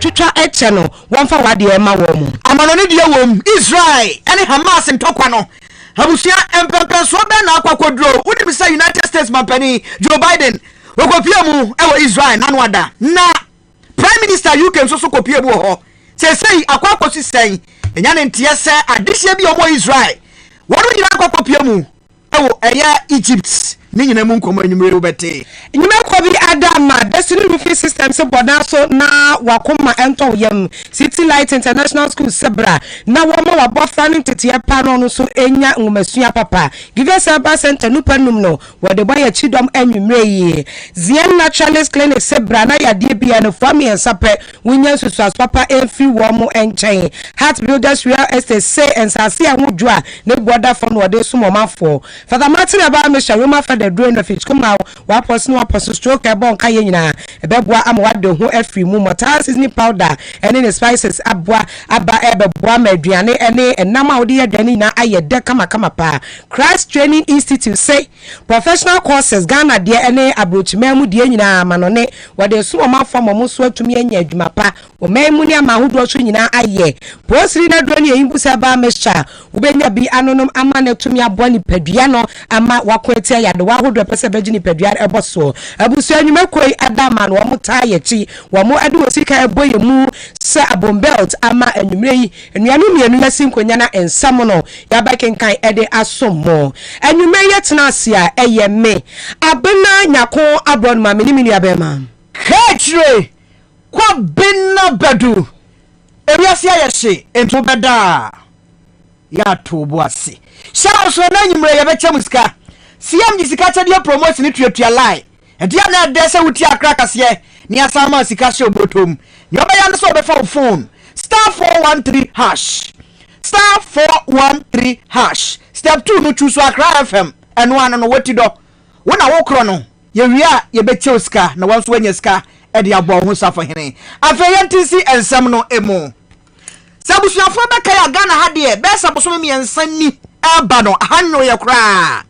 twitwa eche no wonfa wade e ma wo mu amano ne die wo mu Israel ene Hamas ntokwa no abusia empempe so be na akwakodro wudi bi say United States mampani Joe Biden okopia mu e wo Israel nanwada na Prime Minister UK so kopia bu ho say akwakosi sen enya ne ntie se adehia bi omo Israel woru nyina akopia mu e wo eya Egypt ni nyina mu nkomo enyumere obete enyuma ko bi adama destiny roofing system se boda so na wakoma ento yam City Light International School sebra na wo ma wabo fanning tete pa no so enya ngomasua papa give server center no panum no wo de boy chidom enwumere yi Zien Naturalist Clinic sebra na yade bia no fami ensape wonya susu papa enfi wo mo enchen Heart Builders Real Estate say ensase ahudwo a ne boda fo no de so momafo Father Martin aba me sharoma the drain of it come out one person stroke a bon kay nyina ebeboa am wade ho afri mu mortar seasoning powder and in the spices abwa aba ebeboa maduane ene enam a wode yadane na ayede kama pa Christ Training Institute say professional courses Ghana de ene abrochima mu de nyina manone wade so ma fam mo so atumi anya adwuma pa o memu ni ama hodo so nyina aye posiri na drone yimbusa ba mesha ubenya bi anonom ama na tumi aboni padua no ama wakwete yade wahodo pese beji ni padua eboso abusu anyuma koi adama no mo taye chi wo mo ade osika eboye mu se abombelt ama anyumre yi enuanu mienu na sinkonya na ensam no ya bakenkan ede asomo anyuma yetena asia eye me abena nyako abron ma meni abema Kechre Kwabena Badu Eriasia yeshe ento beda ya tobo ase sha so na nyumre ye becha musika siam jisika cha dia promote ni tuatua lie e dia na de se wuti akra kase ni asama sika she obotom yoba ya no so be phone *413# *413# step 2 no choose akra FM eno ano no woti do wona wo kro no ye wia ye becha usika na wanso wanya sika e dia bo ho safo hene afeyantisi ensam no emo sabusuafo beka ya Ghana ha de be sabuso me ensani aba no hanno ye kra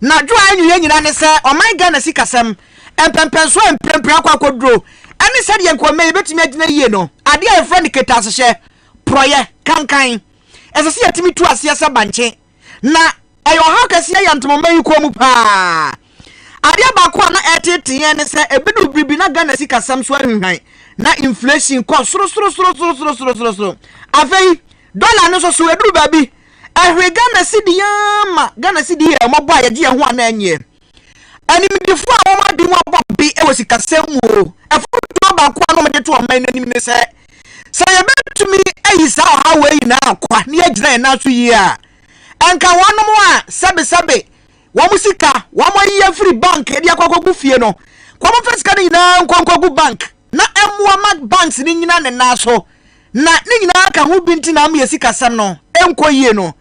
na jo anyu ye nyina ne se o my Ghana sikasem empempenso empempra kwakodro ani se de nkome betimi agina yie no ade a friend ketas hye proye kankan esese yatimi tu ase se banche na ayo ha kase ya ntomo yi ko mu pa ade ba ko na etete ne se ebidu bibi na Ghana sikasem so ahwan na inflation ko soro afei dollar no so ebidu babi ahwe Ghana sidi yama Ghana sidi e mo bo aye ho ana anye animidifo a wo ma di mo bo bi e wosikasem wo afuto ba ko no me de to man nanim ne se ye betumi eyisa ha we na akwa ne agina na so yi a anka wonom a sebe wo musika wo mo yi free bank e de akwakogu fie no kwa mo fesika ni na nkwakogu bank na emwa mag banks ni nyina ne na so na ni nyina aka ho binti na am yesikasem no enko yie no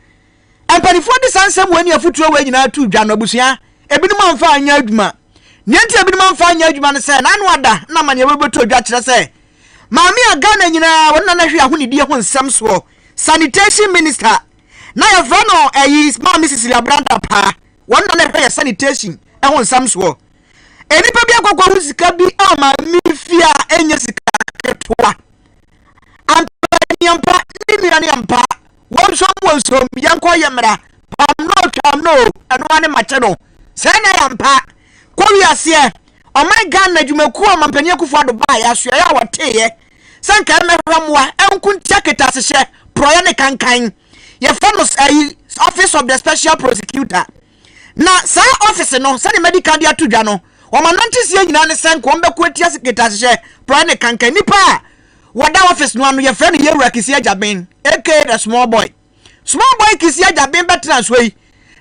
empanifo di sansem wani afutuo we nyina tu dwa no busua ebinim amfa anya adwuma nienti ebinim amfa anya adwuma ne se na anu ada na manye bebeto dwa kire se maami Ghana nyina wonna na hwe ahonidi ho nsem so sanitation minister na ya frano eyi maami Sisilia Branda pa wonna na hwe sanitation ho nsem so enipa bi akokwa sika bi maami fia enye sika ketwa ampa ni ampa wonsom yanko yemra pam no eno ane mache no sena yampa ko wiase o my Ghana adwumaku o mampani akufo ado ba ya so ya woteye sanka mehwamwa enkuntia ketasehye proye ne kankan ye fanos office of the special prosecutor na sa office no sa medical dia tudwa no o manantisi nyina ne sanka o mbeko atia ketasehye proye ne kankan nipa wada office no anu ye friend ye Kisi Ajaben aka the small boy Kisi Ajaben betra so yi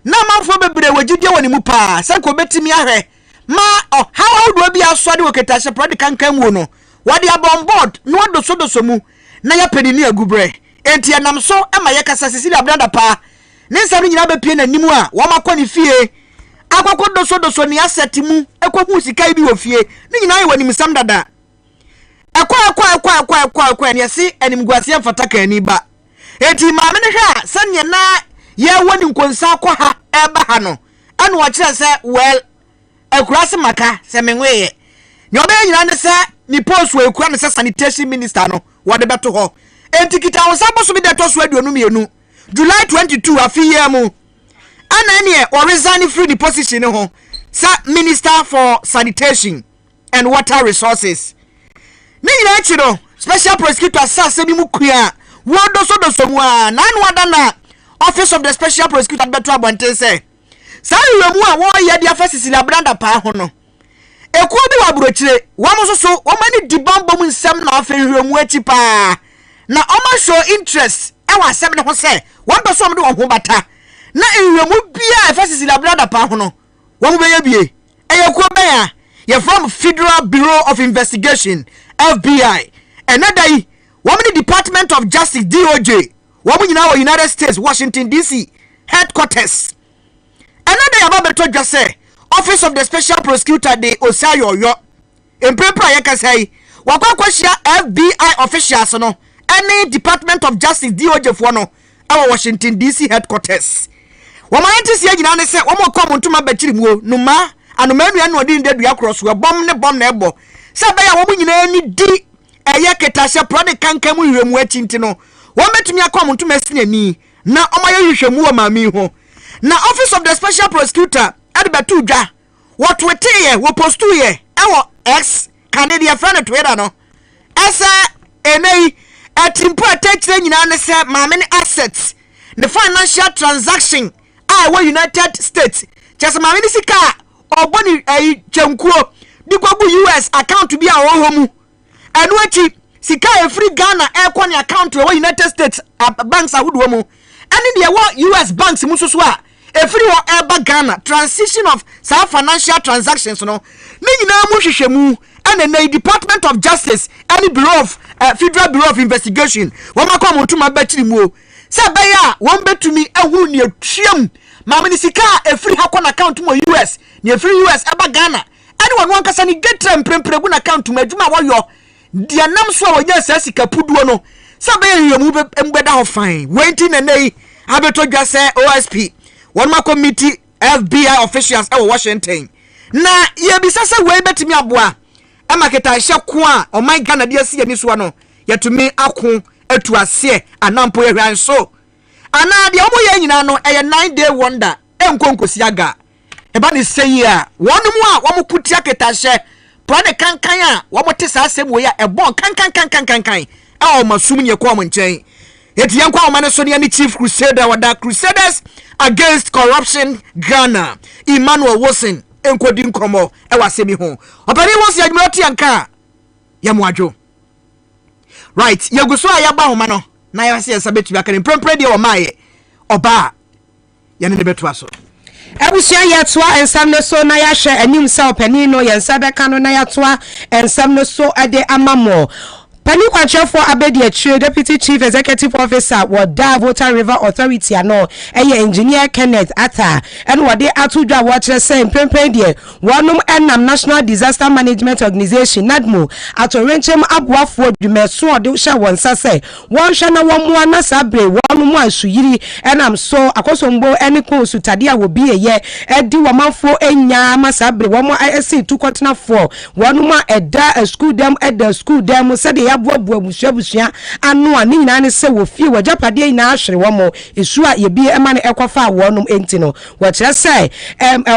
na manfo bebre wagide woni mu pa sanko betimi ahwe ma how do bi asode woketashe prod kankan wo no wade abon board no doso mu na ya pedini agubre enti enam so ema ye kasa Cecilia Branda pa ne nsam nyina be pie na nimu a wo makoni fie akwakọ doso ni asset mu ekwahu sika bi wo fie ni nyina ye wani misam dada akwa ne si animguase mfata kan ni ba enti maame ne hwa sanye na ye woni nkonsa kwa ha eba ha no anu wa kire se well akurase maka se menweye nyobe nyina ne se ni post we ekura ne se sanitation minister no wode beto ho enti kita wo sabo so bi de to so aduonu mienu July 22 afiye mu ana ene o resign free the position ho sa Minister for Sanitation and Water Resources ni nyina chiro special prosecutor sa bi mu kua wo do so mu a na no ada na Office of the Special Prosecutor beto abonte say sa yemu a wo ye dia fasisi la branda pa ho no ekuo bi wa brochire wo mo so wo mani dibambo mu nsem na afa hwemu achi pa na o ma show interest e wa asem ne ho say wo be so mo de wo ho bata na hwemu bia fasisi la branda pa ho no wo mo be ye bie ekuo be ya ye from Federal Bureau of Investigation FBI another wo mani Department of Justice DOJ wo mo nyina wo United States Washington DC headquarters another yababeto just say Office of the Special Prosecutor de Osayo yo empepra yeka say wakwakwashia FBI officials no any Department of Justice DOJ for no our Washington DC headquarters womanti sia nyina ne say womo kom ntuma bakiri mu numa anuma nua no odi ndedua cross we bom na ebo say be ya womo nyina ni di eye ketashe prode kankan mu hwemu achinti no wometumi akom ntuma sinani na omaye hwehwemu o mami ho na Office of the Special Prosecutor adibatu dwa what we tie we postu ye ewo X Canadian friend Twitter no esa enei atimpo atachire nyina ne se maame assets the financial transaction we United States just maame ni sika oboni chenkuo dikwabu US account bi a wo mu enu achi sika e free Ghana ekoni account we United States banks ahudo mu eni de wo US banks mu so a every eba Ghana transition of some financial transactions no ni nyina mu hwehwemu and the Department of Justice and Bureau of Federal Bureau of Investigation wo makom ntuma bakiri mu o se be ya wo betumi ehuru ne atwam mamani sika every hakon account mu US ne every US eba Ghana and one kasa ni getrem prempregu na account mu adwuma wo yo dia nam so a wonya sika puduo no se be ya mu mbeda ho fine waiting and nei abeto dwa se OSP one ma committee FBI officials e Washington na ye bisasa we betimi aboa e maketa hye ko a o my Ghana de asi ani so no yetumi ako atu ase anampo ye hwan so ana de omo ye nyina no e 9-day wonder e nkonkosi aga e ba ne sei a wonum a wo mo puti aketa hye prade kankan a wo mo te sa asem wo ya e bon kankan e o masum nye ko mo nchen etiyan kwa omane so ne chief crusader wada Crusaders Against Corruption Ghana Emmanuel Wilson enkodi nkomo e wasemi ho opani won se admirati anka ya moadwo right yeguso a ya ba homa no na ya se sabetu aka ne prempre de o maaye oba ya ne beto aso abusia yatoa ensam no so na ya hwe anim sa opani no yensa beka no na yatoa ensam no so ade amamo Pani Kwanchefo Abedi Achie, Deputy Chief Executive Officer, Wada Water River Authority ano, eye Engineer Kenneth Atta, and wade atudwa watcher say prempendie, wanum enam National Disaster Management Organization, NADMO, atorenchem abwafo dwumeso de hya wonsa say, won hwa na won na sabre wonum asuyiri enam so akosombo ene ko sutade a wo bi eye edi womanfo enya masabre womo ase tukotena for wonum eda school dem eda school dem said abuabu abusua anu ani nyina ne se wo fie wajapade nyina ahwere wo mo esu a ye bi ema ne ekofa wonum enti no wo kire se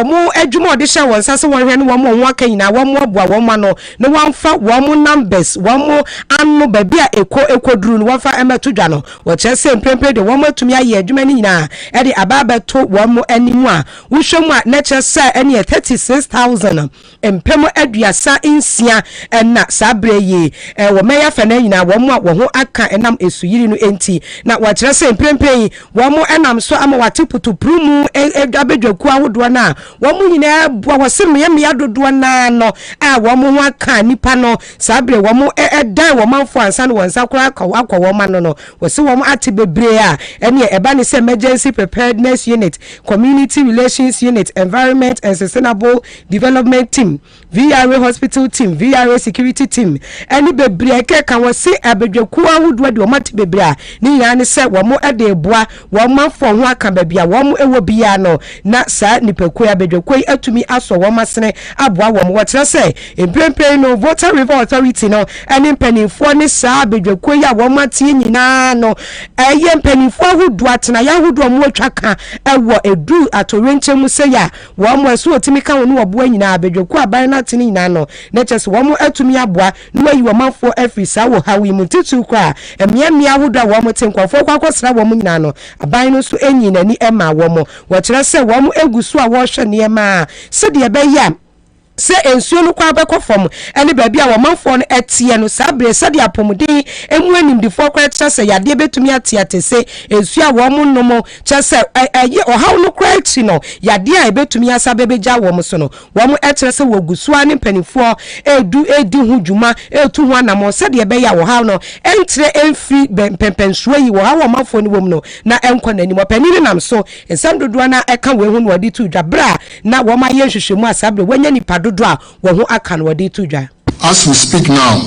mo adwuma ode hye won sase won hwe ne wo mo aka nyina wo mo abua wo ma no ne wonfa wo mo numbers wo mo anu ba bia ekoduru no wonfa emetodwa no wo kire se mpempe de wo mo atumi aye adwuma ni nyina e de ababeto wo mo animu a wo hwemu a ne kire se ene 36000 empem aduasa insia na sabre yi wo meya fana nyina wo mo wo ho aka enam esuyiri no enti na wa kire se mpempe wo mo enam so ama watiputu prumu abedwaku ahodo na wo mo nyina bua wo se me adodo na no a wo mo ho aka nipa no sabre wo mo dan wo manfo ansa no wonsa kura akwa wo ma no wo se wo mo ate bebre a ene eba ne se emergency preparedness unit, community relations unit, environment and sustainable development team, VRA hospital team, VRA security team, any bebre ka wasi abedwaku ahodo de omate bebra ni nyina ne se wo mo ede eboa wo manfo ho aka babia wo mo ewo bia no na sa nipaku abedwaku atumi aso wo masene aboa wo mo wo kire se emprempren no voter river authority no ene mpanimfo ne sa abedwaku ya wo matie nyina no eye mpanimfo ahodo atena ya ahodo mo atwaka ewo edu atorenche mu se ya wo mo aso otimi ka wo no oboa nyina abedwaku aban na atene nyina no na chese wo mo atumi aboa no yi wo manfo afisa wo hawi mu titu kwa emiamia ahodo wo mo tenkwafo kwakosra wo mo nyina no aban no so enyina ni ema wo mo wo kire se wo mo egusu a wo hwe ne ema se de be ya se ensuo no kwa bekofom ene baabi a wo manfo no etie no sabre se de apomuden emu animdifo kwa kire se yade betumi ate se ensuo a wo mo nomo kire se aye ohaw no kwa chi no yade a betumi asabe beja wo mo so no wo mo etre se wo gusu ani mpanifo edi hu dwuma etu hu anamo se de be ya wo haw no entre emfi pempensuo yi wo haw wo manfo no wom no na enkwa nani mo panini nam so ensam dodo na eka we hu no wadi tu dwabra na wo ma ye hwehwemu asabre wanya nipa As we speak now,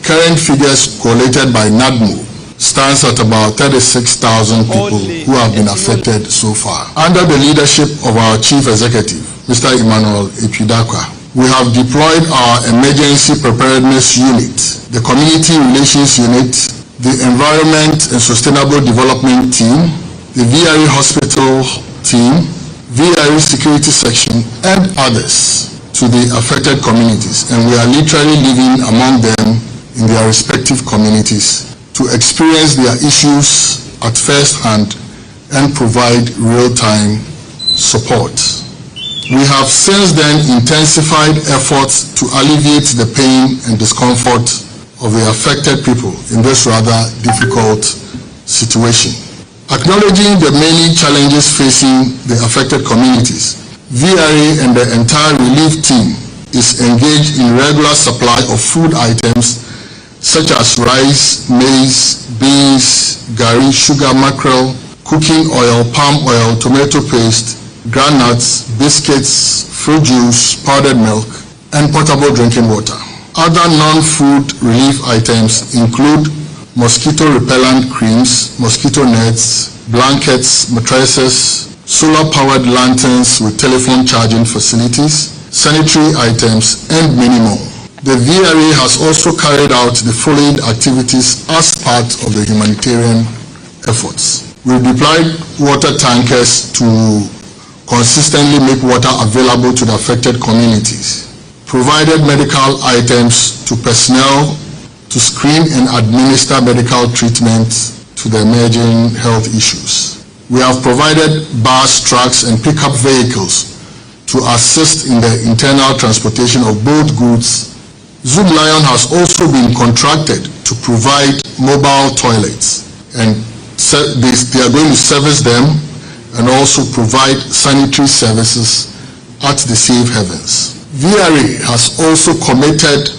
current figures collated by NADMO stands at about 36,000 people who have been affected so far. Under the leadership of our Chief Executive, Mr. Emmanuel Epidakwa, we have deployed our Emergency Preparedness Unit, the Community Relations Unit, the Environment and Sustainable Development Team, the VRE Hospital Team, VRE Security Section, and others to the affected communities, and we are literally living among them in their respective communities to experience their issues at first hand and provide real-time support. We have since then intensified efforts to alleviate the pain and discomfort of the affected people in this rather difficult situation. Acknowledging the many challenges facing the affected communities, VRA and the entire relief team is engaged in regular supply of food items such as rice, maize, beans, gari, sugar, mackerel, cooking oil, palm oil, tomato paste, granuts, biscuits, fruit juice, powdered milk, and potable drinking water. Other non-food relief items include mosquito repellent creams, mosquito nets, blankets, mattresses, solar-powered lanterns with telephone charging facilities, sanitary items, and many more. The VRA has also carried out the following activities as part of the humanitarian efforts. We deployed water tankers to consistently make water available to the affected communities, provided medical items to personnel to screen and administer medical treatment to the emerging health issues. We have provided bus, trucks, and pickup vehicles to assist in the internal transportation of both goods. Zoom Lion has also been contracted to provide mobile toilets, and they are going to service them and also provide sanitary services at the safe havens. VRA has also committed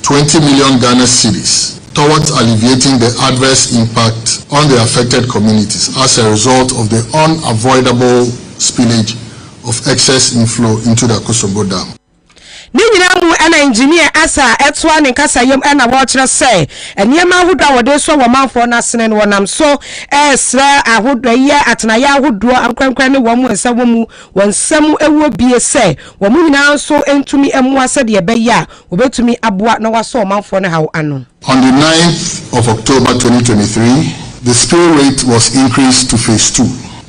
20 million Ghana cedis towards alleviating the adverse impact on the affected communities as a result of the unavoidable spillage of excess inflow into the Akosombo Dam. Ni nyina mu ana engineer asa etwa ne kasa yem ana wo kire se eniema ahodo a wode so wo manfo na sene no wonam so esra ahodo ye atena ya ahodo ankwankwan ne wo mu nsam mu wonsam ewo bie se wo mu nyina so entumi emu ase de be ya obetumi aboa na waso manfo ne hawo ano. On the 9th of October 2023, the spill rate was increased to phase 2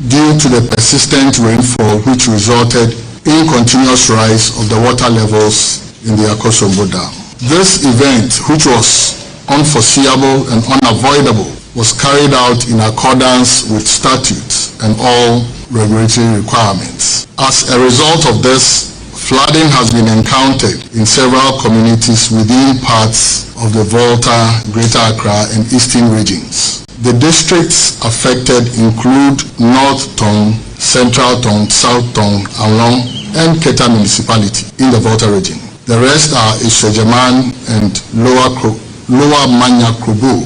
due to the persistent rainfall which resulted in continuous rise of the water levels in the Akosombo Dam. This event, which was unforeseeable and unavoidable, was carried out in accordance with statutes and all regulatory requirements. As a result of this, flooding has been encountered in several communities within parts of the Volta, Greater Accra, and Eastern regions. The districts affected include North Tong, Central Tong, South Tong, Along, and Keta municipality in the Volta region. The rest are Ishejaman and Lower Manya Krobo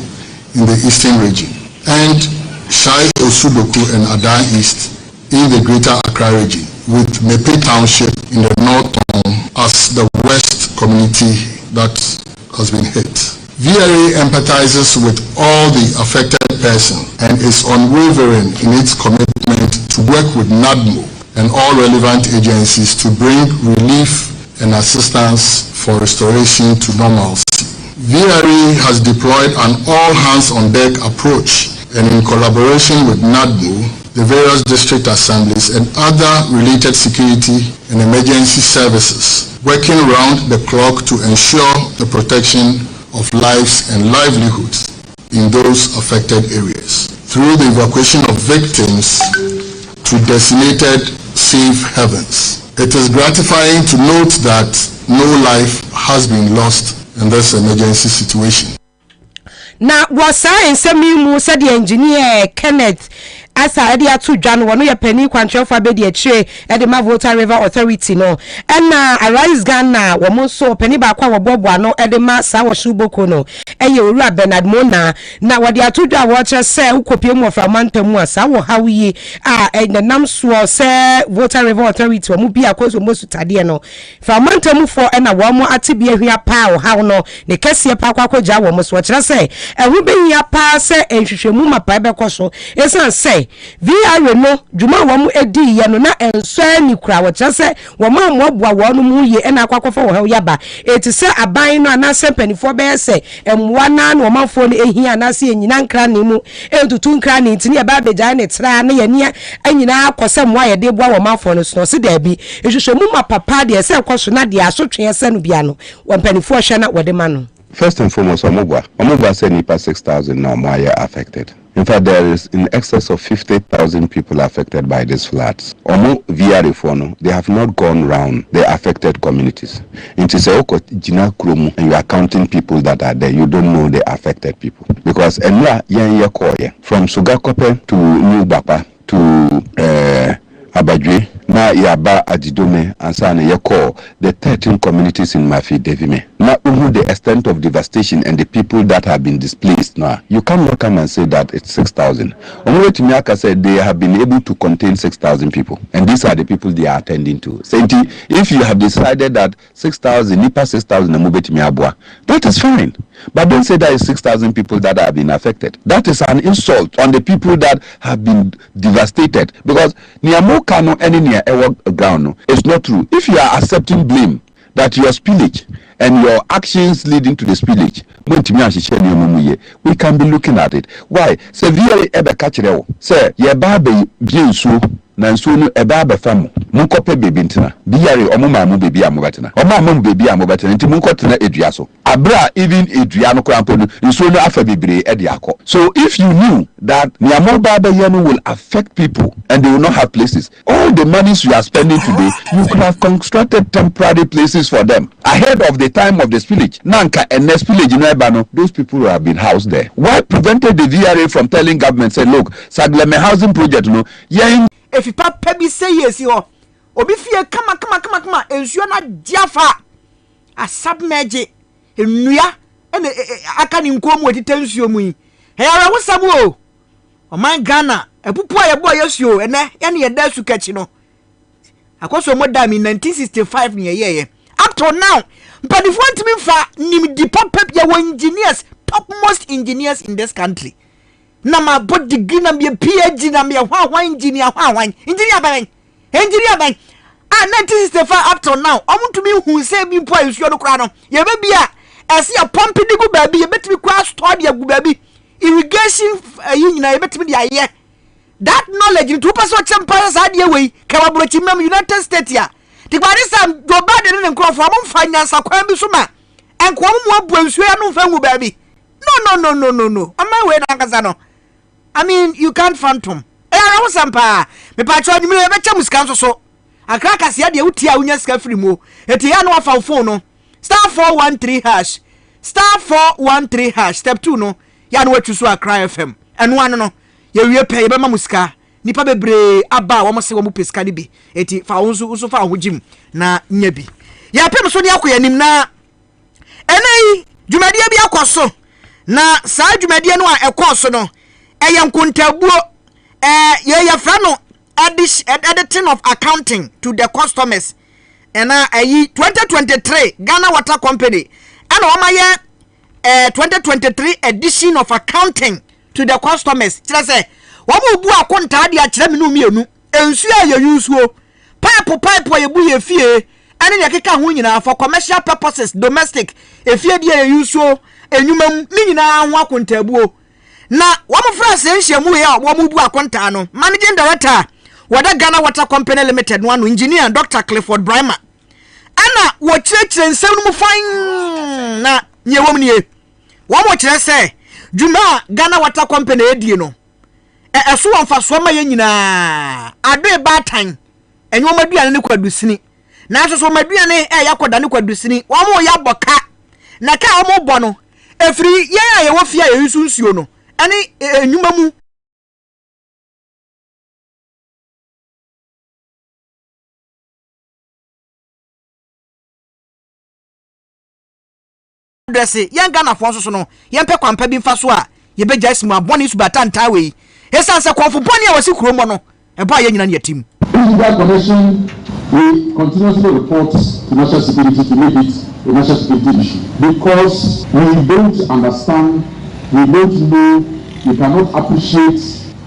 in the Eastern region, and Shai Osudoku and Adan East in the Greater Accra region, with Mepe Township in the North Tong as the worst community that has been hit. VRA empathizes with all the affected person and is unwavering in its commitment to work with NADMO and all relevant agencies to bring relief and assistance for restoration to normalcy. VRA has deployed an all-hands-on-deck approach and in collaboration with NADMO, the various district assemblies and other related security and emergency services, working round the clock to ensure the protection of lives and livelihoods in those affected areas through the evacuation of victims to designated safe havens. It is gratifying to note that no life has been lost in this emergency situation. Now, was I in some said the engineer Kenneth Asa Edia to John one ya penny control for bedi eche at the Mavota River Authority no and arise Ghana woman so penny ba kwa wabobwa no edema sa wa shuboko no eye owura Bernard Mona na wade atodwa watch say ukopie mu from mantamu asa wo hawiye na nam so say Water River Authority wo mu bia kozo mosu tade no from mantamu for na wo mo atibia hwia pa wo hawo no ne kese pa kwa koja wo mo so kire say ehube hia pa say enhwehwemu mapa be koso esan say VRA no djuma wo mu edi ye no na enso ani kura wo kyase wo ma moboa wo no mu ye na akwakofa wo ha yaba eti se aban no anase panifo be se emwa na no manfo no ehia anase enyina nkra ne mu entutu nkra ne ntini e ba beja ne tra na ye ne anyina akose mwa ye de boa wo manfo no so se da bi ehwehwemu mapapa de se koso na de asotwe se no bia no wo panifo hwe na wo de ma no. First and foremost, Omugwa said nipa 6,000 now more affected. In fact, there is in excess of 50,000 people affected by these floods. VRA they have not gone round the affected communities. It is a Jina Krumu, and you are counting people that are there. You don't know the affected people because from Sugakope to New Bapa to Abadwe na yaba Ajidome answer na call the 13 communities in Mafi Devime. Now the extent of devastation and the people that have been displaced now. You cannot come and say that it's 6,000. Only Timiaka said they have been able to contain 6,000 people. And these are the people they are attending to. So if you have decided that 6,000, Nipa 6,000 that is fine. But don't say that it's 6,000 people that have been affected. That is an insult on the people that have been devastated. Because Niamokano any near ground it's not true. If you are accepting blame that your spillage and your actions leading to the spillage, we can be looking at it. Why? Say VRA ebe kachireo. Say ye babe biensu na nso no eba ba fam. Munkope baby ntina. VRA omoma mu baby amobatina. Oma mu baby amobatina nti munkotena edua so. Abra even edua no krampo no nso no afa bebre e de akọ. So if you knew that Niamoba Bayano will affect people and they will not have places, all the monies you are spending today, you could have constructed temporary places for them ahead of the time of the spillage. Nanka and next spillage in Ebano, those people who have been housed there. Why prevented the VRA from telling government, say, look, Sagleme housing project, no, yeah. If you papa be say yes, you obi fie kama ensuo na diafa a submerge enua ene aka ni nkom wetita nsuo mu yi era wosam o man Ghana epupu a yebo yesuo ene ya ne yeda su kachi no akoso mo da mi 1965 ne yeye up to now mpadi fo ntimi fa nim di papa ya engineers, topmost engineers in this country na ma bod degree na me PhD na me hwan engineer engineer ban 1965 up to now omuntumi hu se bi po ensuo no kra no ye be bia ese ya pump digu baabi ye betimi kwa store de agu baabi irrigation nyina ye betimi de aye that knowledge to pass what champa sa de we kawabrochi mem United States ya the barisa do bad ne nkro fo am fanya sakwan bi so ma enko mo abu ensuo ya no fa ngu baabi no am I we na kasa no I mean you can't phantom I was sampa me pa cho nyime be cha musika nso so akra kase de wuti a unya sika free mo eti ya no afa phone no *413# *413# step 2 no ya no watu so akra FM eno ano no ye wie pe ye be ma musika nipa bebre aba wo mo se wo mu pesika ni bi eti fa unso fa hojim na nya bi ya pem so ne akoya nim na enei dwumadie bi akoso na saa dwumadie no a ekoso no eyankontabuo ye frano editing of accounting to the customers and 2023 Ghana Water Company and 2023 edition of accounting to the customers. Tell say, wamu bu akonta ade a kire me no mienu. Ensu a ye yusuo. Pipe ye bu ye fie. Ane ye keka ho nyina for commercial purposes, domestic. Efie de ye yusuo, enwumam ni nyina ho akonta buo. Na wamu France enhyiamu ye a wamu bu akonta no. Managing director wada Ghana Water Company Limited one engineer Dr. Clifford Brimer. Ana wo chire nsem no mu fan na nye wom nie. Wo mo chire se Juma Ghana Water Company edie no. Eso wonfa so ma ye nyina. Ado ba tan. Enyo maduane ne kwadusini. Na so maduane yakoda ne kwadusini. Wo mo ya boka. Na ka wo mo bo no. Efiri ye ya ye wo fia ye yusu nsuo no. Ani enwuma mu dresse yan Ghana fo so no yan pe kwampa bi mfa so a ye be jais mu aboni su batanta we esan se konfo boni a wasi kromo no e ba ye nyina ne yatim. Illegal connection, we continuously report to national security to make it a national security issue because we don't understand, we don't know, we cannot appreciate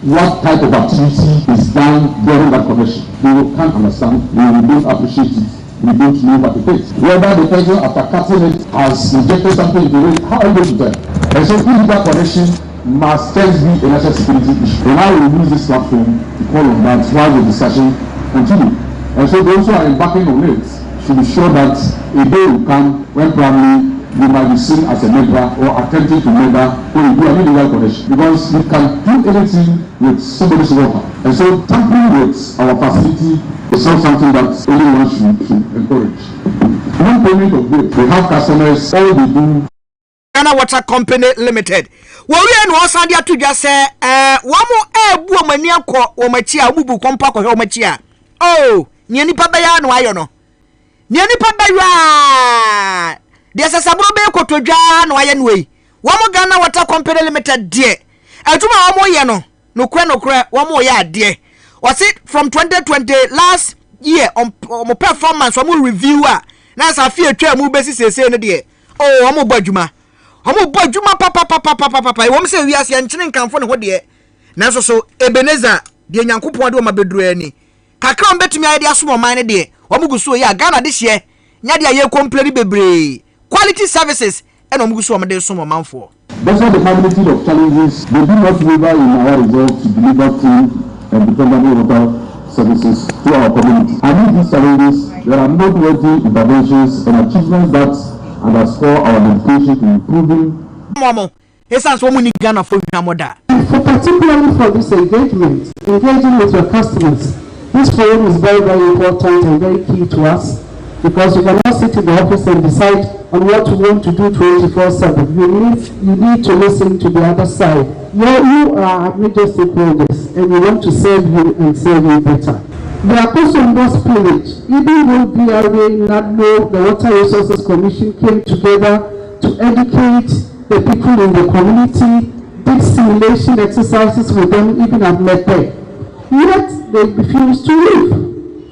what type of activity is done during that connection. We can't understand, we don't appreciate it. We don't know what it is. Whether the person after cutting it has injected something into it, how are we going to tell? And so illegal connection must first be a national security issue. And I will use this platform to call on that while the discussion continues. And so those who are embarking on it should be sure that a day will come when probably you might be seen as a member or attempting to member when you do an illegal connection. Because you can do anything with somebody's water. And so tampering with our facility is not something that anyone should encourage. One payment of this, we have customers, all we do. Ghana Water Company Limited. We no osan dia to just say wo mo bu mani akọ wo machi a bubu kompa ko wo machi a oh nye nipa ba ya no ayo no nye nipa ba ya de sasabro be kotodwa no aye no yi wo mo Ghana Water Company Limited de atuma wo mo ye no kure wo mo ye ade was it from 2020 last year on performance wo mo review a na sa fie twa mu besi sese no de oh wo mo badwuma Omo bojuma papa wom se wiase ya nkyene nkanfo ne ho de na so Ebenezer de nyankopon de o mabeduru ani kakra on betumi aye de aso man ne de omuguso ya Ghana de hye nya de aye complain bebre quality services and omuguso o made so manfo. That's why the magnitude of challenges they do not waver in our resolve to deliver clean and dependable water services to our community. Amid these challenges, there are noteworthy interventions and achievements that underscore our dedication to improving. Momo, essence woman in Ghana for Namoda. For particularly for this engagement, engaging with your customers, this forum is very, very important and very key to us because you cannot sit in the office and decide on what you want to do 24/7. You need to listen to the other side. You are major stakeholders and we want to serve you and serve you better. The Kwabena Spillage, even though BRA, NADMO, the Water Resources Commission came together to educate the people in the community, did simulation exercises with them, even at Mepe. Yet they refused to leave.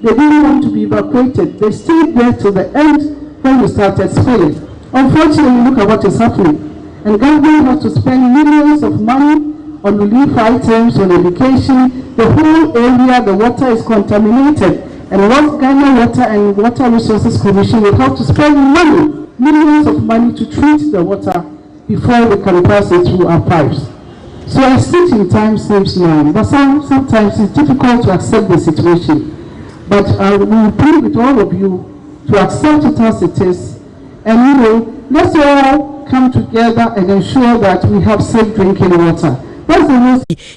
They didn't want to be evacuated. They stayed there till the end when we started spilling. Unfortunately, look at what is happening. And government has to spend millions of money on relief items, on education. The whole area, the water is contaminated. And what Ghana Water and Water Resources Commission will have to spend money, millions of money to treat the water before we can pass it through our pipes. So I think in time saves money, but sometimes it's difficult to accept the situation. But we plead with all of you to accept it as it is. And let's all come together and ensure that we have safe drinking water.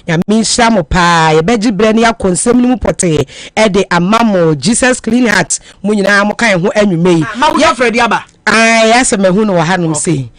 Ya minsha mo pa ye beji brani ya konsem ni mu pote e de amamo Jesus Clean Heart mu nyina mo kan ho anwumei ya Fredi aba ya se mehu no hanum se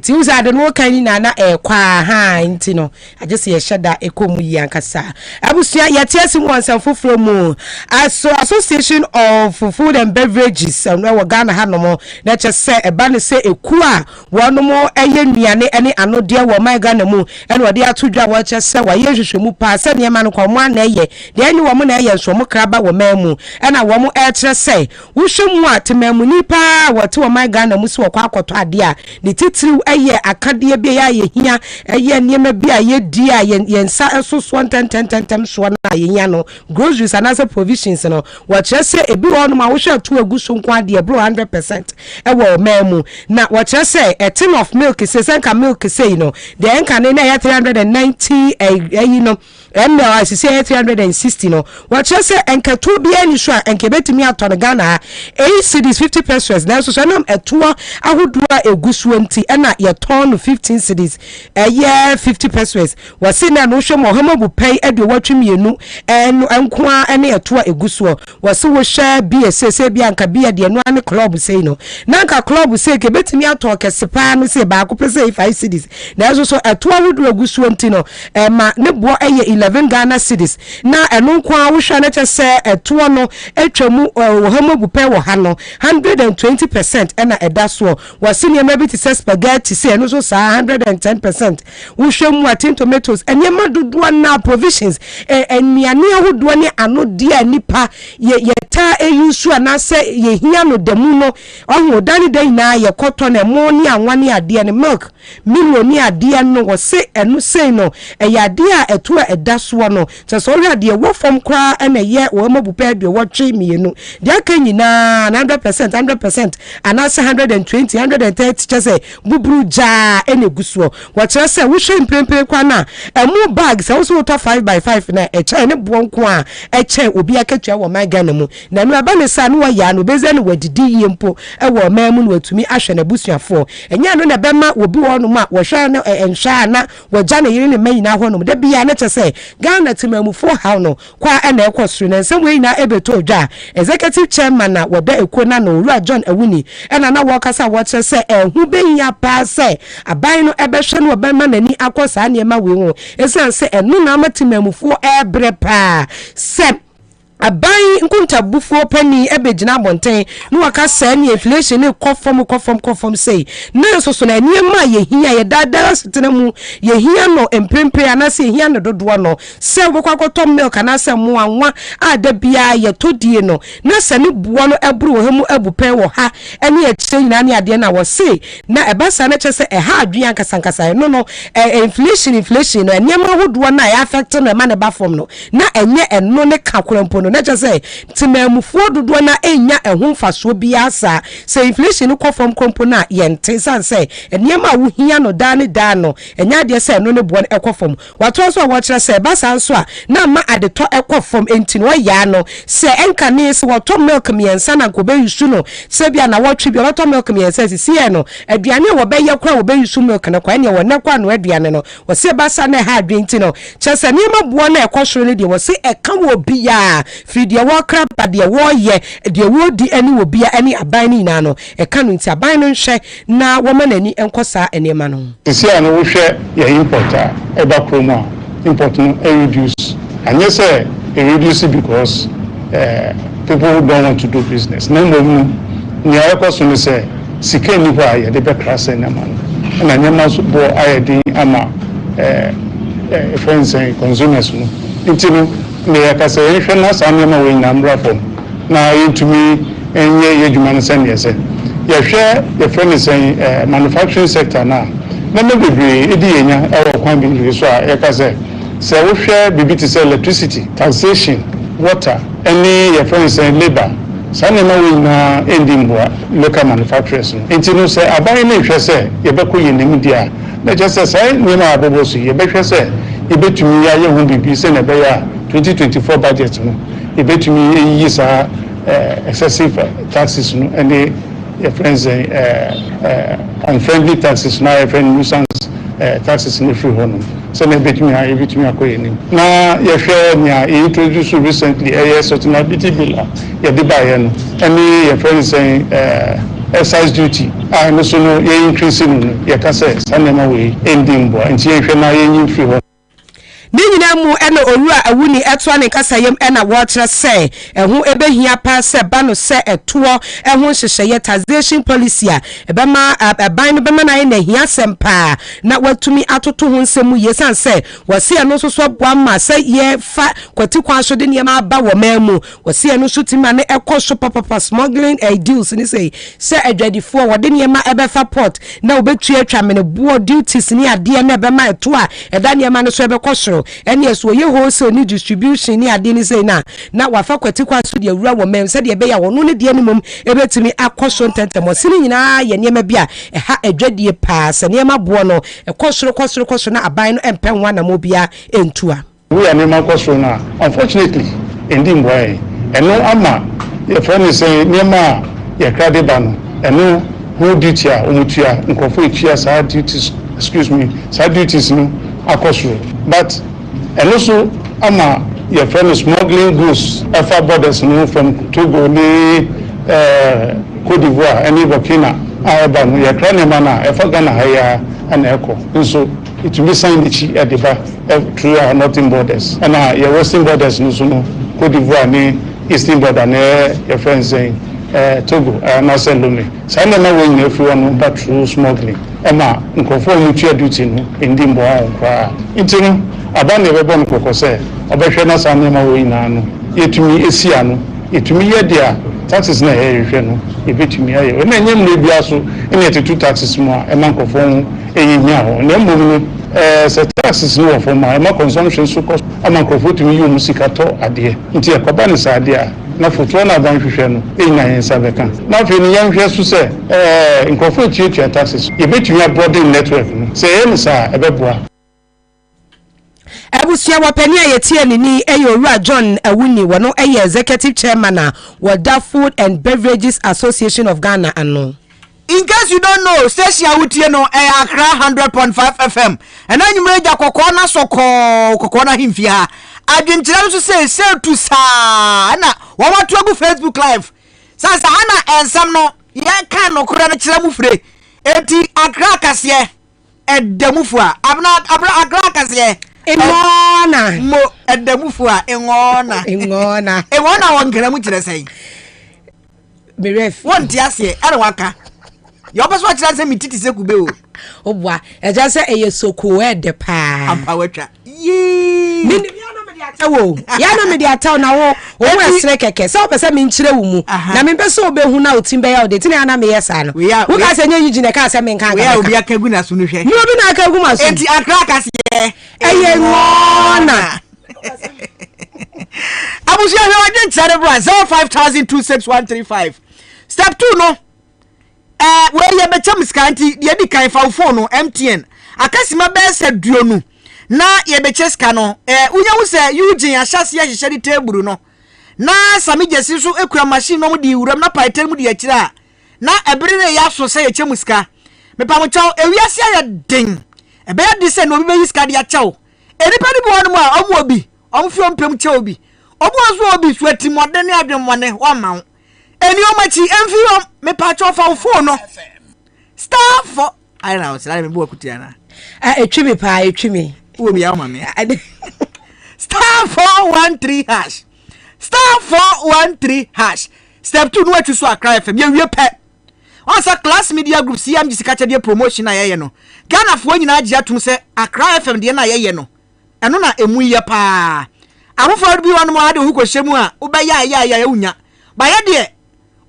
ti uza de no kan ni na kwa ha nti no agese ye sheda ekomu yi ankasa abusua ya tiasi mu ansam foforo mu Association of Food and Beverages no wo Ghana hanom na che se eba ne se eku a wono mo eye nuane ene anode wo man Ghana mu ene wode atodwa wo che se wa ye hwehwemu pa se ne ma no kwa mo na eye de ene wo mo na eye so mo kraba wo man mu ena wo mo e kire se wo hwemu a temamu nipa kra what o my Ghana musu kwa akoto ade a ne titiriw eye akade bia ya ye hia eye niema bia ye di a yensa eso so tentem so na ye hia no groceries and as provisions no what you say ebi won ma wo hwe to aguso nko ade bro 100% e wo memu na what you say a tin of milk is senka milk say no the enka ne na 390 you know ml is say 360 no what you say enka to bia ni so enka betimi ato Ghana cedis 50 pesos na so nam eto ahodoa eguso nti na ye ton 15 cedis ye 50 pesos wase na no hwe mo hamabu pay ade watwemienu enkoa na eto eguso wase wo hwe bia sese bia nka bia de no ane club sei no na nka club sei ke betimi ato kesepa no sei ba ko pese 5 cedis na so eto ahodoa eguso nti no ma ne bo eye 11 Ghana cedis na eno nkoa wo hwe na chese eto no etwamu hamabu pay wo ha no 120% ena eda so wase ne ma bi ti spaghetti sei no so sa 110% wo hwe mu atin tomatoes enyema dodo na provisions eniane ahodo ne ano dia nipa ye ta eyusu anase ye hia no demu no oho dani dan na ye koto na mo ni anwane ade ne milk milioni ade no wose enu sei no ya ade a eto eda so no se so ri ade wo fom kra na ye wo mabupa ade wo twe mienu de aka nyina 100% anase 120 130 chese buburu ja eneguso wo chere se wo hwe mprempre kwa na emu bag se wo so to 5x5 na eche ne bonko a eche obi akatua wo my Ghana mu na no aba ne sa no wa ya no beze ne wadidi yempo e wo mamu no watumi ahwe na busuafo enya no na bema obi wo no ma wo hwa na enhwa na wagya ne yiri ne mayina ho no de bia ne chese Ghana timamufo ha no kwa na ekosuru na nsem we na ebeto dwa executive chairman na woda ekona na Owura John Awuni na wokasa wo chese ehu benya pa se aban no ebehwe no obema nani akosa ne ma we ho esan se enu na amatimamufo ebre pa se abai nkunta bufuo pani ebegina bonten no waka sa ni inflation ni kofom say na so na niema ye hia ye dada setena mu ye hia no emprempre anase ye hia no dodo no se wokwakotom milk anase mu anwa ada bia ye todie no na se ni buo no ebru wo hemu abupen wo ha ene ye kire nyina ne ade na wo se na ebasa na chese ha adwan kasankasa no inflation no niema hodo na ya affect no ma ne ba form no na enye eno ne kakrampo na chese timamufo dodo na enya ehunfaso bia sa se inflation ko from kompo na yente san se eniema wo hia no da no enya de se no ne bo na ekofom wato so wo kire se basa nso a na ma adeto ekofom enti no ya no se enka ne se wato milk miensa na ko be yusu no se bia na watwe bia wato milk miensa se sie no aduane wo be ye kra wo be yusu milk na kwa ne wo ne kwa no aduane no wo se basa na ha adwenti no chese niema bo na ekosoro ne de wo se eka wo bia de wo krapa de wo ye de wo di ani wo bia ani aban ni na no e kanu nti aban no nhwe na wo manani enkosa enema no esi ano wo hwe ye importer e ba promo import no e reduce and yes e reduce because people who don't want to do business no mo ni akoso no say sika ni ho aye de be krasa enema no na nyama so bo aye din ama friends and consumers no intino me yakase ehwe na sanema we nyambra fom na yintumi enye yedwuma no sene yese yehwe the friend say manufacturing sector na me bebre edi yenya ewo kwan bi so a yakase se wo hwe bibiti say electricity taxation water any your friend say labor sanema we na endimboa local manufacturers intino say abai na hwe say yebeko yenim dia na just say nyema abobosu yebehwe say yebetumi ya ye hu bibi say na be ya 2024 budget no ebetumi yi sa excessive taxes no and the friends unfriendly taxes na friend nuisance taxes in free home so na ebetumi akoye ni na ye hwe nya introduce recently sustainability bill ya de ba no and your friends saying excise duty no so no ye increase no ye ka say sanema we ending bo nti ye hwe na ye nyi free home ni nyina mu ena owura awuni etwa ne kasayem ena watchra say ehu ebehia pa se ba no se eto ehu hyehye taxation policy a ebema aban no bema na hia sempa na watumi atoto ho nsemu yesan se wose eno so so boa ma se ye fa kwati kwa so de niam aba wo mamu wose eno so tima ne ekoso papa smuggling deals ni say se adwadifo wo de niam ebefa port na obetu atwa mene buo duties ni ade na ebema eto a eda niam no so ebekosoro ene eso ye wholesale ni distribution ni ade ni say na wafa kwati kwa so de awura wo mamu se de ebe ya wono ne de nimum ebetumi akoso ntentem osini nyina ye niam bia ha adwadie pa se niam abo no ekosoro na aban no empenwa na mobia entua we are near kosoro na unfortunately ending boy eno ama your friend is saying niema ye krade ba no eno who duty a omutua nkofo etua sa duties sa duties no akosoro but eno so ama your friend is smuggling goods ever borders no from Togo ni Cote d'Ivoire any Burkina aba no ye krane mana ever Ghana haya ana eko so it will be signed at the back through our northern borders and your western borders no so no Cote d'Ivoire ni eastern border ne your friends saying Togo na Selome so na na when everyone but through smuggling ema nkofo mutua duty no ndi mbo a kwa intino aba na bebo nkoko se obehwe na sa na ma we ina no yetumi esia no yetumi ye dia taxes na hwehwe no ebetumi aye na nyem na bia so ene tetu taxes mo a ema nkofo eyinya ho na mbom no taxes no for my consumption so cost ama nkofo tumi yu musika to ade nti ekoba ne sa ade a na foto na ban hwehwe no eyinya yensa beka na fe ni yanhwe so se nkofo tietia taxes ebetumi abroad network no se yen sa ebeboa Abusia wapeni ayetie nini Owura John Awuni wono executive chairman na Wada Food and Beverages Association of Ghana ano. In case you don't know, station awutie no Accra 100.5 FM. And then you meja kokona soko kokona himfia. Adwenkyerɛ so say to sa na wo ma to agu Facebook live. Sasa ana ensam no ye kan no kora na kyerɛ mu fire. Enti Accra kase edamufu a abra Accra kase Ingona mo edamufu a ingona wonkera mu kyerɛ sɛn beref wonti ase ara waka yo beso kyerɛ sɛ mititi se kube o obwa eja sɛ eyesoko ede pa ampa watwa yi ni biana me dia tawo ya na me dia tawo na wo esre keke sɛ opɛ sɛ me nkyerɛ wo mu na me pɛ sɛ obehu na otim bɛ ya o de tini ana me yesa no wo ka sɛ nye yiji ne ka sɛ me nka we ya obi akagu na so no hwɛ ni obi na akagu ma so enti Accra kase eye ngona abusia hwe wadwen tsare bra 05,26135 step 2 no we ye bechem skanti de di kan fa phone no MTN akasima be se duonu na ye beche ska no unya wo se Eugene ahyase ahyehye di table no na sami jesi so ekura machine no di wuram na paitel mu di akira na ebere ne ya so se ye chem ska me pa mo chaw ewiase ya den ebe ya di se no bi be ska di achaw enipa di bo no mu a omu obi omfi ompem chaw obi obu aso obi so atimode ne adwemmone wa ma eni o machi enfi me pa chaw fa phone no star for I don't know say me bo akutiana etwi pa etwi wo bi ama me star 413 hash star 413 hash step 2 no atwi so Accra FM ye wie pe once class media group CM jisika chede promotion na ye no Ghana fo nyina agi atum se Accra FM de na ye no eno na emu ye pa amofo bi wanu mo ade hu ko hyemu a wo be ya unya ba ye de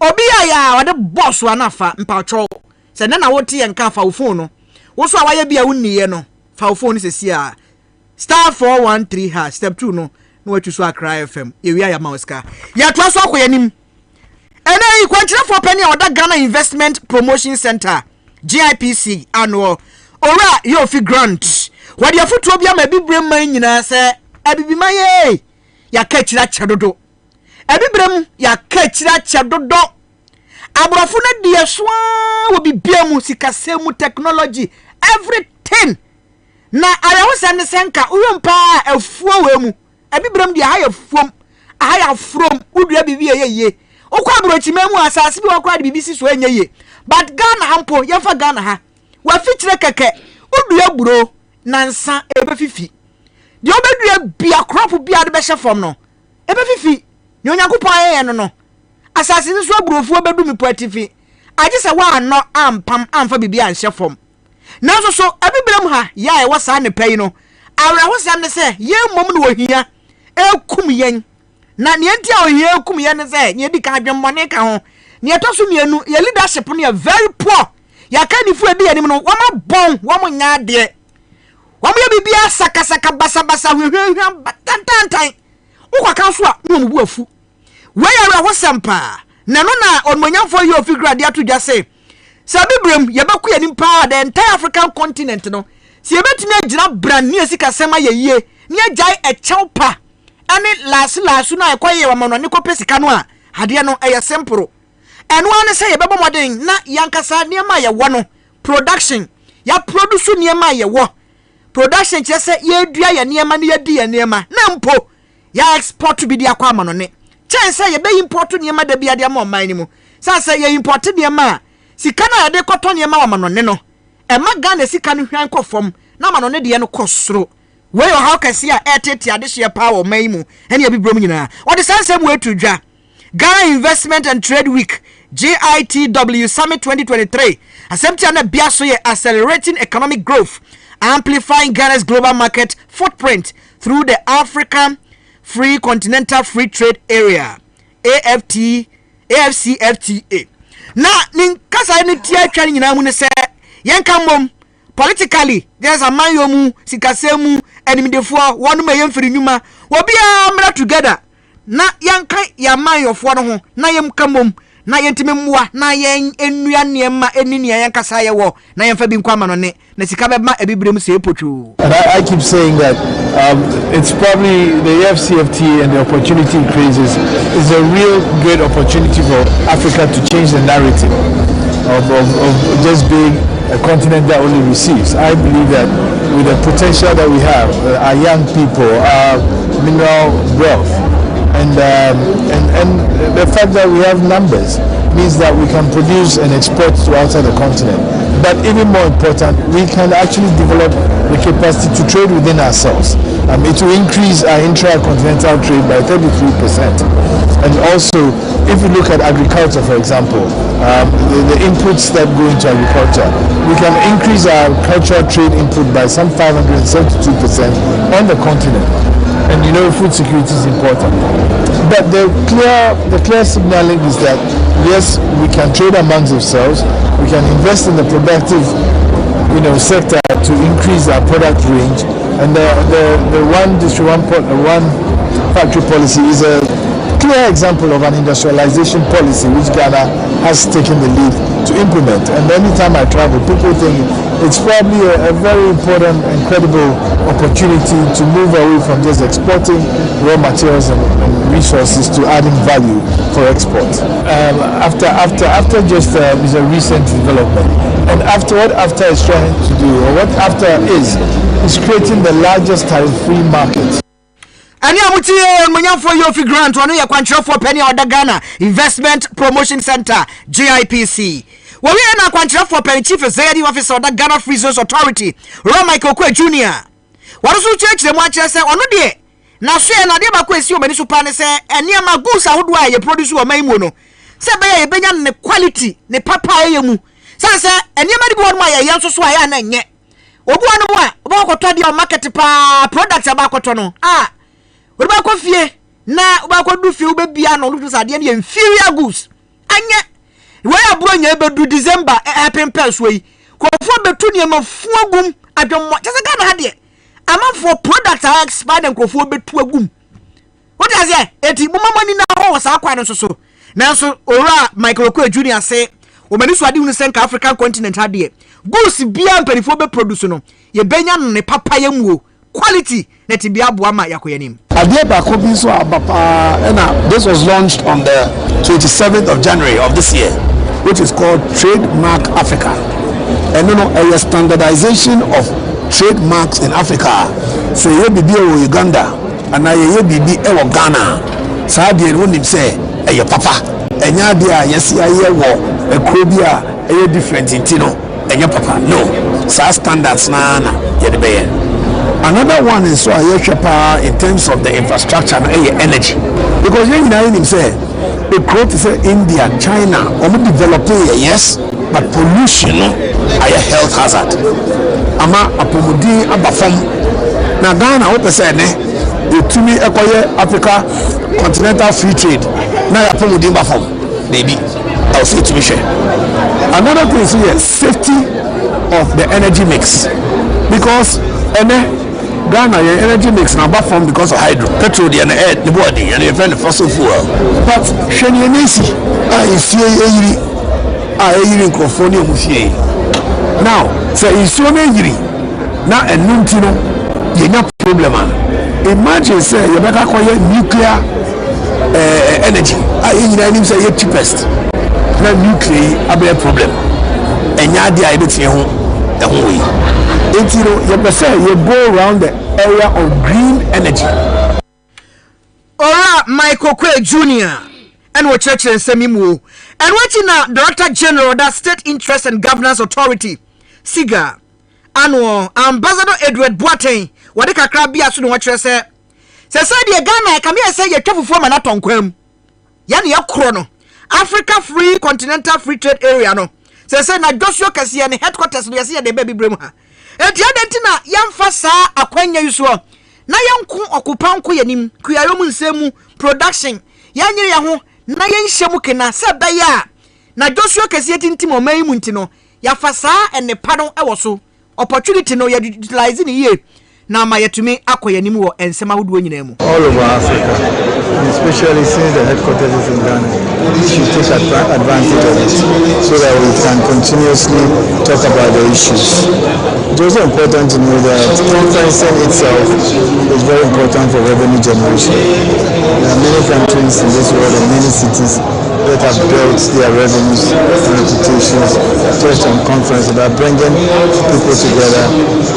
obi ya wade boss wa na fa mpa cho se na wo tie nka fa wo phone no wo so awaye bia wonniye no fa wo phone se sia star 413 hash step 2 no no watchu so Accra FM ewia ya mauska ya to so akoyanim ene yi kwankyere for penny oda Ghana Investment Promotion Center GIPC annual ora yo fi grant wade afutuo bia ma bibrem man nyina se abibima ye ya ka kyira kyedodo abibrem ya ka kyira kyedodo abrofo na die soa wo bibiamu sikasemu technology everything na ayawo sende senka uyompa afuo wemu abibrem dia ha yafuom aha ya from udua bibia ye okwa abrochimemu asase bi okwa de bibisi so enye but Ghana ampo yefa Ghana ha wa fichire keke udua buro nansa ebefifi de obedua bia crop bia de be hye fom no ebe fifi ni onyankopon aye no asase ni so aburofu obedu mi poatifi agye se wa no ampam amfa bibia anhye fom nanso so abibrem ha ya e wasa ne pay no awra hosam ne se ye mom no ohia ekum yen na ne ntia ohia ekum yen ne se ye di ka adwemmone ka ho ne etoso mienu ye leadership no very poor ya ka ni fu edi anim no wama bon wamo nya de wamo ye bibia sakasaka basabasa hwehwehwa tantantan ukwa so a no mu afu we ya hosam pa na no na onmanyamfo ye ofigura de atodwa se sabibrem ye beku ye nimpa the entire African continent no si ye betimi agina brand ne sika sema ye yie ne agai e chewpa ane lasu na ekoye wa mano ne kope sika no a ade no eye simple eno ane se ye bebo modern na yankasa niema ye wo no production ya produce niema ye wo production che se ye dua ye niema ne ye di ye niema na mpo ya export bi dia kwa mano ne chen se ye be import niema da bia dia ma oman ni mu sa se ye import niema sika na ya de koto niema wa mano ne no e ma Ghana sika no hwan kofom na mano ne de no kosoro we yo how kase a etete ade hye power man mu ene ya bibrom nyina o de sansem we tudwa Ghana Investment and Trade Week GITW Summit 2023 asemptia na biaso ye accelerating economic growth, amplifying Ghana's global market footprint through the African Free Continental Free Trade Area AFCFTA. Na nin kasa ni tia twa nyina mu ne se yenka mom politically there's a man yomu sikasemu enimidefo wonu ma yemfiri nyuma obi a mra together na yanka ya man yofo no ho na yemka mom na yentime mwa na yen enua niema enini yankasa ye wo na yemfa bi nkwa ma no ne na sika be ma ebibrem se epotwu. And I keep saying that it's probably the AFCFTA and the opportunity it creates is a real great opportunity for Africa to change the narrative of just being a continent that only receives. I believe that with the potential that we have, our young people, our mineral wealth, and the fact that we have numbers means that we can produce and export to outside the continent. But even more important, we can actually develop the capacity to trade within ourselves. It will increase our intra-continental trade by 33%. And also, if you look at agriculture, for example, the inputs that go into agriculture, we can increase our cultural trade input by some 572% on the continent. And you know, food security is important. But the clear signaling is that yes, we can trade amongst ourselves. We can invest in the productive, sector to increase our product range. And the one district, one factory policy is a clear example of an industrialization policy which Ghana has taken the lead to implement. And anytime I travel, people think it's probably a very important and credible opportunity to move away from just exporting raw materials and resources to adding value for export. After just is a recent development, and after what AFTA is trying to do, or what AFTA is creating the largest tariff-free market. Ani amuti manyamfo yo fi grant wonu ye kwantrefo penny oda Ghana Investment Promotion Center GIPC. Wo wi na kwantrefo penny chief executive officer oda Ghana Free Zones Authority Michael Okwe Jr. Wanu so chekire mu akire se onu de na so ye na de ba ko esi obani so pa ne se enia ma goods ahodo a ye produce o man mu no se be ye benya ne quality ne papa ye mu se enia ma de bi wonu ma ye yanso so a ya na nye obu anu mu a oba ko to de o market pa product aba ko to no Oba ko fie na oba ko du fie obebia no lu sade ne inferior goods anya we aburo nya bedu December happen pass we ko fo betu ne ma fu agum adwom chese Ghana ha de ama for product are expired and ko fo betu agum what does it eti mumamani na ho sa kwa no so na so ora Michael Okwe Jr. say o mani so ade unu senka African continent ha de goods bia mpanifo be produce no ye benya no ne papa yamuo quality that be abuama yakoyanim. This was launched on the 27th of January of this year, which is called Trademark Africa. And a standardization of trademarks in Africa. So you be Uganda and I be Ghana. Sadia wouldn't say your papa and yadia yes a crobia a different in Tino and your papa. No, sa standards na yet be. Another one is so power in terms of the infrastructure and energy. Because you know him say the growth is India, China, only developing yes, but pollution is a health hazard. Ama apomudi abafom. Na Ghana what say the to me Africa continental free trade. Na apomudi abafom. Maybe I'll say to me share. Another thing is here, safety of the energy mix. Because Ghana energy mix now back from because of hydro, petrol, the air, the body, and the fossil fuel. But Shani Nisi, I see a microphone. Now, so in so many now a Nuntino, you no problem. Imagine say you better call nuclear energy. I say you cheapest. Now nuclear a problem. And yadi I bet you way. You go around the area of green energy. Ora Michael Kwe Jr. and what church and Semimu. And watching now, Director General of that State Interest and Governance Authority, SIGA, Annual Ambassador Edward Boateng, what the Kakrabia soon watch us say. Say, Ghana, come here, say you're careful for my naton quem. Yani ya chrono. Africa Free Continental Free Trade Area, no. Say, na Joshua Kasi and headquarters, we see the baby Brema. Eti adentina yamfa saa akwanya yuso na yanku okupanko yanim kuyayomu nsemu production yanyere ya ho na yenhyemu kena se beya na Joshua Kesi tintim oman mu ntino yafa saa enepa no ewoso opportunity no ya utilize ni ye na mayetumi akoyanim wo ensema hodo nyina mu all over Africa, and especially since the headquarters is in Ghana. We should take advantage of it so that we can continuously talk about the issues. It's also important to know that conferencing itself is very important for revenue generation. There are many countries in this world and many cities that have built their revenues and reputations just on conferences that are bringing people together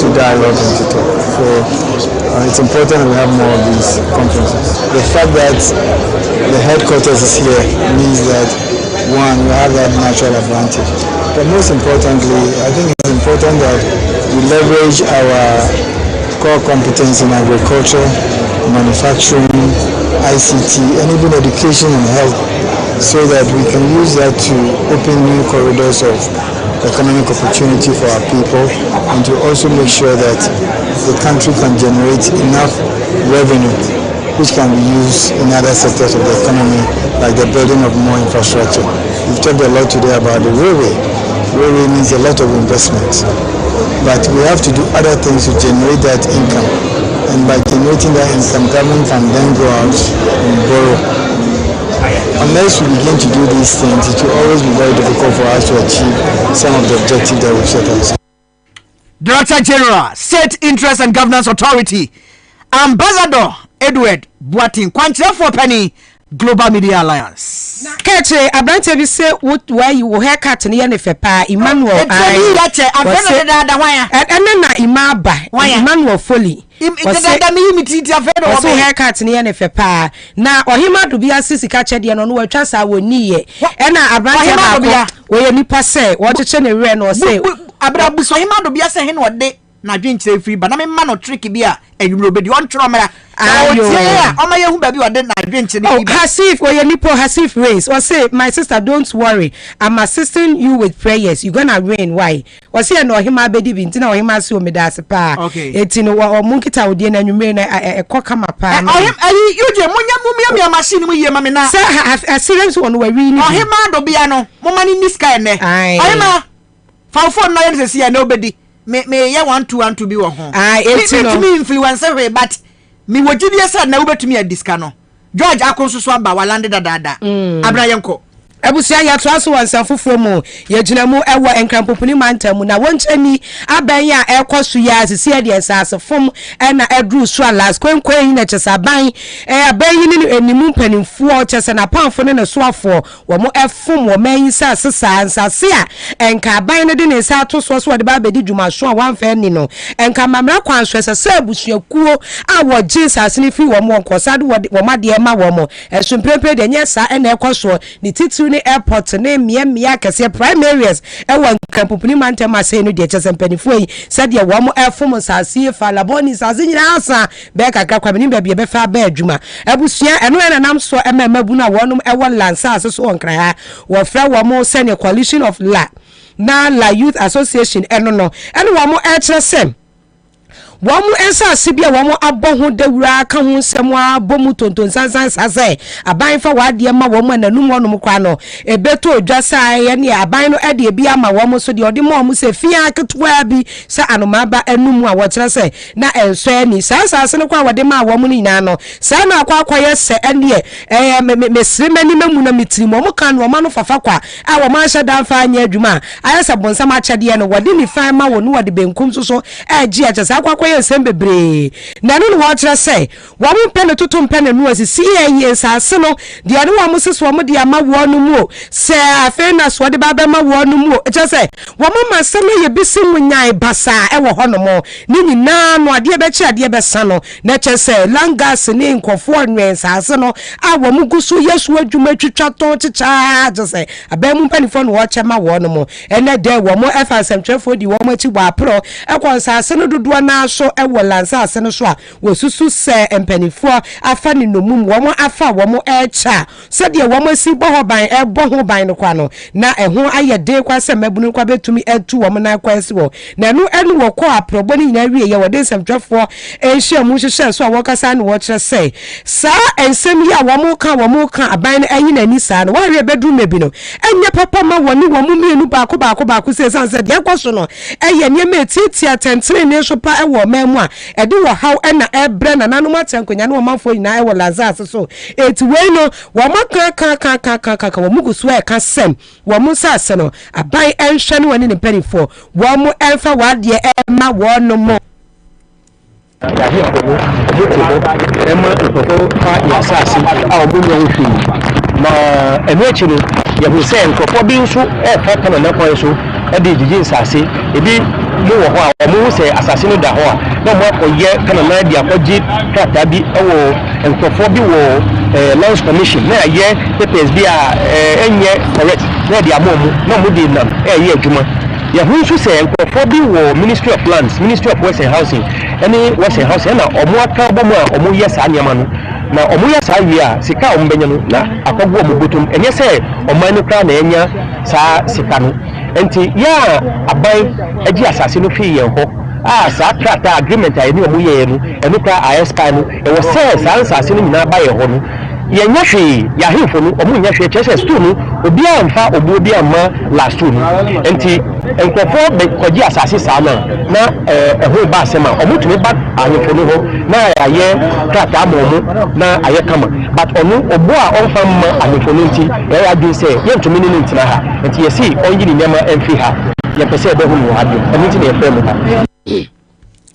to dialogue and to talk. So it's important that we have more of these conferences. The fact that the headquarters is here means that, one, we have that natural advantage. But most importantly, I think it's important that we leverage our core competence in agriculture, manufacturing, ICT, and even education and health, so that we can use that to open new corridors of economic opportunity for our people, and to also make sure that the country can generate enough revenue which can be used in other sectors of the economy, like the building of more infrastructure. We've talked a lot today about the railway. Railway needs a lot of investment, but we have to do other things to generate that income, and by generating that income, government can then go out and borrow. Unless we begin to do these things, it will always be very difficult for us to achieve some of the objectives that we've set ourselves. Director General, State Interest and Governance Authority, Ambassador Edward Boateng, Kwanche for Penny, Global Media Alliance. Keche abrante bi se where you haircut ne ne fepa Emmanuel na imaba Emmanuel Foley so haircut ne ne fepa na ohima do bia sisika chede no no watwa sa woni ye na abrante ba we nipa se wo cheche ne we no se abrabu so ohima do bia se he no de na dwenkyere free ba na me ma no trick bia enwuro be di on tworo mara omaye hu ba bi wode na dwenkyere oh Hasif we nipo Hasif race or say my sister don't worry I'm assisting you with prayers you gonna rain why or say no hima bedi bi ntina hima se o medase pa eti no o munkita odie na nwumre na ekoka mapa no you je munya machine mu yie ma me na say a serious one we ri ni hima do bia no mo mani ni sky ne hima fa phone na yen se ya no bedi me ya 1 be wo ho me influencer we but me wogibie said na wobetumi adiska no George akonsoso aba walande dada abra yenko Abusia ya twaso wansanfofo mu ye gina mu ewo enkrampopuni mantamu na wonchani aban ya ekosu ya asisi de ensasefom na edru so alas kwenkwen na chesaban aban yi ni enimu mpanimfo chese na panfo ne soafo wo mo efom wo man sa sesa ansase a enka aban ne de ne sa to so de ba bedi dwumaso a wanfa ni no enka mamra kwanso sese abusuakuo a wo Jesus ni fi wo mo nkosade wo made ma wo mo esumprepre de nyesa na ekoso ni titu ne airport ne mia kese prime areas e wan kampupuni mantema say no de chese mpanifo yi said ye wo mo efom sase fa laboni sase nyina asa be kakra kwabeni ba be fa ba adwuma abusua eno na nam so emamabu na wonum e won lansa ase so onkra ha wo fra wo mo senior coalition of la youth association eno no eno wo mo e kire sem wamu ensa sibia wamu abohu dawura ka hu nsem abomu tonton sansan sase aban fa wade ma wamu nanum wonum kwa no ebeto odwasa ye ne aban no ede bia ma wamu so de ode mo se fia ketwa bi sa anomaba anum a wo kire se na enso ni sasa ne kwa wade ma wamu ni na no sa na akwa ye se ene mesremani mamu na mitrimo mo kan wo ma no fafa kwa a wo ma hye dan fa anya adwuma ayesa bonsam akyade no wade ni fan ma wo no wade benkum so agi akyesa akwa Sembebre na no watch say wa mu pene tutum pene no asisi yen sase no de ade wa mu seso mu de ama wo no mu se afa na so de baba ma wo no mu e say wa mu masem ye bisim nyan basa e wo ho no mo ni nyina no ade be chi ade be sa no na che say langas ni nkofo nwen sase no a wa mu gusu yesu adwuma twitwa to chicha je say aba mu pene fo no watch ma wo no mo ene de wo mu FSM trefo di wo mu chi wa pro e kon sase no dodo na so ewo lansa asene so a wosusu se empanifo afa ni nomum wo mo afa wo mo echa se de wo mo si bo ban e bo ho ban no kwa no na eho ayede kwa se mabunu kwa betumi etu wo mo na kwa si wo na no enu wo kwa aprobo ni na wie ye wo de semtwefo ehia mu hyehyɛ so a wo kasa ne wo kyerɛ se sa ensem ya wo mo ka aban ayi na ni sa no wa wie bedru mebi no enye papa ma wo ni wo mo mienu baako se sanse de akɔso no eye ne ma titi atentere ne so pa ewo mamu a ede wo haw na ebre na nanu matenkonya ne wo manfo nyina ewo lazas so eti we no wo maka wo mugusu e ka sem wo mu sase no aban enhwe ne woni ne penifo wo mu enfa wade e ma wo no mo Emma Toto Yasasi, our Bunyan Fee. Na eventually, you will say, for being so, a factor and a so, a digit sassy, a bit more or say assassin da hoa, no more for year can a man be a project, Katabi, and for war, launch commission. Now, yeah, the PSB are correct, there they are no more than a year, Juma. Yahoo say for war, Ministry of Lands, Ministry of Western Housing, any Western Housing, and Omoaka Bomo, Omuyas Anyaman. Now, Omuyas Aya, Sika Ombenyanu, Akabu Mubutum, and yes, Omanu Kranenya, Sa Sikanu. And ya, a buy a G assassin fee, Sakrata agreement, I knew Muyenu, and Nuka Ayaskanu, it was says, assassin by a home. Yanyashi, Yahifunu, Omunyashi, Chess Tunu, Obia and Fa Obia Ma last two. And for the Koji assassin Sana, now a whole basema, Omutu back, and Funu, now I hear Kratamomo, now I come. But Onu, Oboa, on from Anifoniti, where I do say, Yen to Minin Tinaha, and you see, only Nema and Fiha, Yapese Bohun had you, and it's in a firm.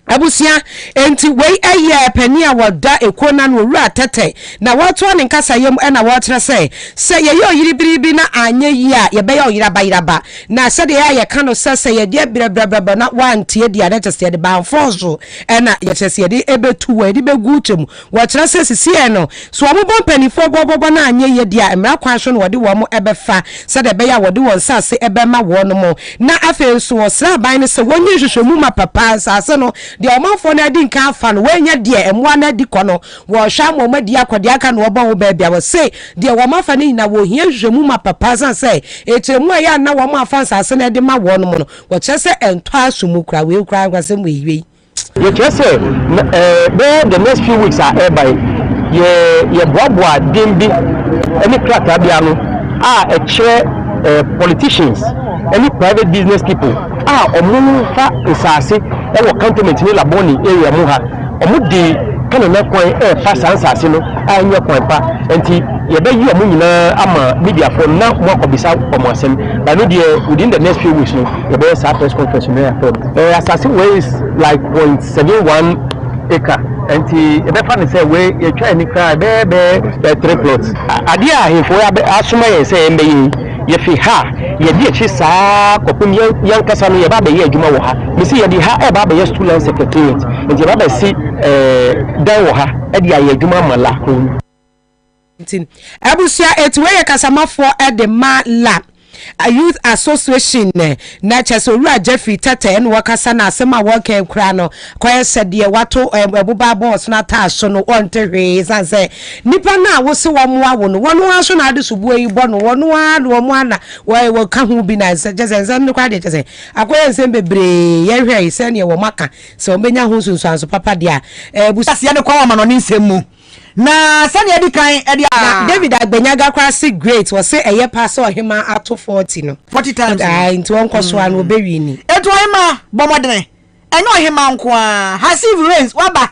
Abusia enti wei eye pania wada ekona no wura tete na wato ne nkasa yem na watre se ye yo yiribiribi na anye yi a ye be yo yiraba na se de ya ka no se ye de brabra na wantie de ade tese de ban fozo na ye tese ye de ebetu we de begutem watre se sisi no so omo bon panifo bobo na anye ye de a emra kwan so no wode wo mo ebefa se de be ya wode won sase ebe ma wo no mo na afen so wo sra ban ne se wonye hwehwemu ma papa sase no de omanfo na di nka afa no wenya de emwa na di kono wo hwa momadi akode aka no obo wo ba bia wo se de wo mafa ni na wo hia hwemu ma papa san se etiremu ya na wo mafa sase na de ma wo no mo no wo chese ento asumu kra we kra kwasem we you just say the next few weeks are by ye boabua dembi any crack bia no a chair politicians, any private business people omufa isase e wo cantonment ni laboni area mu ha omudi kana na kwan fa sansase no anya kwan pa enti ye be yi omu nyina ama media for na mo akobisa omo but no dey within the next few weeks no ye be sa press conference no ya asase wey is like 0.71 acre enti e be fa ne say we ye twa ni kra be 3 plots ade a hefo ya asoma ye say embe yi ye fi ha ye di echi saa kopum yan kasa no ye ba be ye adwuma wo ha mesi ye di ha e ba be ye student secretariat enti ye ba be si dan wo ha e di ye adwuma mala ko Abusia etwe kasamafo de ma la a youth association na chesowura Jeffrey Tete en wakasa na asema woke kra no koye sede wato ebuba boss na ta so no onterwe sanse nipa na wo se wo moa wo no wono aso na ade subu yi bo no wono a no mo ana wo ka hu bi na jese no kwa de jese akoye nsem bebre ye hwe ise ne wo maka se o benya hu sunsu anso papa dia busia se ne kwa wa ma no ni nsem mu na sani edi kan edi David Agbenyaga kwasi great was say eye pass o hima ato 40 no 40 times into won kwaso an obewi ni eto hima bomodene enyo hima nko a hasive rains waba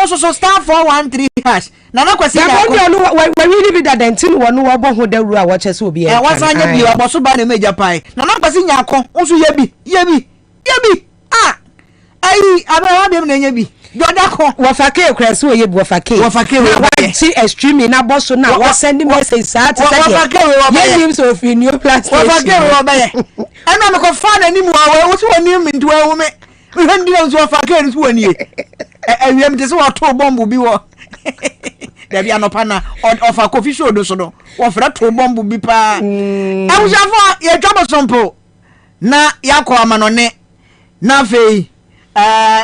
so star 413 hash na kwasi ya ko no we really be that dentin wonu wo bo ho dawru a wo chese obi e wasanya bi obo so ba na meja pai na kwasi nyako nso yebi ai abra dem na nya bi Yodako wafake kresu oye bu wafake we see extreme na boss na we send message sa to say ye so fi new plastic wafake we ba ye ena me ko fa na ni mu awe wo so wani mi ntwa wo me we ndi na so wafake ni so wani ewiem de so wato bombu bi wo da bi anopa na ofa coffee show do so no wo fra to bombu bi pa awujafo ye twabo sompo na yakọ amanone na fei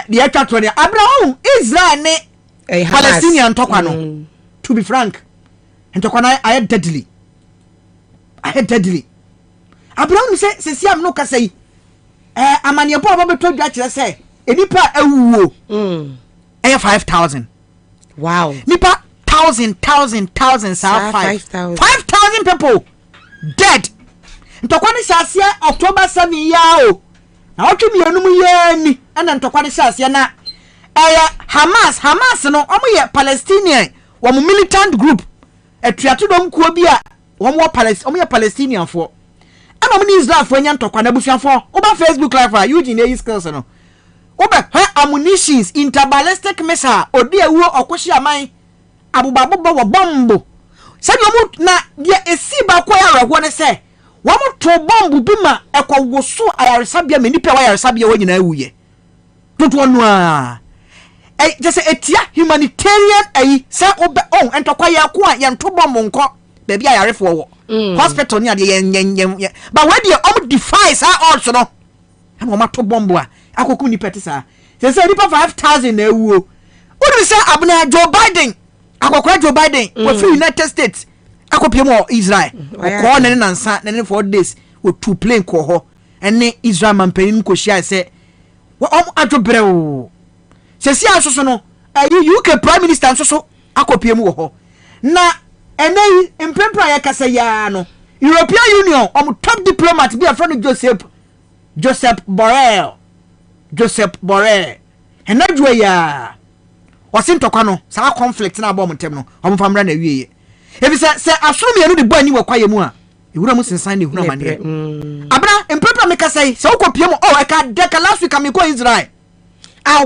the attraction Abraham Israel ne Palestinian tokwa no to be frank ntokwa na I deadly Abraham say siam no ka say amane po ba beto dwa kire say enipa awuo 5,000 wow nipa 1,000 sa 5,000 people dead ntokwa ne sasia October 7 ya o na otu mienu ye ni ana ntokwa shase na Hamas no omo Palestinian wo militant group etuato dom kuo bi a omo ye Palestinian fo ana omo ni Israel fo nya ntokwa na busuafo oba Facebook live a Eugene e skills no oba ammunitions interballistic missile odi ewu okoshi aman abubabo wo bombo sabi omo na dia esi ba kwa ya rawo ne se wamu to bombu bima ekwoso ayaresabia menipa wa ayaresabia wo nyina awuye tutu onu a just etia humanitarian say obe entokwa ya ko a ye to bombu nko ba bia ayarefo wo hospital ni ade ye but we dey defies also no am o mato bombu a akoku ni pete sa say nipa 5,000 na awuo odi say abna Joe Biden akokwa Joe Biden we free United States akopiem Israel ko ne nansa ne 4 days we two plane ko ho ene Israel mampanin ko hia se wo adwobre o se si asoso no UK prime minister so akopiem wo ho na ene impempra ya kasa ya no European Union top diplomat bi afro Joseph Borrell enadwo ya wasintokwa no sa conflict na abom tem no famra na wieye ebi se asoro me no de bo ani wakwaye mu a ewura mu sensan ne huna mane abra empapa me kasai se okopiem eka deka last week am ko Israel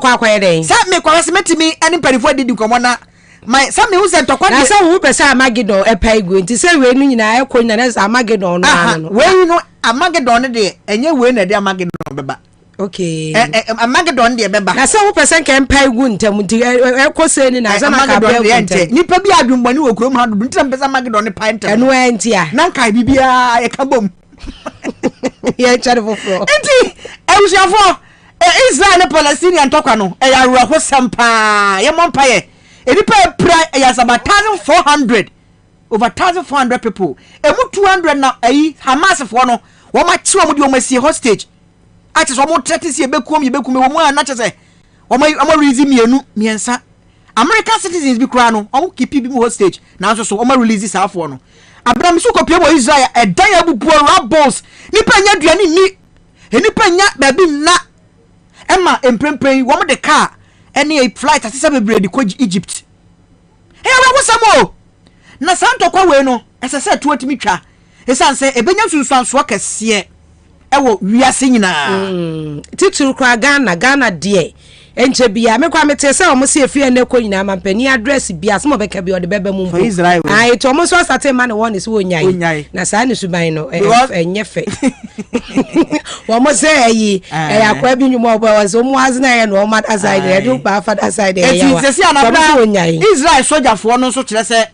kwa kwaye den se me kwa se metimi ani parifo didi komo na my se me hu se tokwa na se hu pese Armageddon epa igu nti se we nu nyina ekọ nyina na Armageddon no we no Armageddon de enye we na de Armageddon beba okay Armageddon de beba na se hu pese nke empa igu ntam nti ekọ se ni na se na ka be ntam nipa bi adwumbani wo krom ha do ntam pese Armageddon ne pa ntam eno enti a na nkai bibia e ka bom ye chare fofo enti ewusiafo Israel ne Palestinian tokwa no e ya ruwa ho sampa ye mompa ye edipa pra ya about 1,400 over 1,400 people emu 200 na Hamas fo no wo ma chi wo mo di wo masie hostage ati so mo trete sie bekum wo mo na chese wo mo release miensa American citizens bi kura no wo keep bi mo hostage na so wo mo release sa fo no Abraham so kopie wo Israel edan ya bubu rebels nipa nya duane ni nipa nya ba bi na Emma emprempren wo mo de car any flight asisa bebre di ko Egypt we wo samo na santo kwa we no esese to atimi twa esanse ebenya sunsuanso kese ewo wiase nyina tituru kwa Ghana de enche bia me kwa metese o mo se efie na ko nyina mampani address bia so mo beka bia o de beba mu ai to mo so start man one is wo nyai na sa ne suban no enye fe wo mo se akwa bi nyumo obo wa so mo azna ye no ma aside e do pa fa aside e ya wa Israel soldier fo no so kire se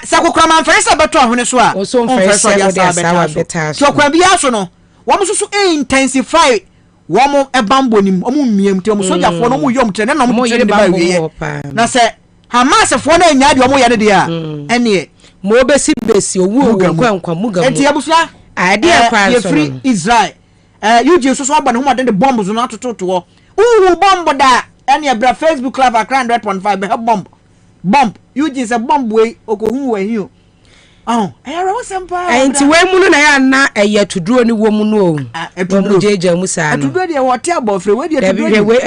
sakokra man feresa beto ahune so a so feresa ya sawa beta so kwa bia so no wo mo so intensify wo mo ebambo nim o mo miem te o mo soja fo no mo yom tre na mo tre ba wiye na se Hamas fo na nya de o mo ye ne de a ene mo besi owu nkwa muga enti abusua ade akwa so free Israel UG so aba ne ho ade bombs no atototo wo bomb da ene ebra Facebook live akra 100.5 be bomb UG say bomb we okohu we hi o era wasampa enti we mu no na ya na eye tuduro ni wo mu no o etuduro jeje mu sa no etuduro de wote abofre we de etuduro we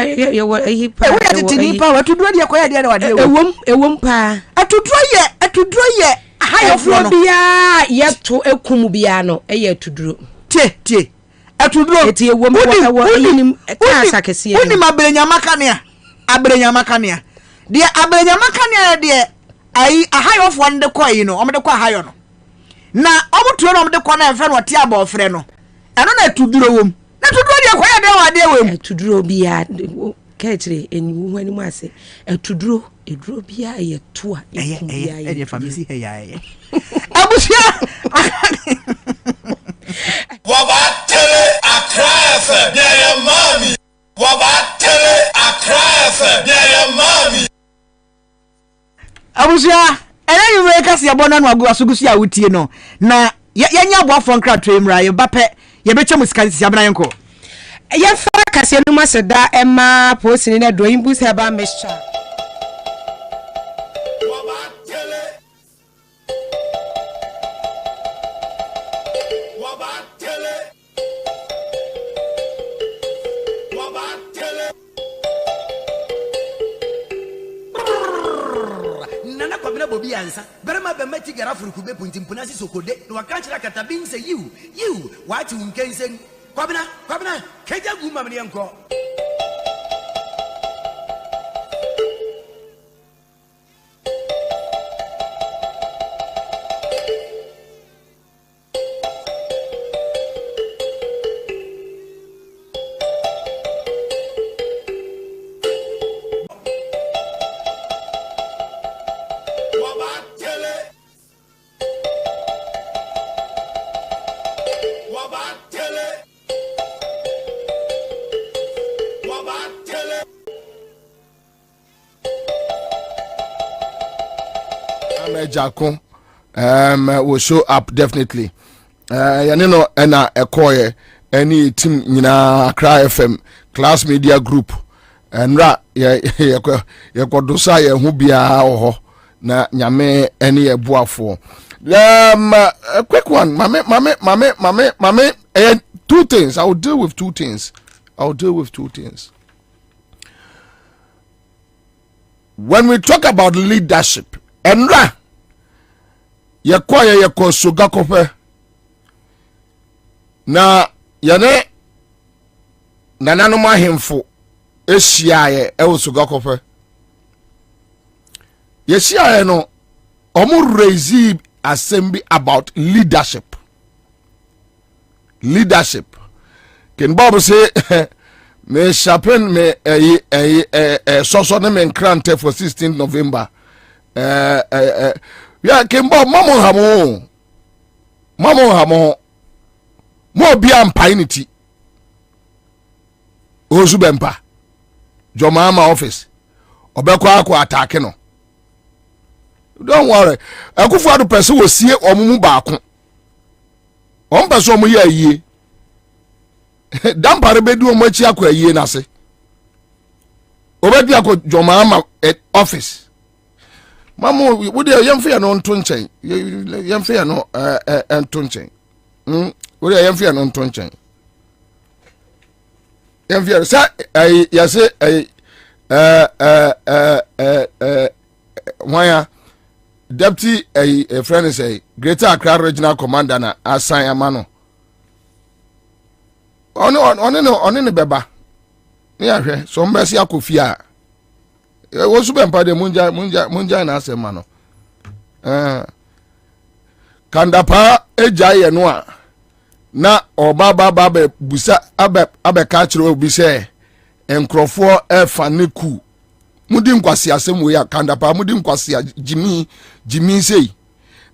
ehi pa we de tini pa etuduro de ko ya de wade ewom pa etuduro ye hayo flo bia ye to ekum bia no eye etuduro tie etuduro eti ewom wo eyinim ka sakese ye oni mabrenya makania de abrenya makania de ai ahayo fo nde ko yi no omde ko ahayo no na omutuo no omde ko na enfe no tie aba ofre no eno na tuduro wom na tuduro de ko ya de wa de wom tuduro bia kechire enwu hani mu ase tuduro eduro bia ye to a ye famisi he ya ye abusia wabatele akrafe ya mami wabatele akrafe ya mami abusia ene yu weka se yabona no agu asugusu ya wutie no na yenya aboafo nkra twemra ye bape ye beche musika sisi abana yenko ye fa kase no maseda ema posini na do imbus heba mesha Kwabena Bobie Ansah berema be meti gara furu kube puntimpuna si sokode no wakanchira katabin se you wati unkensen Kwabena keja guma mne yanko Jakon will show up definitely. Yanino ena ekoye any team nyina Accra FM class media group enra ye kodosa ye hu bia ho na nyame ene ebuafo. A quick one, mame, two things. I will deal with two things. When we talk about leadership, enra yekwa suga kope na yane nanano mahemfo ehia ye suga kope yeshia no omu raise assembly about leadership ken bob say me chapen me so na me krante for 16th November ya kembo mamo hamo mo bia mpainiti ozu bempa jomama office obekwa akwa attack no don't worry akufu adu person wo sie omumu baako on person omu ye ayie dampare bedu omu achi akwa ayie na se obedi akwa jomama office Mamu, would you young fear non tunchen? Young fear no and tunchen. Would you young fear non tunchen? Young fear, sir, yes, why deputy a friend is a greater Accra regional commander na assign a mano. On in the beba. Yeah, so mercy akufia. Wo super pa de munja na asema no kandapa ejaye no a na obaba be busa abe ka kire obi se enkrofo efa neku mudi nkwasi asem we ya kandapa mudi nkwasi jimi Jimmy say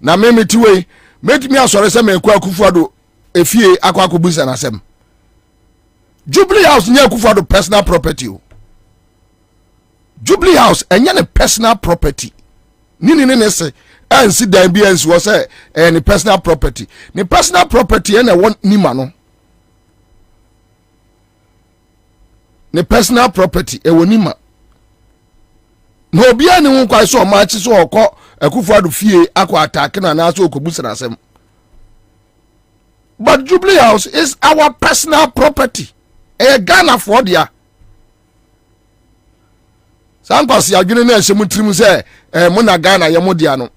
na me metiwe metimi asore se me kwa Akufo-Addo efie akwa busa na sem Jubilee House nya Akufo-Addo personal property o Jubilee House enya ne personal property ne se ansi dan bi ansi wo se ne personal property na won nima no ne personal property wonima no obia ne ho kwai so ma chi so okọ Akufo-Addo fie akwa attack na so okobusa na sem but Jubilee House is our personal property Ghana for dia Sankwasi adwene na ehye mutrim se mo na Ghana ye mo dia no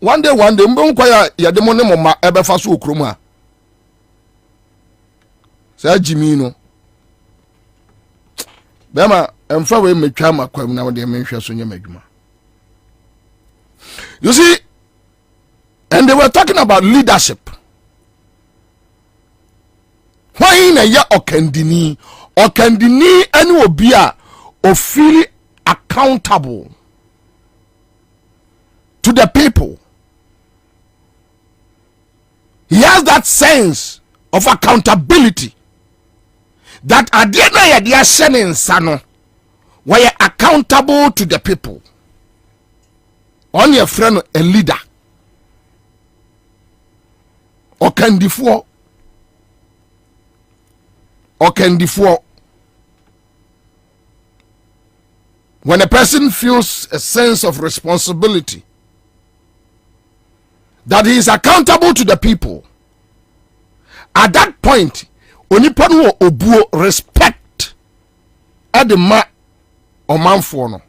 one day mbe nkwa ya de mo ne mo ma ebefa so okrom a sa Jimmy no bema emfa we metwa makwam na de menhwe so nya madwuma. You see, and they were talking about leadership. Why na ya okandini any obia or feel accountable to the people. He has that sense of accountability that adiena ya dia shenin sano were accountable to the people. On your friend a leader okandifo when a person feels a sense of responsibility that he is accountable to the people, at that point onipa no obuo respect at the ma omanfo no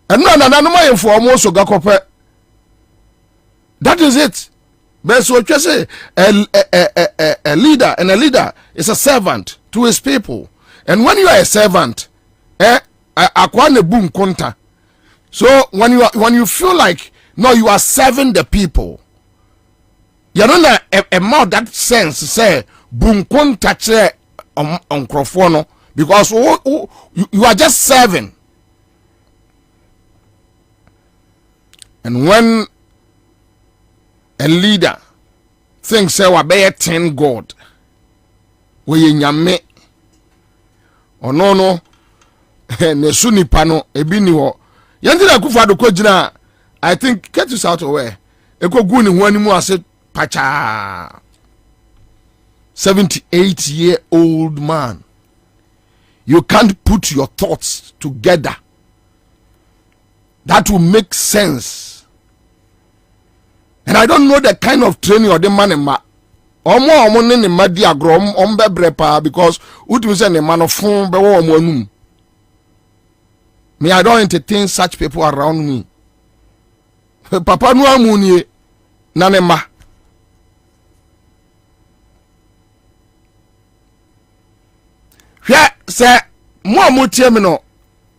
and no my for almost gakope. That is it. But so you say a leader, and a leader is a servant to his people. And when you are a servant, akwane boom konta. So when you feel like no, you are serving the people, you don't a mouth that sense say boom konta che on because you are just serving. And when a leader thinks say wa be 10 God, we nyame or no ne sunipa no ebi ni ho yanti na Akufo-Addo ko gina. I think get us out of where e ko gu ni ho animu ase pacha 78-year-old man. You can't put your thoughts together that will make sense. And I don't know the kind of training or the man in ma omo ne ma di agro ombebre pa because utu say ne man of fun be wo omo anum. Me, I don't entertain such people around me. Papa no amuni na ne ma. Hwe say mo tie me no.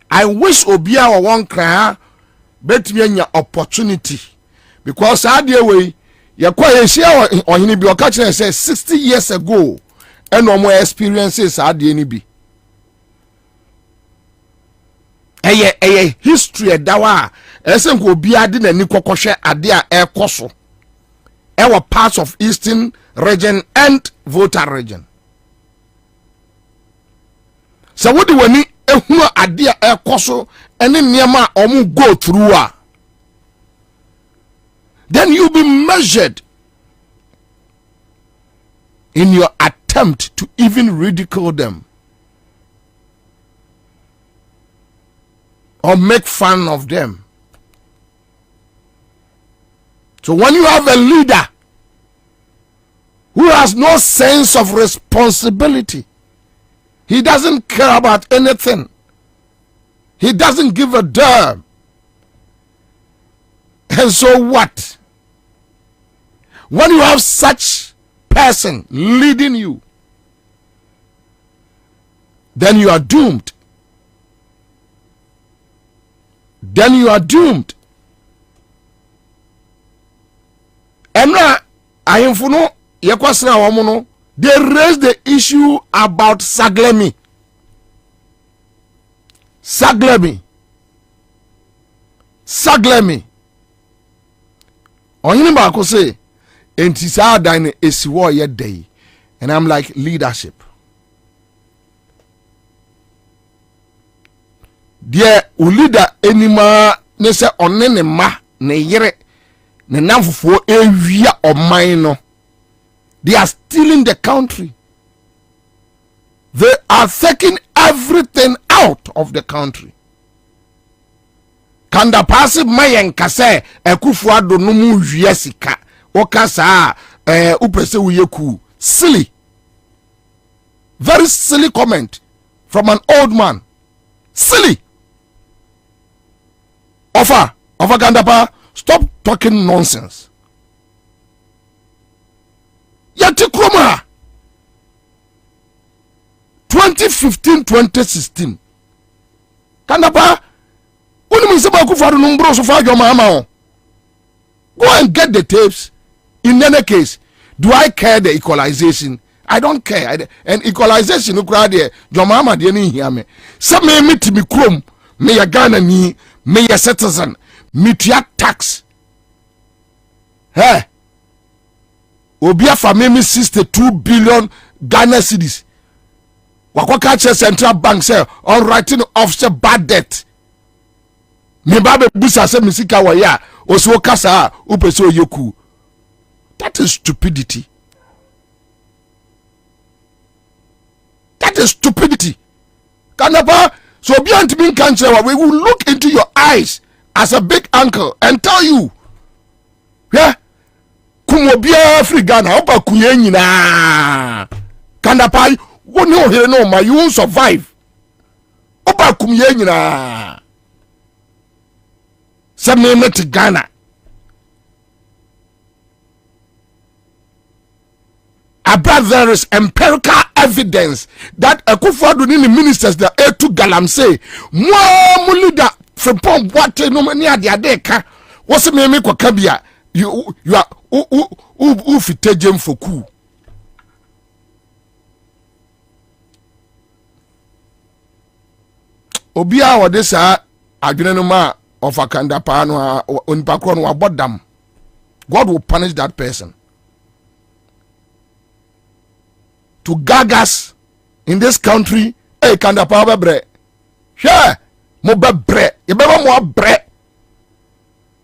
I wish obia wa won kra betumi anya opportunity. Because idea way you quite share or he be catching say 60 years ago and no more experiences idea ni be. Eye history dawa esen ko bia de nani kokohwe ade a ekoso. Our parts of Eastern region and Volta region. So what do we need ehunu ade a ekoso ene niema omu go through a then you'll be measured in your attempt to even ridicule them or make fun of them. So when you have a leader who has no sense of responsibility, he doesn't care about anything, he doesn't give a damn. And so what? When you have such person leading you, then you are doomed. Then you are doomed. Emra ayemfuno yekwasna wamuno, they raised the issue about Saglemi. Saglemi. Onyini baako say enti saa dan no esi wo ye day. And I'm like, leadership. Dear leader anima ne se one ne ma ne yere ne namfofo ewia oman no. They are stealing the country. They are taking everything out of the country. Kanda passive mayen kase Ekufuado no mu hwie sika. Okasa upese uyeku. Silly. Very silly comment from an old man. Silly. Offer Kandapa, stop talking nonsense. Yati Kroma 2015-2016 Kandapa Uniminseba Kufaru Numbro so far your mama. Go and get the tapes. In any case, do I care the equalization? I don't care. And equalization no crowd there. Your mama didn't hear me. Some may meet me chrome, may a Ghana me, may a citizen, meet your tax. Hey. Obia family 62 billion Ghana cedis. Wakwakache Central Bank say on writing offset bad debt. Me babe busa se misika wa ya oso kasa upeso yoku. That is stupidity. That is stupidity. Kanapa, so beyond being country, we will look into your eyes as a big uncle and tell you, yeah, kumobia free Ghana, opa kuyenyi na. Kanapa, you know here no ma, you won't survive. Opa kuyenyi na. Some name it Ghana. But there is empirical evidence that Ekufuado ni ministers the A2 Galam say more leader from what no many are there ka what's me kwa kabia you are who fitejem for coup. Obia wa desa adwene no ma of Kandapa no onipakro no abodam. God will punish that person. To gagas in this country, hey, Kandapa bebre. Sure, mo bebre. You bema mo bre.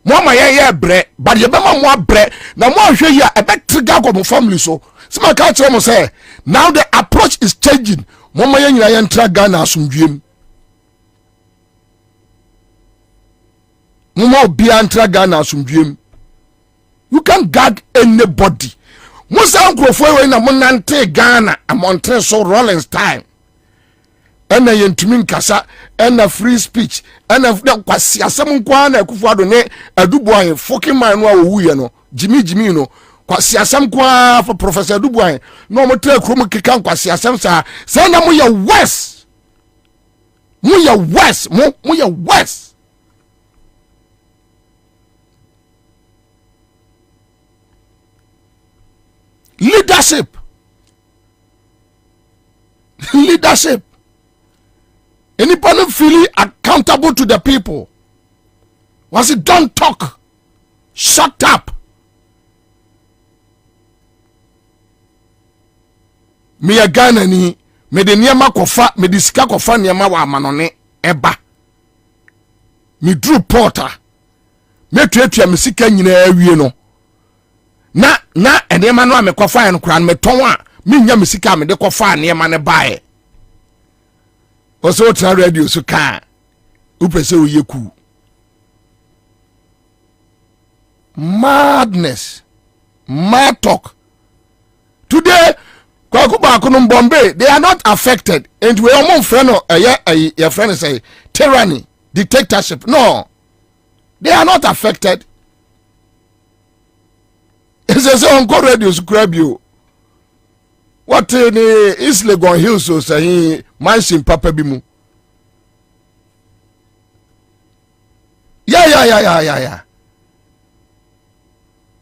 Mo ma ye bre, but you bema mo bre. Na mo hwe ya e be trigger go mo family so. Sima ka kire mo say, now the approach is changing. Mo ma ye nyina ye ntra Ghana asumdwem. Mo ma obi antra Ghana asumdwem. You can't gag anybody. Musa nkrofo we na monante Ghana amontre so Rollins time. Ena yentumi nkasa, ena free speech, ena kwasi asem nkwa na Ekufuado ne adubuan fucking man no awuye no. Jimmy no. Kwasi asem kwa for Professor Adubuan. No mo tre krom kika kwasi asem sa. Say na mo ye west. Mo ye west, mo ye west. Leadership. Anybody feeling accountable to the people. Once it don't talk, shut up. Me a Ghana ni me de niema kofa me de sika kofa niema wa amanone eba. Me Drew Porter. Me tuatua me sika nyina awie no. Na enema no amekofa en kura me ton a me nya me sika me de kofa enema ne bae. Oso tra radio so ka upese oyeku. Madness. Mad talk. Today Kwakuba Kunum Bombay, they are not affected. And we are more friend your friend say tyranny, dictatorship. No. They are not affected. It's a song called radio subscribe you. What in Isle Gon Hills so say Mansin Papa Bimu. Yeah.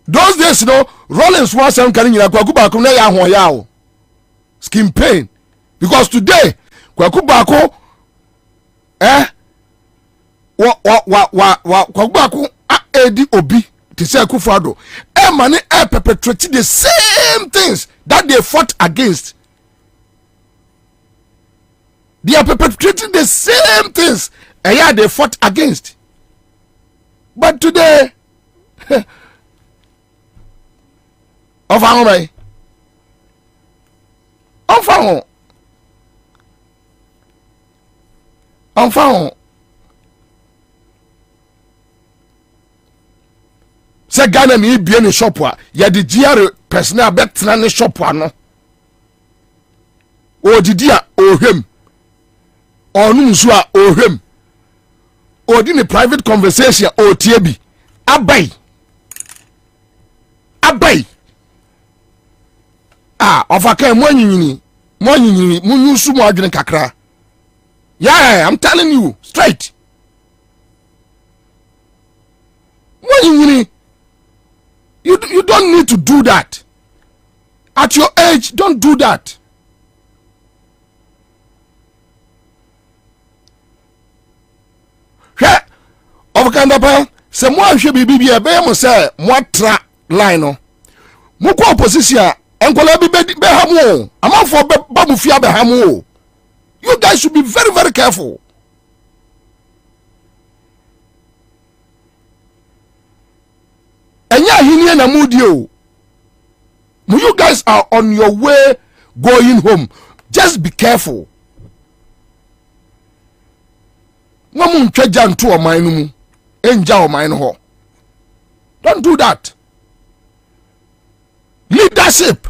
Those days, you know, Rollins was some carrying Kwakuba Kuna Yao. Skin pain. Because today, Kwakubako, Kwabena edi obi to say Akufo-Addo money perpetrate the same things that they fought against. They are perpetrating the same things they fought against. But today, I'm found. Say Ghana ni bie ni shop a ya de GR personal betena ni shop ano. O didi a ohwem. Onu nso a ohwem. O di ni private conversation o tie bi. Abai. Ofaka mo anyinyini munyusu mo adwene kakra. Yeah, I'm telling you straight. You don't need to do that. At your age, don't do that. Ovakandapa, se mo hwe bibi e be mo se mo tra line no. Mo ko opposition enkola bi be hamu. Amafo ba mu fia be hamu. You guys should be very, very careful. Enya hini na mudio. You guys are on your way going home. Just be careful. Wamu ntweja nto o man no mu. Enja o man ho. Don't do that. Leadership.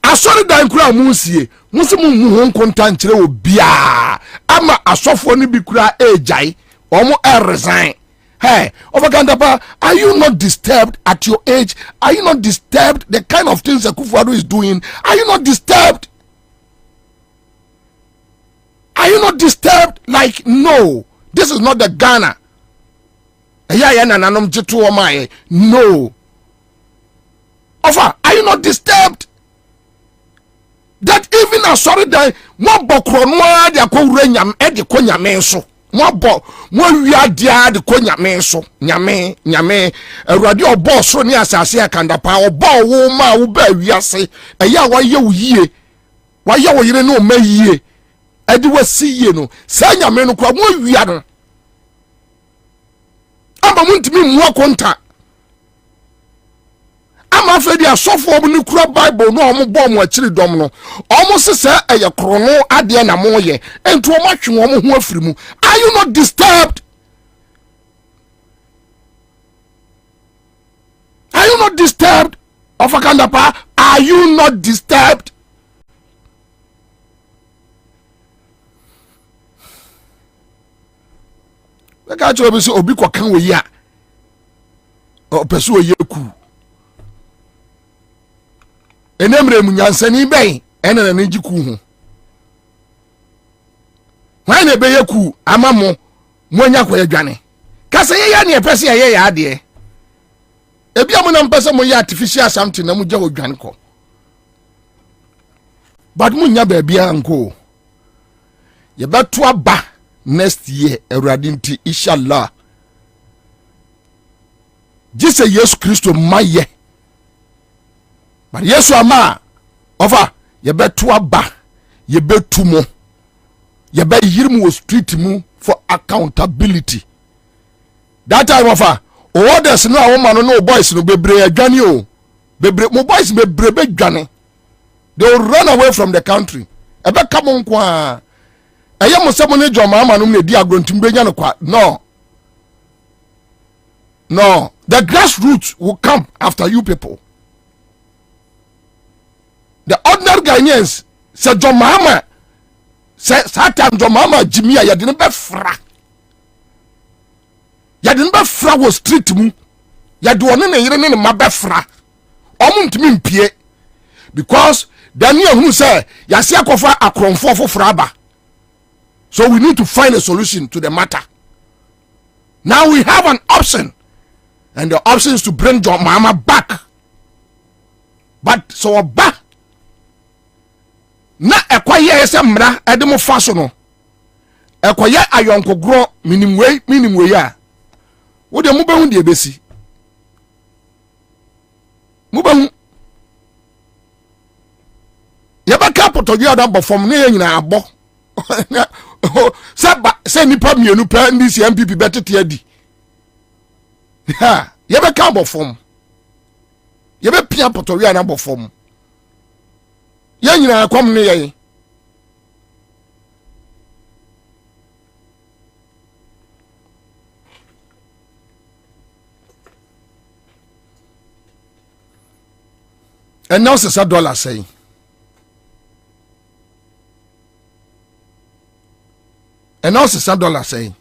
Asori dan kura munsie. Musimu ho nkonta nkyere obia. Ama asofo ni bi kura ejai. Omo resign. Hey, Ovakandapa, are you not disturbed at your age? Are you not disturbed the kind of things that Akufo-Addo is doing? Are you not disturbed? Are you not disturbed? Like, no, this is not the Ghana. No. Ofa, are you not disturbed? That even a sorry day, one bokronwa de akowure nyam e de konyame so. Mo wia dia de ko nyame so nyame awurade obo so ne asase akandapa obo wo ma wo ba wiase eya wa ye wo yie wa ye wo yire no ma yie edi wasi yie no sa nyame no kwa mo wia no amba muntimi mu akonta ama fe dia sofo obo ni kura bible no omo bo mo akiri dom no omo sese eye krono ade na mo ye ento omo atwe omo ho afiri mu. Are you not disturbed? Are you not disturbed? Ovakandapa, are you not disturbed? Eka cho obi so obi kwakan we ya. O pesu oye ku. Enemre mu nyansani ben ene na njiku hu. Why na be yeku amamo monya kwa yadwane. Kasa ye ya na epese ye ya ade. Ebi amu na mpese mo ya artificial something na mo je odwane ko. But munya ba bia nko. Ye beto aba next year Awurade nti inshallah. Jise Yesu Kristo maye. But Yesu ama over ye beto aba ye betu mo. Ye be yirimu wo street mu for accountability. That time offer orders no woman no boys no bebre adwane o. Bebre mo boys bebre bedwane. They will run away from the country. Ebe kamo nkwa. Eye mo se mo ne joma ama no me di agrontim benya no kwa. No. The grassroots will come after you people. The ordinary Ghanaians say joma ama say Satan joma ama jimia ya dine be fra. Ya dine be fra wo street mu. Ya de one ne yire ne ma be fra. Omo ntimi mpie. Because Daniel who say yasi akofa akronfo foforo aba. So we need to find a solution to the matter. Now we have an option, and the option is to bring John Mama back. But so back na ekwaye ese mra edemo faso no ekoye ayonkogro minimwe ya wo de mubahu de besi mubahu yabaka potoje odan bofom ne nyina abo se nipa mienu pa ndi si MPP betete adi ha yabaka bofom yebe pia potoje na bofom ye nyina akom ne ye and now c'est ça dollar say and now c'est ça dollar say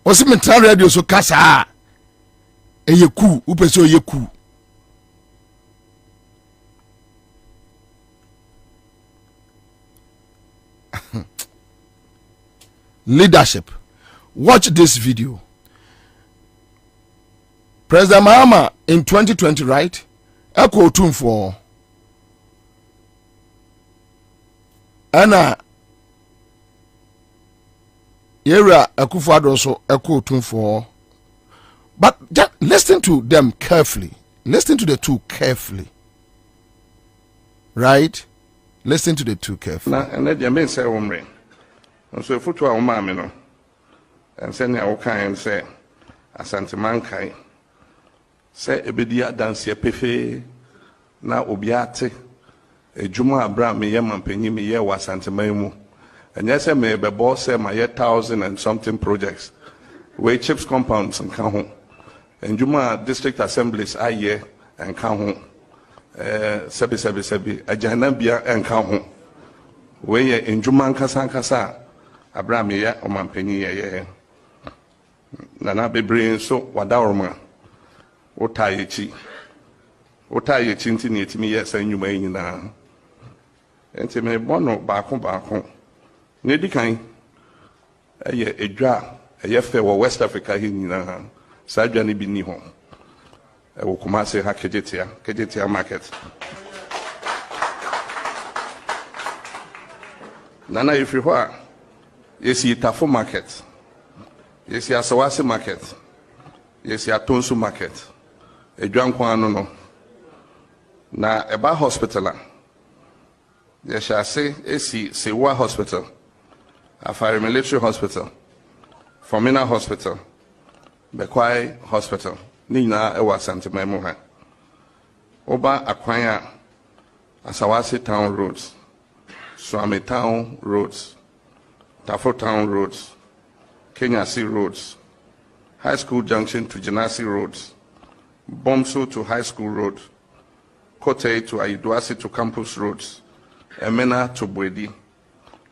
osi me tran radio so kasa eyeku upeso yeku leadership. Watch this video. President Mahama in 2020, right? Echo tune for Anna Yera Akufo-Addo also echo tune for. But just listen to them carefully. Listen to the two carefully. Right? Listen to the two carefully. Na and let them say omre. So if you are mama no, and send your kind say, Asante mankai, say ebedia dance ye pefe, na obiate, a Juma Abraham me yam and penny me ye was Asante Maimu, and yes, I may be boss say my 1,000 and something projects, where chips compounds and come home, and Juma district assemblies I ye and come home, sebi, a janabia and come home, where ye in Juma Kasa. Abraham ya omanpanyi ye nana bebre so wadaworma otayechi nti ne etimi ye san nyuma nyina enti me bono baako ne dikan eye edwa eye fe wo West Africa hi nyina sa adwa ne bi ni ho e wo Kumasi ha kejetia market nana ifi ho a yes, Tafo market. Yes, Asawasi market. Yes, Tonsu market. A drunk one no. Na eba hospital. Yes, shall say Sewa hospital. Afari military hospital. Formina hospital. Bekwai hospital. Nina ewa Sante Memoha. Oba Akwanya Asawasi town roads. Swami town roads. Tafo Town roads, Kenya Sea roads, High School Junction to Janasi roads, Bomso to High School road, Kote to Aiduasi to Campus roads, Emena to Bwedi,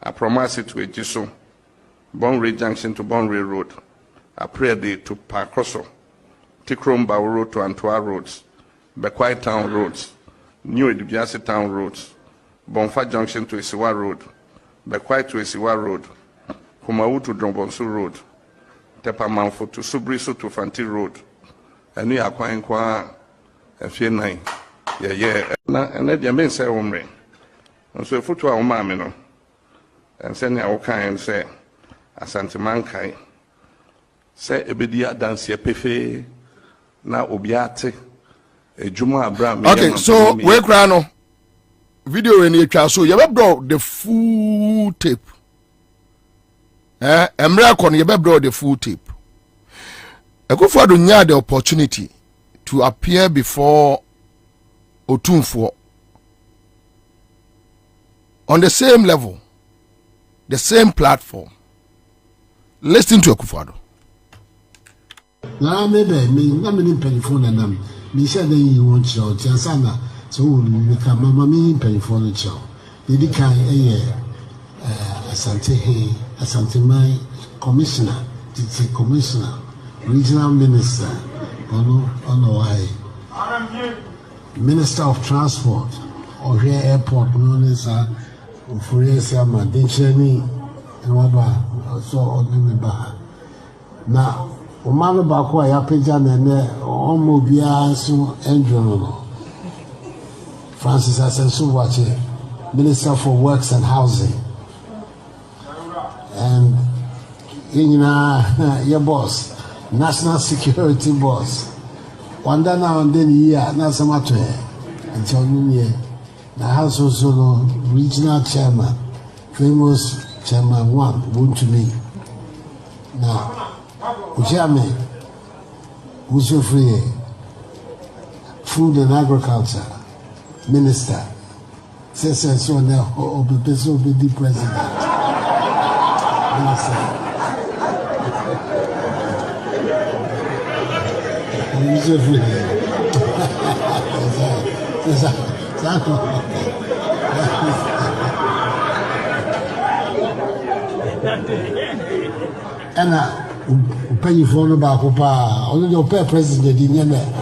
Apromasi to Ejiso, Bonre Junction to Bonre road, Aprede to Parkoso, Tikromba road to Antwa roads, Bekwai Town roads, New Edibiasi Town roads, Bonfa Junction to Isiwa road, Bekwai to Isiwa road, Kumau to Drombonsu road, Tepamanfo to Subriso to Fanti road, and we are quite a few nine. Yeah. And let them say omre. And so if you are mamino, and send your kind say, Asante mankai, say ebedia dance ye pefe, na obiate, a Juma Abraham. Okay, so we crano video in your so you have brought the full tape. Emrakon you have brought the full tape. Akufo-Addo nya the opportunity to appear before Otumfuo on the same level, the same platform. Listen to Akufo-Addo. Na maybe me na me telephone na me say then you want show tiansana so me ka mama me telephone show. Dedi kan Asante my commissioner, the commissioner, regional minister, why Minister of Transport or here airport known as Furesa Madincheni and Waba so on now Omama Bakwa Yapejan and Omobia so Andrew Francis Asensu Wache, Minister for Works and Housing. and your boss, national security boss. One day now and then here, not so much until New Year. The house also regional chairman, famous chairman one, won't to me. Now, Uchame, who's your free food and agriculture minister, says so now, or be the president. Minister. Who's your free? And pay you for no back up, only your pay president in your name.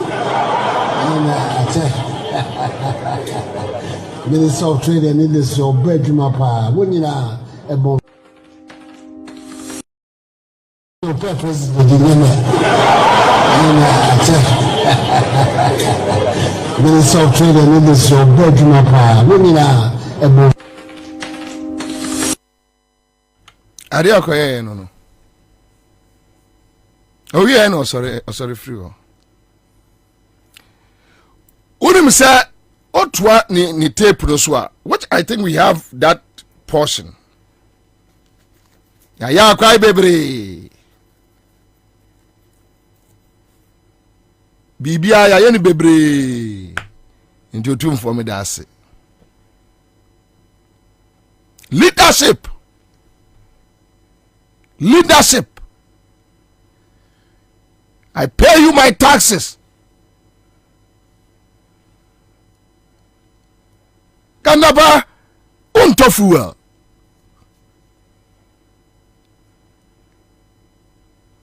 Minister of Trade and Industry or bedroom up, when you are a bomb. Your pay president in your name. Minister of Trade and Industry or bedroom up, when you are a bomb. Ariako, no. Oh yeah, no, sorry, free. Unim say otwa ni tape no so, which I think we have that portion. Ya kwai bebre. Bibia ya ni bebre. Into tune for me that say. Leadership. I pay you my taxes. Kanaba untofuel.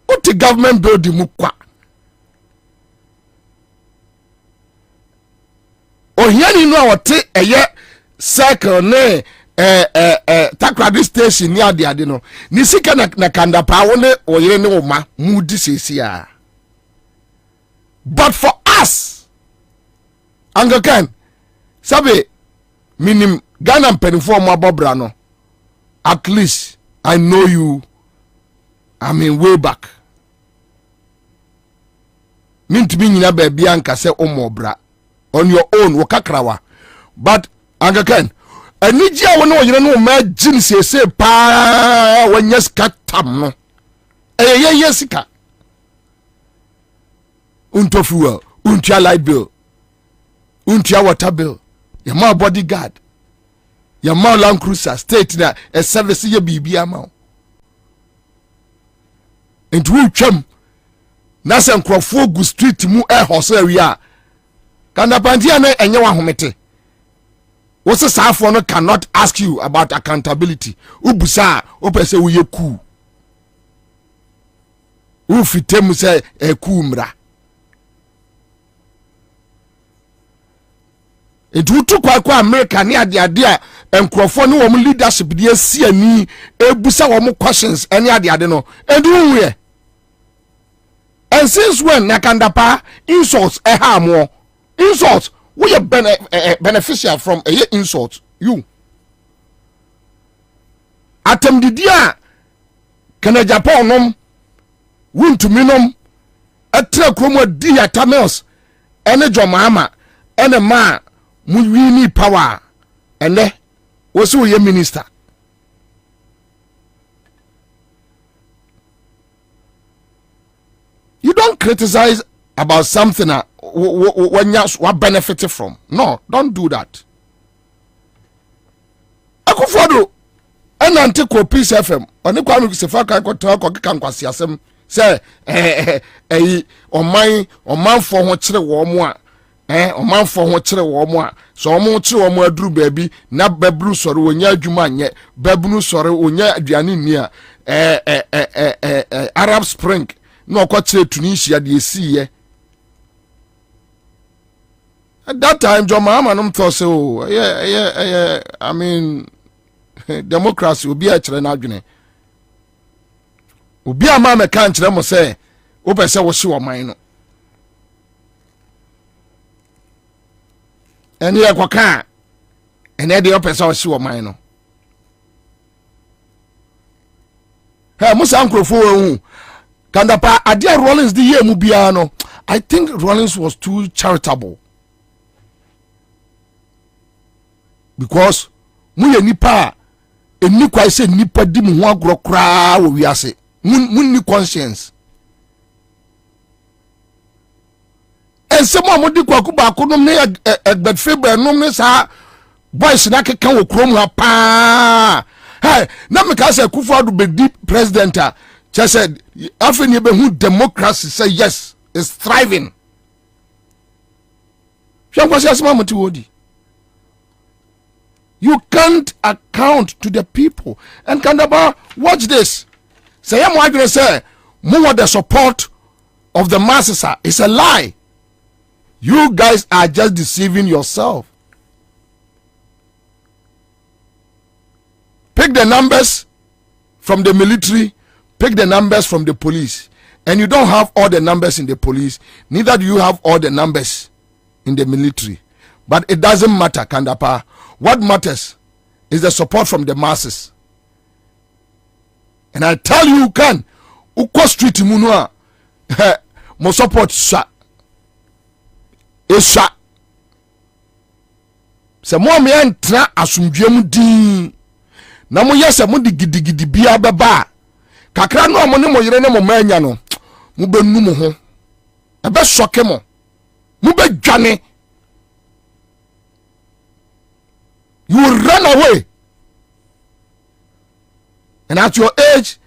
What the government building mukwa? Ohiani no wote eye circle ne takradi station ni ade no. Ni sika na kandapa wone oyere ne oma mudi sesia. But for us, Anglican, sabe minim Ghana penifo mo abobra no. At least I know you. I mean way back. Mintimi nyina ba bia nka se omobra on your own wakakrawa. But Anglican, anijia wona oyire no ma gin sese pa wanyes katam no. Yesika. Untofuel, untia light bill, untia water bill, your ma bodyguard, your ma Land Cruiser, state na a service ye bibi amount. Into who chum, Nasa Crawford street mu horse area. Kanapandiana and yawa homete. What's a safono cannot ask you about accountability. Ubusa, opese uye ku. Ufitemu se kumra. Etutu kwa America ni ade a enkrofo ne wo leadership de asi ani ebusa wo questions any ade no edu we. And since when nakandapa insults mo insults we are beneficial from a insult you atem didia kana Japan nom wuntumi nom atra kromo di atamels ene jomama ene ma mu wini power ene wosi wo ye minister. You don't criticize about something when you benefited from. No, don't do that. Akufodo enante ko Peace FM oni kwa mi sefa kan ko tan ko kan kwasi asem say omanfo ho kire wo mo a omanfo ho kire wo mo a so omo kire wo mo aduru baabi na babru sore wonya adwuma anye babru sore wonya aduane ni a Arab Spring no kwa kire Tunisia de esiye. At that time John Mahama thought so I mean democracy will be a chere na adwene obi ama me kan chere mo say wo pese wo hye wo man no eni e kwaka eni e de wo pese wo hye wo man no Hey, Musa Ankrofo, Kandapa, Adia Rollins the year Mubiano. I think Rollins was too charitable. Because Muye Nipa, a Nikwa say Nipa dim one gro cry, we are say, Mun conscience. And someone would do Kwakuba couldn't near a bed fever, no miss her. Boys, Naka can chrome her pa. Hey, Namika Kufa to be deep president. Just said, often you who democracy say yes, is thriving. You can't account to the people. And Kandaba, watch this. Say, I'm going to say, more the support of the masses. It's a lie. You guys are just deceiving yourself. Pick the numbers from the military, pick the numbers from the police. And you don't have all the numbers in the police, neither do you have all the numbers in the military. But it doesn't matter, Kandapa. What matters is the support from the masses. And I tell you, can Uko Street Munua mo support sha. Esha. Se mo me entra asumdwem din. Na mo yese mo di gidigidi bia beba. Kakra no mo ne mo yire ne mo manya no. Mo benu mo ho. Ebe shoke mo. Mo be dwane. You will run away. And at your age,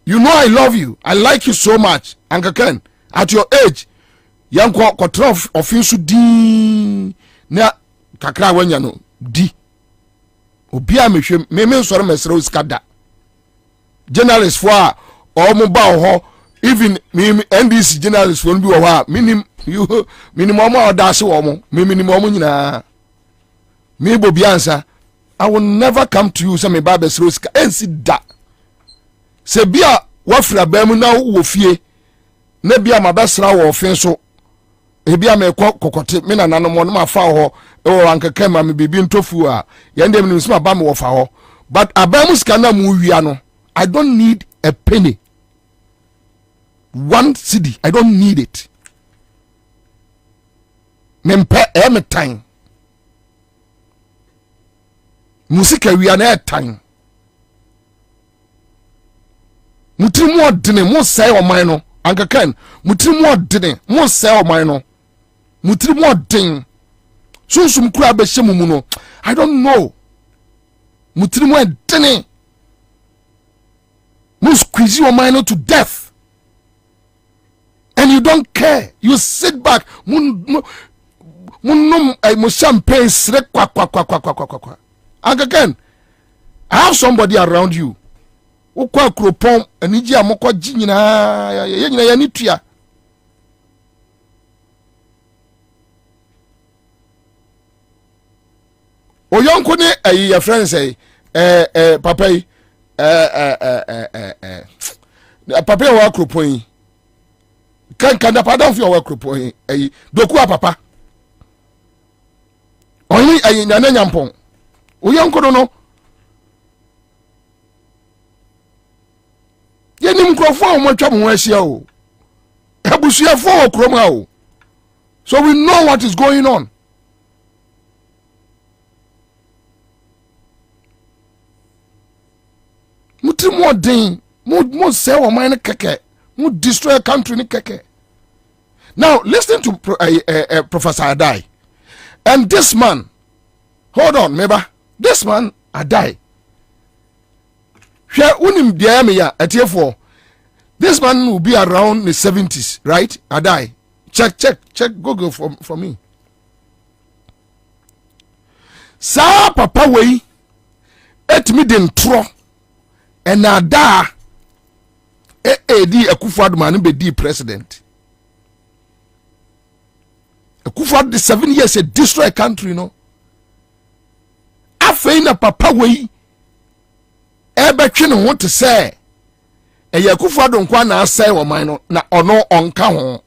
you know I love you. I like you so much. Uncle Ken, at your age, young kotrof ofinsu di na kakra wanya no di. Obia me soro mesro skada. Journalist for or mo ba ho even me NBC journalist for bi wo ha minim you minimum odase wo mo me minimum nyina. Me Bobie Ansah, I will never come to you say me ba besro ska ensi da. Se bia wafra ba mu na wo fie na bia mabesra wo ofin so e bia me kokote me na nanom no ma fa ho e wo ankeka ma me bibi ntofu a ye ndem ni sima ba me wo fa ho but abamu ska na mu wia no I don't need a penny, 1 cedi. I don't need it. Mempe every time musika wia na time mutirimu odene mo sai o man no anka kan mutirimu odene mo sai o man no mutirimu oden sunsum kura be hye mumu no I don't know mutirimu odene mo squeeze your mind to death and you don't care. You sit back mo champagne sre kwa Uncle Ken, I have somebody around you. Ukwa kropon aniji amokwa jinyina ya nitua. Oyonko ne your friend say papa papa wa kropon kan da pardon for wa kropon doku papa. Only nana nyampon. Oyonko no yenim krofo mo twa mo ahia o abusia fo okroma o so we know what is going on. Muti mo den mo say o man keke mo destroy a country ni keke. Now listen to Professor Adai and this man, hold on meba, this man Adai. Unim diameya atiefo. This man will be around the 70s, right? Adai. Check Google for me. Sa papa we etimi den tro and ada di Akufo-Addo man be di president. Akufo-Addo 7 years a destroy country no. Afei na papa we ebe twene ho te se Akufo-Addo nkwa na asai wo man no na ono onka ho.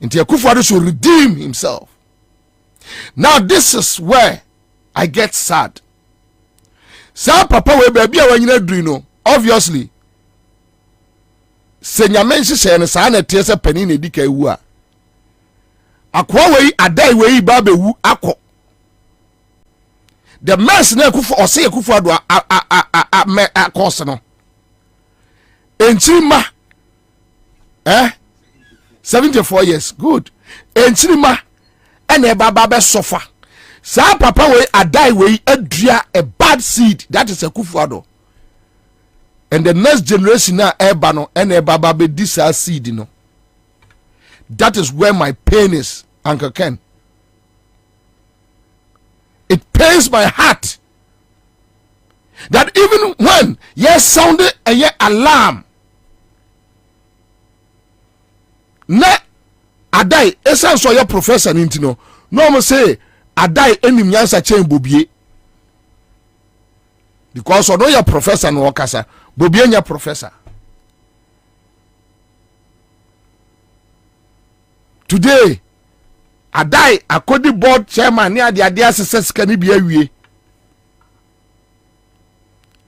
Nti Akufo-Addo should redeem himself. Now this is where I get sad. Sa papa we baby a wanyina duri no obviously se nyame nhyehyɛ no saa na tie sɛ pani na edi ka ewu a akwa wei adai wei ba bewu akɔ the mess na ekufu ɔse ekufu ado a course no enchirima 74 years good enchirima ene baba be sofa sa papa we adai we adua a bad seed that is ekufu ado and the next generation na eba no ene baba be this seed no. That is where my pain is, Uncle Ken. It pains my heart that even when yes sounded a ye alarm na adai esan so your professor nintino no mo say adai enim yansa chen bobie because no your professor no okasa bobie nya professor. Today adai akodi board chairman ni ade asese sika ni bia wie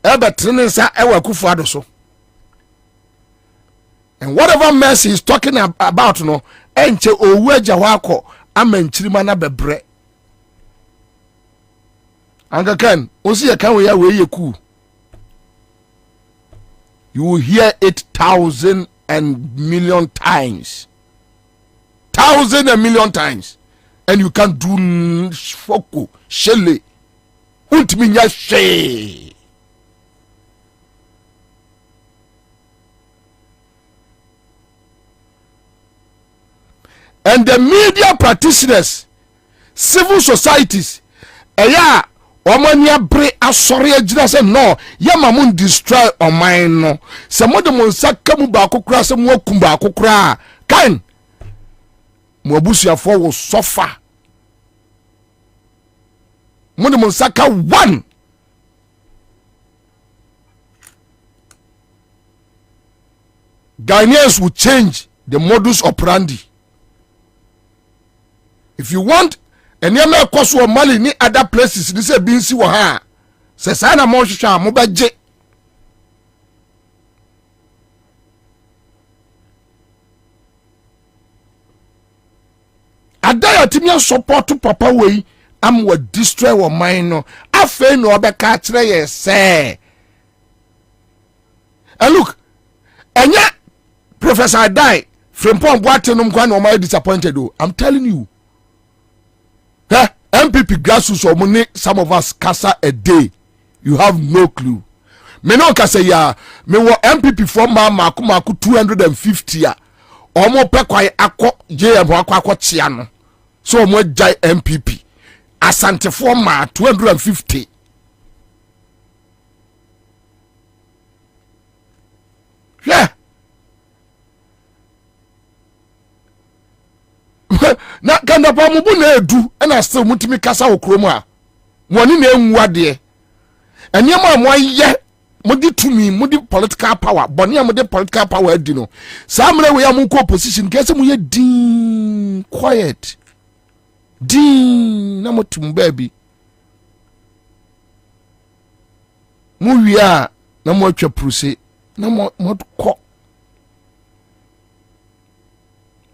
ebe trenensa ewa kufu ado so. And whatever mess he's talking about no enche owu agya hwako amanchirima na bebre Uncle Ken osi ye kan we ya we ye ku you will hear it 1,000 and million times 1,000 and million times and you can do foko shele untimi nya she. And the media practitioners, civil societies, eya omania bre asori agina se no ye mamun destroy oman no se modem nsa kamu ba kokura se mo akum ba kokura kan mo abusuafo wo sofa modem nsa ka one Ghanaians will change the modus operandi. If you want and you may cost your money in other places, this is being see what says I am more sham mobaje. Adaya timia support to papa way am what destroy or mine no afe no be catch ye say. And look, and yet Professor Adai from Pom Boatenum Kwan or my disappointed. I'm telling you. MPP grassroots or money, some of us kasa a day. You have no clue. Me no kasa ya me wo MPP from maku 250 ya. Omo pe kwai akọ JM akọ chia no. So omo jai MPP. Asante for ma 250. Yeah. Na kanda pa mubu na edu na still mutimi kasa okromu a woni na enwu ade eniema mo ye mudi tumi mudi political power boni am de political power adi no samre we am ko opposition kese mu ye din quiet din na motum baby mu wia na mo atwa pruse na mo ko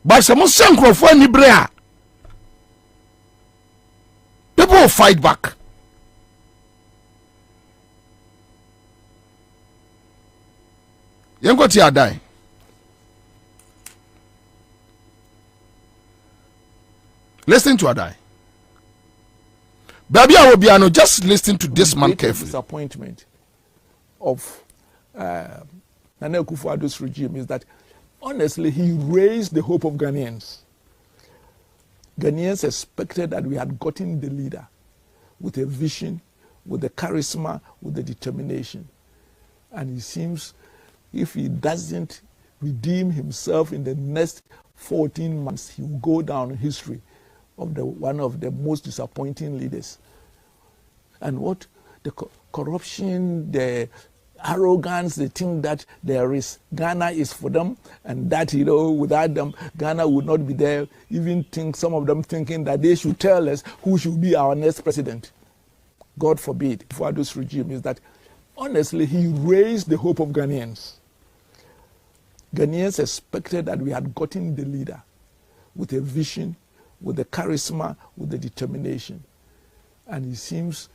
but some sankrofo ni brea people will fight back. Yengo ti adai. Listen to Adai. Baby Awobiano, just listen to this man carefully. Disappointment of Nana Akufo-Addo's regime is that honestly he raised the hope of Ghanaians. Ghanaians expected that we had gotten the leader with a vision, with the charisma, with the determination. And it seems if he doesn't redeem himself in the next 14 months, he will go down in history of one of the most disappointing leaders. And what the corruption, the arrogance, they think that there is Ghana is for them, and that without them Ghana would not be there. Even some of them thinking that they should tell us who should be our next president. God forbid, for this regime is that honestly, he raised the hope of Ghanaians. Ghanaians expected that we had gotten the leader with a vision, with the charisma, with the determination. And it seems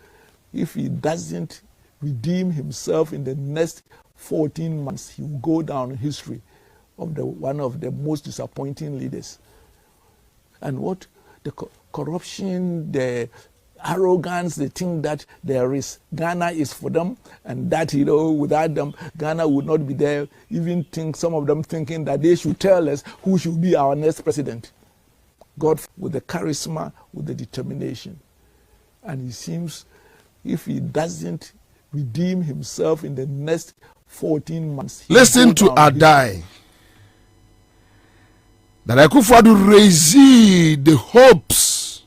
if he doesn't redeem himself in the next 14 months, he will go down in history of one of the most disappointing leaders. And what the corruption, the arrogance, they think that there is Ghana is for them, and that without them Ghana would not be there. Even some of them thinking that they should tell us who should be our next president. God with the charisma, with the determination, and it seems if he doesn't redeem himself in the next 14 months. Listen to Adai. That Akufo-Addo raise the hopes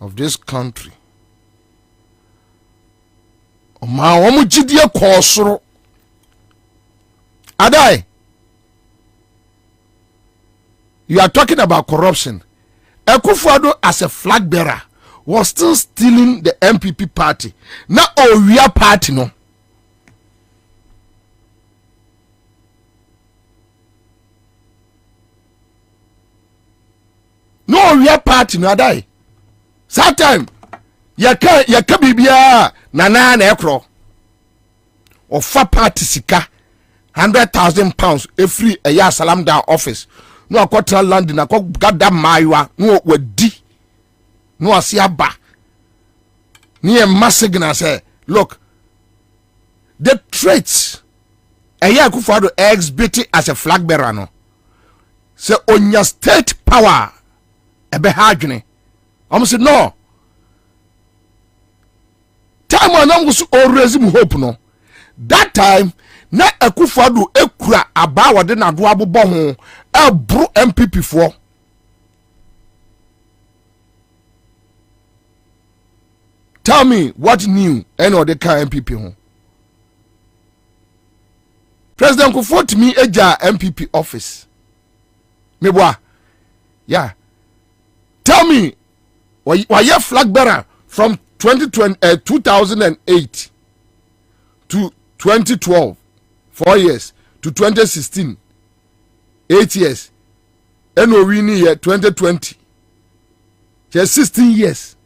of this country. Adai, you are talking about corruption. Akufo-Addo as a flag bearer was still stealing the MPP party. Now Oria party no. No Oria party no Adai. That time yaka bibia nana na ekro. Ofa party sika £100,000 every a year salam down office. No akwatra land na ko gada maiwa no wadi. No asiaba. Ni a massignal say, look, the traits a year Akufo-Addo exhibit as a flag bearer no. Say on your state power ebe hajune. Say no. Time when I was always hope no. That time na Akufo-Addo ekura abawa de na do abobɔ ho ebru MPP for. Tell me what new any of the car MPP ho. President Kufuor to me eja MPP office. Meboa. Yeah. Tell me why you flag bearer from 2008 to 2012 4 years to 2016 8 years and we year 2020 just 16 years.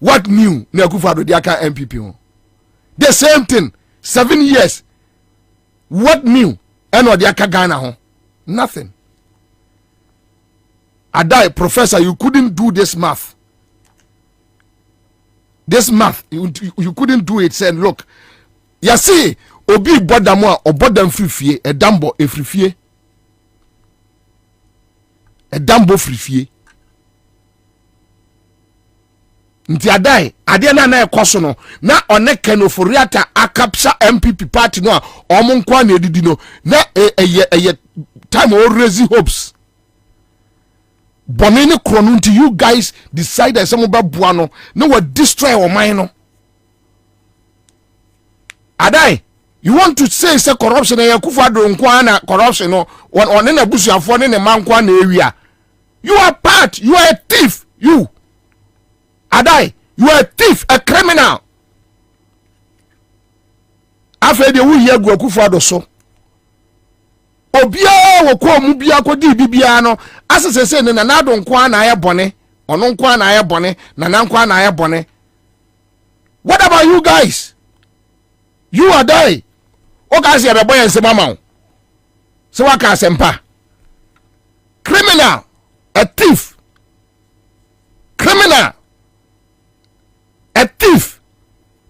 What new na Akufo-Addo the aka MPP ho? The same thing 7 years. What new and the aka Ghana ho? Nothing. Adai, professor, you couldn't do this math. This math, you couldn't do it. Saying, look, you see, obi bodamo or bodam free fie, a dambo a free fie. A dambo free fie. Nti Adai, adena na ekoso na oneke no foriata akapsa MPP party no a omonkwa na edidi no na eye time or raise hopes. Bonini krono until you guys decide that some boa no will destroy our mind no. Adai, you want to say corruption and Akufo-Addo nkwa na corruption no on na busuafo ne man kwa na area. You are part, you are a thief, you. Adai, you are a thief, a criminal. After the we hear Akufo-Addo so. Obia wo ko mu bia ko di bibia no asese se ne na do nkwa na aye bone ono nkwa na aye bone na nkwa na aye bone. What about you guys? You are die. O guys ya be boy nsema ma. Se wa ka sempa. Criminal, a thief. Criminal, a thief.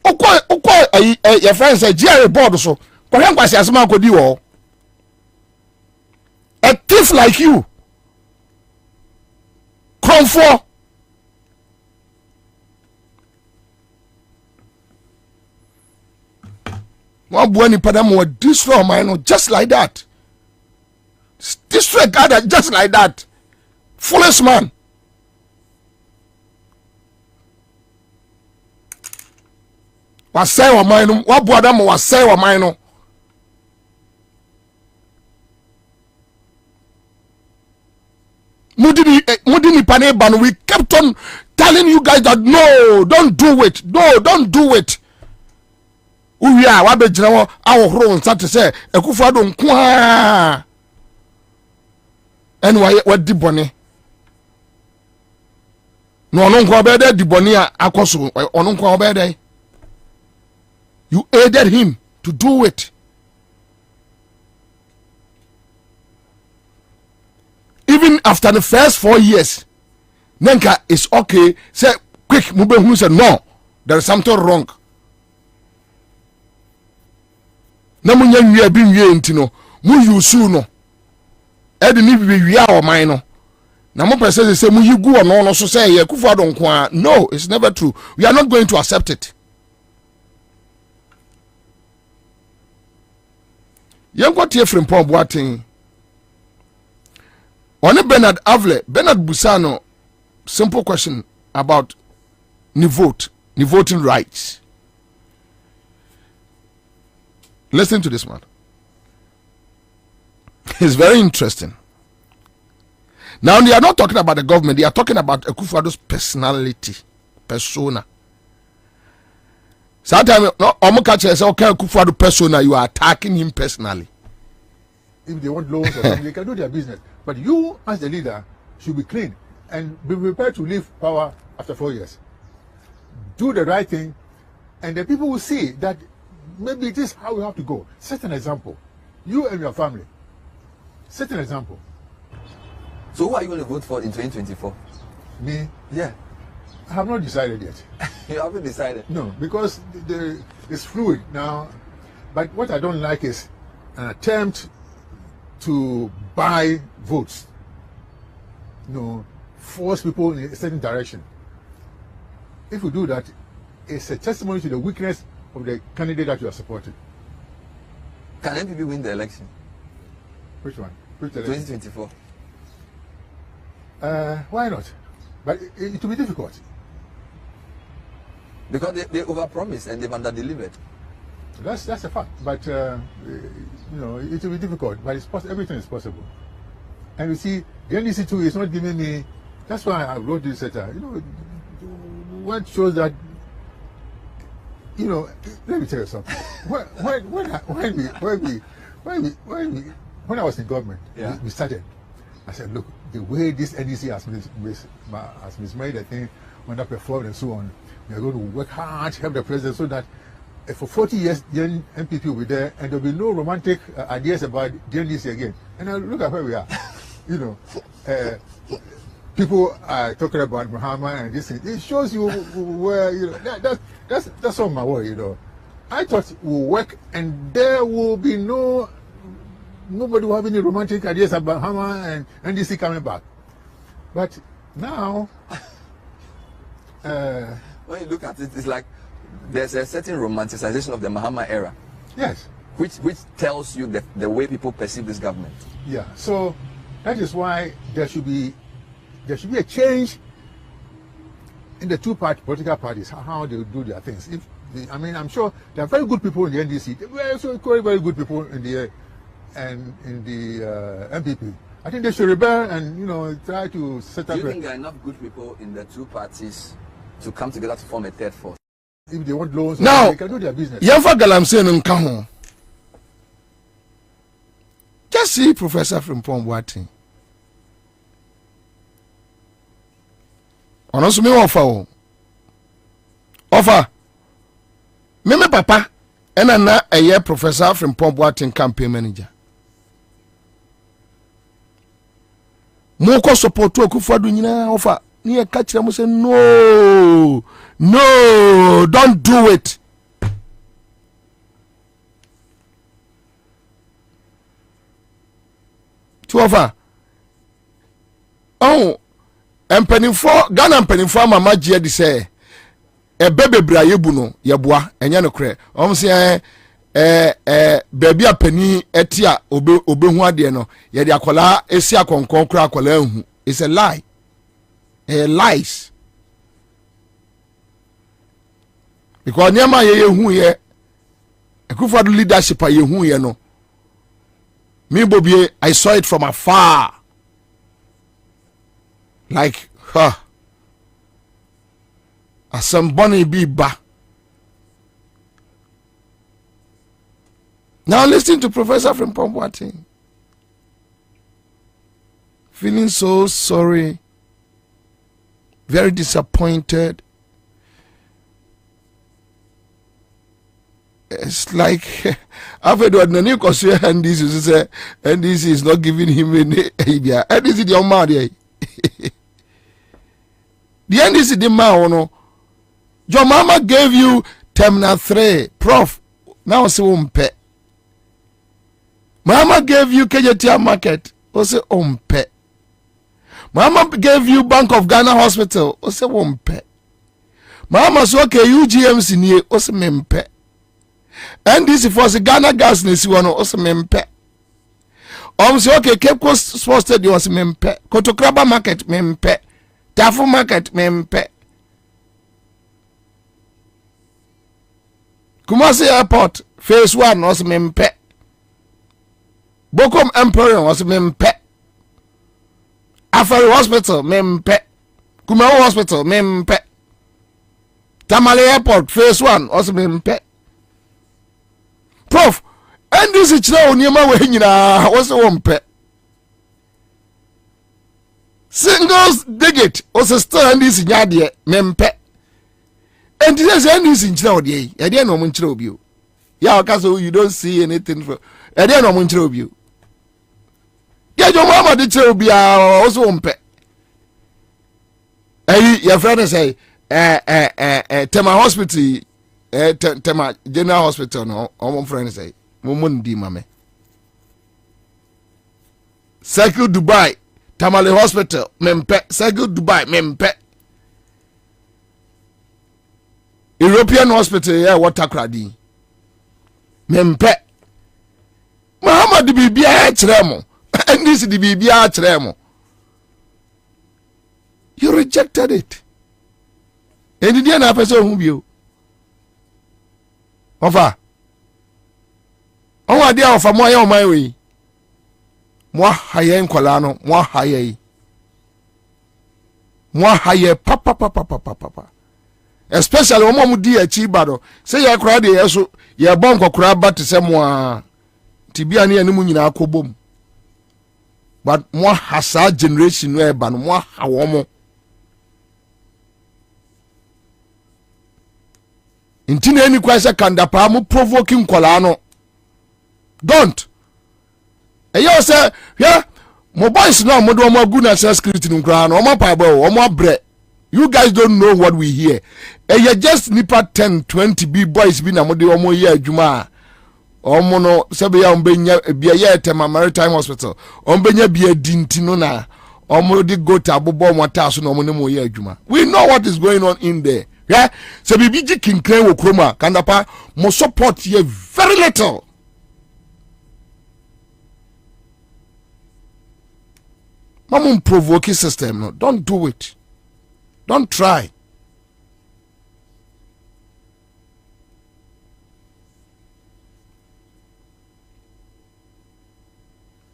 Okwa your friends say Jerry board so. Ko hen kwase asema ko di wo. A thief like you. Come for. One boy in Padam will destroy my just like that. Destroy God just like that. Foolish man. Was say wa mine. What boy Adam was say wa mine. Mudini Panebano, we kept on telling you guys that no, don't do it. No, don't do it. We are what be general our home start to say Akufo-Addo nkwa. And why what di boni? No nkwa be dey di boni akoso ono nkwa be dey. You aided him to do it. Even after the first 4 years, Nenka is okay. Say quick, Mube who said no, there is something wrong. Namunya we have been intino, mu yusu no. Edi ni we are or mine. Namu person say mu you go on no so say ye Akufo-Addo nkwa. No, it's never true. We are not going to accept it. Yanko tie Frimpong Boateng. On Bernard Avle, Bernard Busano, simple question about the voting rights. Listen to this man. It's very interesting. Now they are not talking about the government, they are talking about Akufo-Addo's personality, persona. Sometimes Omokache say, okay, Akufo-Addo persona, you are attacking him personally. If they want loans or something, they can do their business. But you, as the leader, should be clean and be prepared to leave power after 4 years. Do the right thing, and the people will see that maybe this is how we have to go. Set an example. You and your family. Set an example. So who are you going to vote for in 2024? Me? Yeah. I have not decided yet. You haven't decided? No, because it's fluid now. But what I don't like is an attempt to buy votes. Force people in a certain direction. If you do that, it's a testimony to the weakness of the candidate that you are supporting. Can NPP win the election? Which one? Which election? 2024. Why not? But it will be difficult. Because they overpromised and they've underdelivered. That's a fact. But it will be difficult. But it's everything is possible. And you see, the NDC too is not giving me. That's why I wrote this letter. What shows that. Let me tell you something. When I was in government, we started. I said, look, the way this NDC has mismade the thing, underperformed and so on, we are going to work hard to help the president so that for 40 years, the MPP will be there and there will be no romantic ideas about the NDC again. And now look at where we are. People are talking about Muhammad and this thing. It shows you where, that's all my worry, I thought it will work and there will be nobody will have any romantic ideas about Muhammad and NDC coming back. But now, when you look at it, it's like there's a certain romanticization of the Mahama era. Yes. Which tells you the way people perceive this government. Yeah. So that is why there should be a change in the political parties, how they do their things. I'm sure there are very good people in the NDC. There are also very, very good people in the MPP. I think they should rebel and try to set up. Do you think there are enough good people in the two parties to come together to form a third force? If they want loans, now they can do their business. Yemfa Galamsey nka. Just see Professor Frimpong Boateng. Ono so me offer me papa ena na eye Professor Frimpong Boateng campaign manager. Mo ko support Akufo-Addo nyina offer ni e ka kire mo say no, don't do it. To offer Ghana mpanimfo mama gye di say bebebra yebu no yeboa enya no kre say baby apani etia obehu ade no ye de akola esi akonkon kra akola hu. It's a lie. Lies. Because nyama ye hu ye Akufo-Addo leadership ye hu ye no. Me Bobie, I saw it from afar. Like, Asamboni be ba. Now listen to Professor from Pompwati. Feeling so sorry, very disappointed. It's like after the new consumer and this is not giving him any idea. And this is your man. The end is the man. No, your mama gave you terminal 3, prof. Now say pet. Mama gave you KJTR market. Say pet. Mama gave you Bank of Ghana Hospital. Say pet. Mama say okay UGMC near. Say pet. And this is for the Ghana gas nesi wano ose mempe. Say okay Cape Coast Sports Stadium ose mempe. Kotokraba market mempe. Tafu market mempe. Kumasi Airport phase 1 ose mempe. Bokom Emporium ose mempe. Afari Hospital mempe. Kumawo Hospital mempe. Tamale Airport phase 1 ose mempe. Prof, and this is now near my way. What's the one pet? Singles dig it, was a star and this in Yadia, mempe. And this is in Chilody, I didn't know Munchrobe. Yeah, Castle, you don't see anything for I didn't know Munchrobe. Get your mama the Cherubia also one pet. Your friend say, Tema Hospital. Tema General Hospital no one friend say mummun di mame Circle Dubai Tamale Hospital mempe Circle Dubai mempe European Hospital yeah water cradi mempe Muhammad di bibia kiremo and this di bibia kiremo you rejected it and the na person who bio Ofa. Onwa dia ofa mo ya o man we. Mo haye nkwala no, mo haye. Mo haye papa. Especially o mo di achi bado. Say ya kura de yeso, ye bon kokura ba te se mo a. Tibia ne animu nyina akobom. But mo hasa generation no e ba no mo hawo mo. Intina any kwasa kanda pa mu provoking kwala don't eyo say yeah mo boys no mo do mo gu na security nkra no mo pa ba o mo bre you guys don't know what we hear you just nipa 10-20 b boys bi na mo de mo ye adwuma omo no sebe ya ombenya bia ye Tema Maritime Hospital ombenya bia dintino na omo de go ta bobo mo ta so no mo ne mo ye adwuma. We know what is going on in there. Yeah, so bibiji kinkren wo kroma kandapa mo support ye very little. Mama provoke system no, don't do it. Don't try.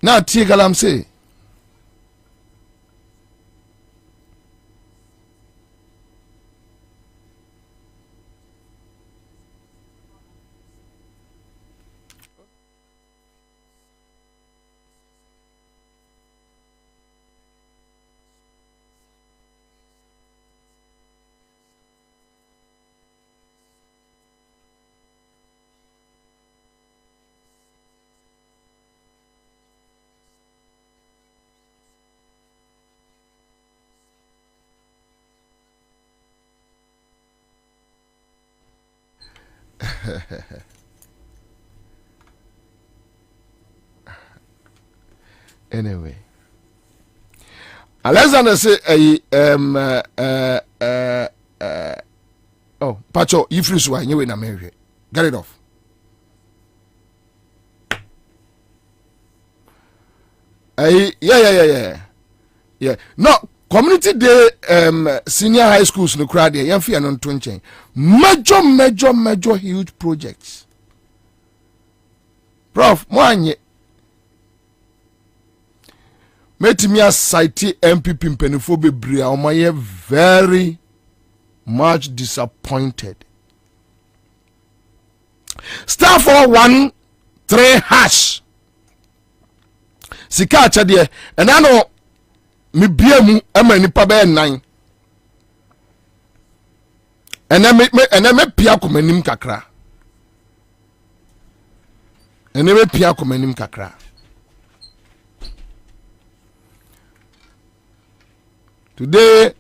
Now Tigalam say anyway, Alexander say oh Pacho you free so you in America. Get it off. Yeah. No, community day senior high schools no crowd there yan fear non twenty major huge projects. Prof moanye metimi a site MPP mpanifo bebre a omaye very much disappointed. Star 413 hash. Sika chadie. And I know me biemu ema nipa be 9. And then me pia komanim kakra. And then me pia komanim kakra. Today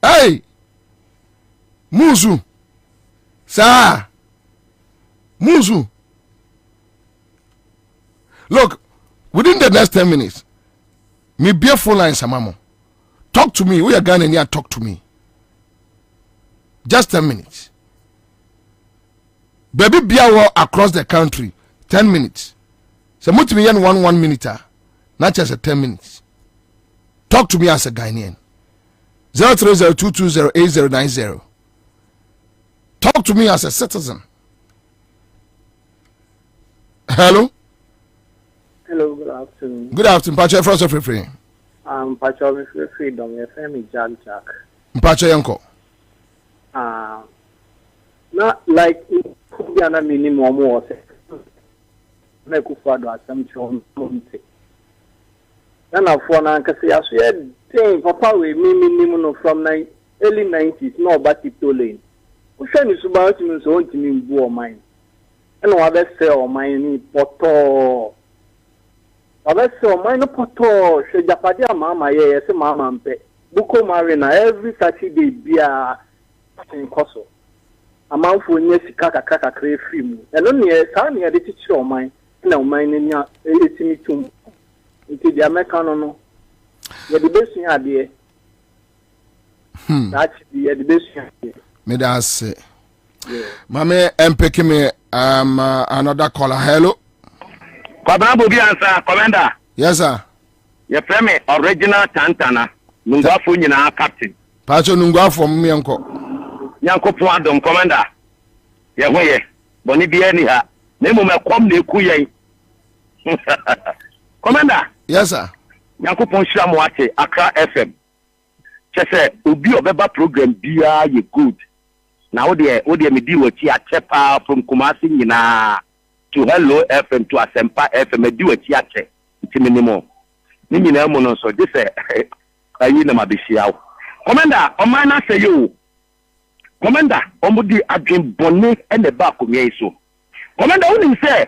hey Muzu sa Muzu, look, within the next 10 minutes me be a phone line samamo. Talk to me. We are going here. Talk to me. Just 10 minutes. Baby Biawo across the country 10 minutes. So much me 1 minute. Not just a 10 minutes. Talk to me as a Ghanaian. 03022088090. Talk to me as a citizen. Hello. Hello, good afternoon. Good afternoon. Pacho from free. Pacho freedom. Your family Jack. Pacho yanko. Not like Kwabena minimum was make Kwabena assumption. Then I phone and say I said, "Thing Papa we minimum from early 90s. No, but it too late. We say it's about me so want me go mine. And what I say on mine poto. What I say on mine poto. She japadia mama yes mama mpe. Buko marina every Saturday beer in Koso. A man for near Kaka crave film. And only a son here the teacher of mine. No mine in your 82. Into the American no. You're the best idea. That's the best idea. Me that say. Mame MPK me another caller. Hello. Kwabena Bobie Ansah, Commander. Yes sir. Your friend original Tantana. Nungwafo nyina captain. Pacho nungwafo me yanko. Yanko Pwadom Commander. Ye hoye. Boni bi ani ha. Na mu mekom na eku yen. Commander. Yes sir. Yanko pon hira mo ate Accra FM. Chese obi obeba program bia ye good. Now they me deal with here chepa from Kumasi nyina to Hello FM to Asempa FM me deal with here che minimum. Ni nyina mo no so this ayi na mabishia. Commander, o man na say you. Commander, omudi adwen bone and the back of me so. Commander, only say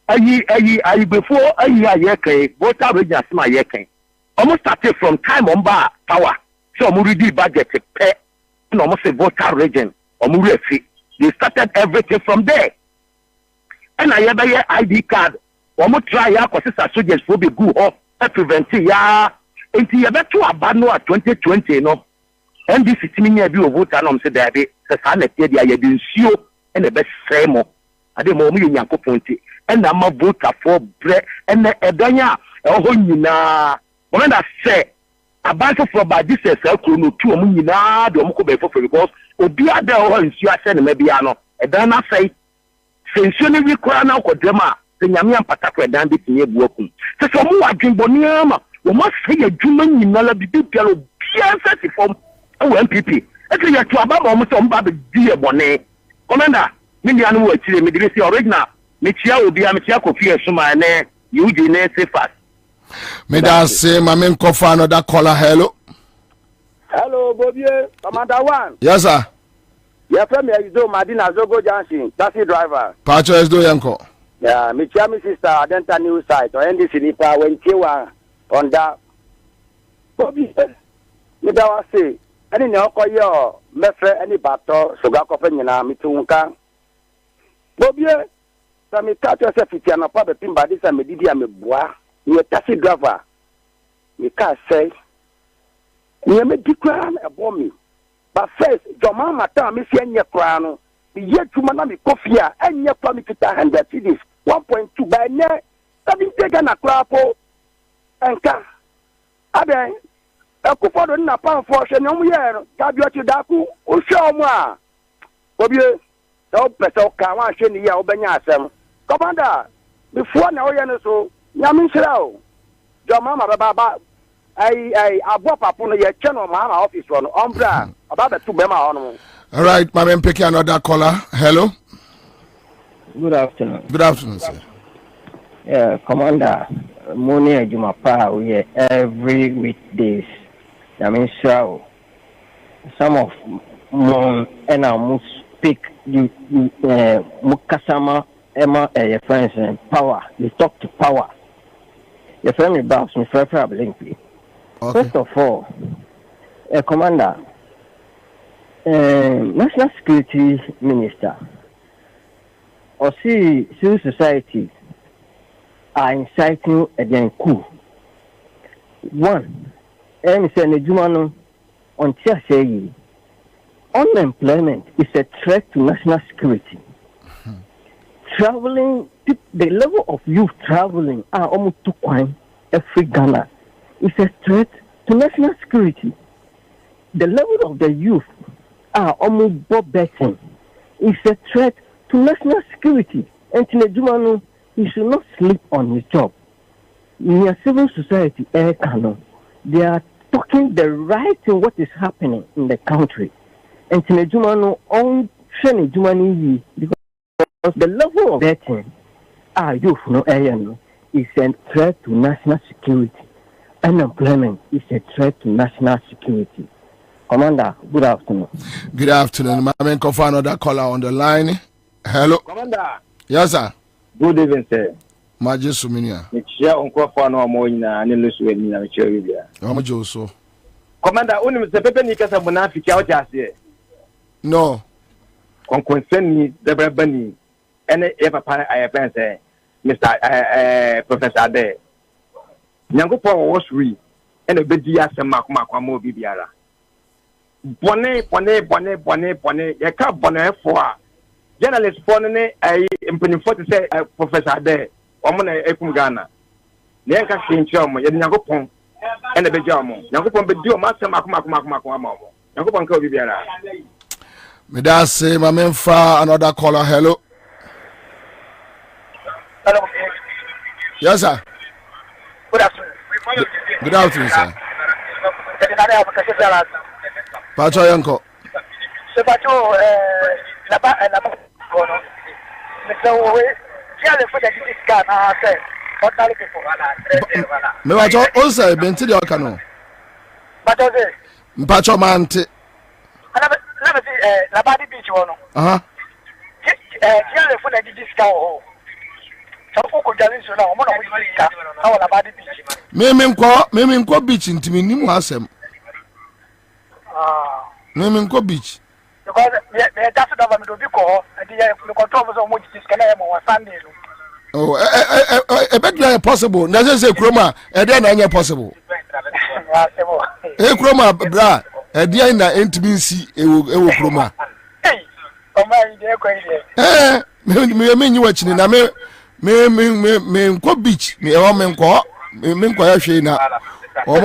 ayi before ayi kai voter region asma ye kai. Almost started from time on bar power. So omu ready budget pe no almost say voter region. They started everything from there. And I have a ID card. One try ya cause soldiers will be good off prevent ya until you better to abandon 2020 no. And this is mean you be vote and say there be the sana dia ya din sio and the best same. Ade mo mu yanko ponti and am vote for bread and edanya e ho nyina. When that say about for by this is no two omu nyina de omu ko be for because obi ade ho nsu ase ne mabia no e dan na sai sensu ne wi kora na kodema se nyame ampatakwa dan bi tinye buakum se so mu adwenboni ama wo ma sai adwuma nyina la bi bia lo bia sati form o MPP e se ya to aba mo so mba be die bone Commander me dia no wa chire me dire si original me chia obi am chia kofi esuma ne yuji ne sefas me da say mame kofa another caller. Hello. Hello, Bobie, Commander One. Yes, sir. Your friend is do Madina Zogo Junction, taxi driver. Pacho is do yanko. Yeah, me chami sister Adenta News site or NDC Nipa when Chewa on that. Bobie, me da wa say, any no ko yo me fre any bato so ga ko fe nyina me tunka. Bobie, sa me catch yourself itiana pa be pimba dis me didi am boa. You taxi driver. Me ka say you may declare a bomb. But first, your mama tell me, see, any crown, the year to Manami Kofia, and your family to 100 cities, 1.2 by near, having taken a crapo and car. Abe, a couple of Napan fortune, no year, Gabioti Daku, or show moi. Bobie, no better can one shiny Albanian. Commander, before now, so Yamin Shrow. Jomama Baba. I bought up on your channel, Mama office on Umbra about the 2 Bema on. All right, my man, pick another caller. Hello. Good afternoon. Good afternoon, sir. Yeah, Commander, Moni Jumapa, we are every weekdays. I mean, so some of Mon and I must speak you Mukasama Emma your friends and power. You talk to power. Your family boss me preferably. First of all, Commander, National Security Minister, or see civil society are inciting a coup. One, and say Nejumano on say unemployment is a threat to national security. Traveling, the level of youth traveling are almost 2 crime every Ghana is a threat to national security. The level of the youth are almost betting is a threat to national security. And Nejumano, he should not sleep on his job. In a civil society, they are talking the right in what is happening in the country. And Nejumano on Nejumani because the level of betting youth is a threat to national security. Unemployment is a threat to national security. Commander, good afternoon. Good afternoon. My man, can find another caller on the line. Hello. Commander. Yes, sir. Good evening, sir. Maji Suminia. Michia unkwa no amoina ani lusu ni na michia bibia. Amajo so. Commander, uni msepepe ni kasa munafiki au chase. No. Konkonseni debrebani ene e papa ayapense Mr. Professor Ade. Nyangopo wo suri ene obedi asema akoma mo bibiara. Bone ye ka bone fo a journalist for ne ay mpanimfo te say Professor Ade omo na ekum Ghana ne enka hwinchi omo ye Nyankopon ene beja omo Nyankopon bedi omo asema akoma omo Nyankopon ka bibiara. Me da say my man fa another caller. Hello. Hello. Yes, sir. Good afternoon. Good afternoon, sir. Pacho Yanko. Sebato laba kono. Mr. We jale for the discount na say ordinary people. Me wacho o say benti de okano. Bato say. Mpacho mante. Let me see Labadi Beach one. Jale for the discount. Meme nko beach ntimi nimu asem. Meme nko beach. Because that's the government will be called and the control of which is can I more Sunday. Oh, a bit possible. Doesn't say chroma, and then I possible. Hey, chroma, bra, a dear in the intimacy, it will chroma. Hey, oh my dear, crazy. Me watching in a me nko beach me e me nko ya hwe na o mo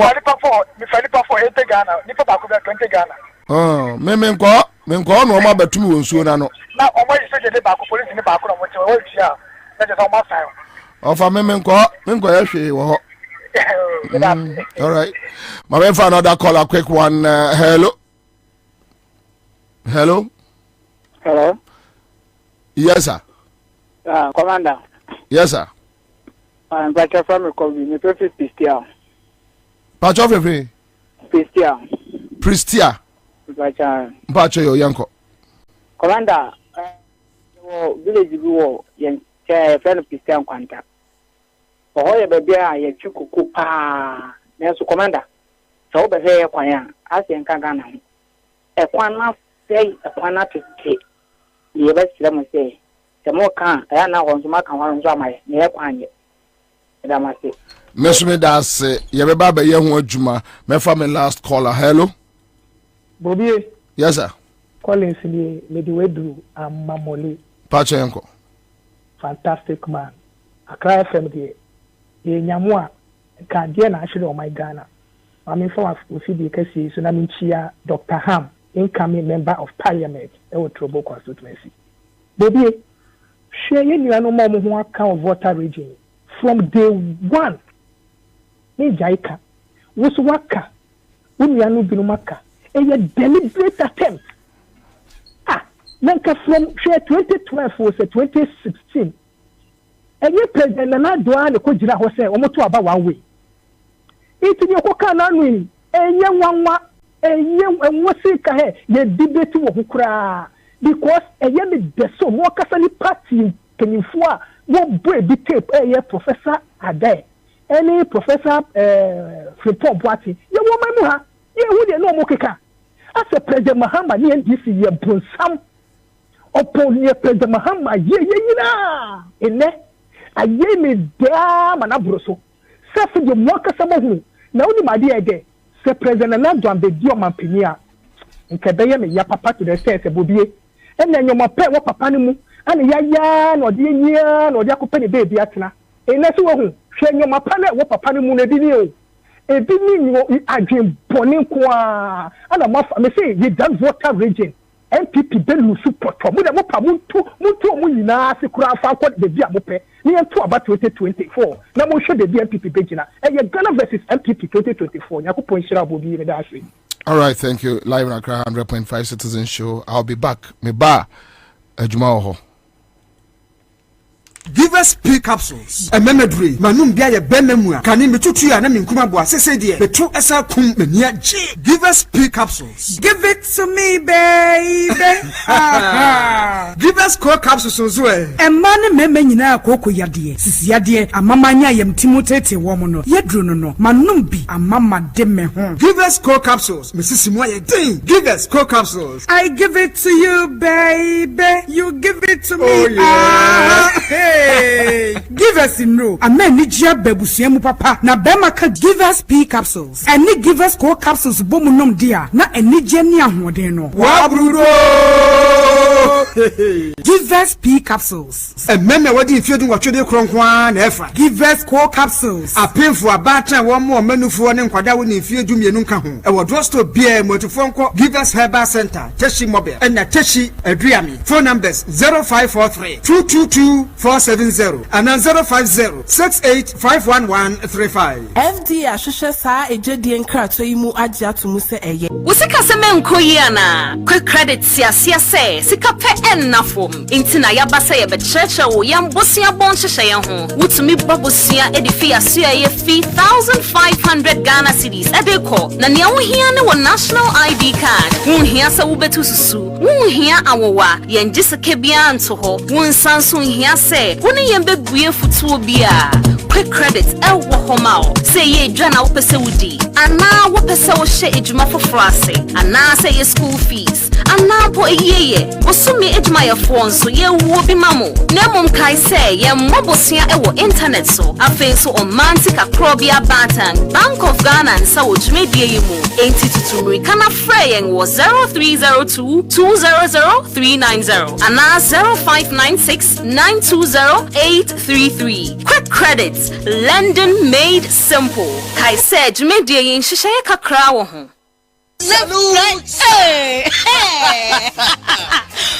me falipa for 80 Ghana nipa ba ko be 20 Ghana me nko no ma batumi wonsuo na no na o mo yise de ba ko police ni ba ko no mo che o tia na je so ma sai o fa me nko ya hwe wo ho. All right, my man for another call, a quick one. Hello. Yes, sir. Commander. Yes, sir. I'm Pacho from Kobe. Me prefer Pristia. Pacho free. Pristia. Pacho yo yanko. Commander, village go yen friend Pristia kwanta. Ohoye bebe a ye chukuku pa. Neso commander. So be he kwan ya, asen kan Ghana. E kwan na sei, e kwan na tete. Ye be sire mo sei. The more can I now want to make one drama, near Quanya. And I say, Miss me that's Yababa young Juma, my family last caller. Hello, Bobie. Yes, sir. Collins, Mediwedu, and Mamoli. Pachenko. Fantastic man. I cry from the Yamua, Candian, actually, on my Ghana. I'm in for with the case, Sunamichia, Dr. Ham, incoming member of Parliament, Ewotrobo constituency. Bobie. Share you no more who account voter region from day one. Ne jaika. Wosu waka. Unyanu binumaka. A deliberate attempt. Nanka from 2012 was 2016. And you president Nana Doan the Kojira was saying almost about 1 week. It's in your Kokanani, and young one, and young and what's it? You debate to Hukra because a young the so more Catholic party can you for what boy be tape a professor are there. Any professor Frimpong party, you want my you wouldn't know Mokeka. As a President Mahama, near this year, some upon near President Mahama, in there. I gave me damn an abroso. Suffer your workers some of me. Now, only my dear again. Say President Nando and the Dioma Pinia. And Kabaya, ya papa to the stairs, a bobby. And then your mapet, what papanimu, and Yayan or Dian or Jacopani baby atna. And that's one. Share your mapana, what papanimu, a video. A bini, I dream Boninqua. And a muff, I may say, you done water region. MPP Belu support. Muda Mopamuntu, Mutu Munina, Sikura Falcon, the Diamope. Near to about 2024. Now, we show the MPP Begina. And you're Ghana versus MPP 2024. Yaku point Shira will be in the Ashwin. All right, thank you. Live in Accra 100.5 Citizen Show. I'll be back. Me ba Ejuma. Give us P capsules. A memory. Manum bia ye benemua. Kani metutu ya na minkuma bua sese die. Betru esa kum menia G. Give us P capsules. Give it to me, baby. Give us core capsules so e. Emane meme nyina akoko yade. Sisi yade amamanya yem timotete wo no. Yedru no. Manum bi amama de me ho. Give us core capsules. Mrs. Moye ding. Give us core capsules. I give it to you, baby. You give it to me. Oh yeah. Hey, give us in no. Amen ni jia bebusuemu papa. Na bema ka give us P capsules. Eni give us core capsules bomu nom dia. Na eni jeni ahoden no. Wabrudo. Give us P capsules. Ememe wadi ifiedu watwede kronkwan na efa. Give us core capsules. Apemfo abata wo mo manufo ne nkwada wo ne ifiedu mienu nka ho. E wo drugstore bia motofo nko Give us Herbal Center, Teshi Mobile. And na Teshi Adriami. Phone numbers 0543 222 470 and 050 68 FD Ashusha sa ejedi enkrato imu aja tumuse eye. Usika seme nkoyiana. Quick credit siasia se sika pe ennafom. Intina yabasa ye becheche wo yambosia bon hyehyɛ ye ho. Wutumi babosia edifi asua ye fee 1500 Ghana cedis edeko. Na nea wo hia ne wo national ID card. Wo hia se wo betu susu. Wo hia awowa ye ngiseke bia nto ho. Wo nsanso hia se wo ne yembe guye futuo bia. Quick credit ewo homao. Say ye dwana wo pese wudi. Ana wo pese wo hye ejuma foforo ase. Ana say ye school fees. Ana po eyeye. Wo sumi ejuma ye fo nso ye wo bi mamo. Na mom kai say ye mobosia ewo internet so. Afen so on mantika krobia batan. Bank of Ghana nsa wo dwumedie yi mu. Enti tutumri kana frey wo 0302 200 390. Ana 0596 920 833. Quick credit. London made simple. Kai said, "Jumedie yin hyehyɛ kakra wo ho." Hey!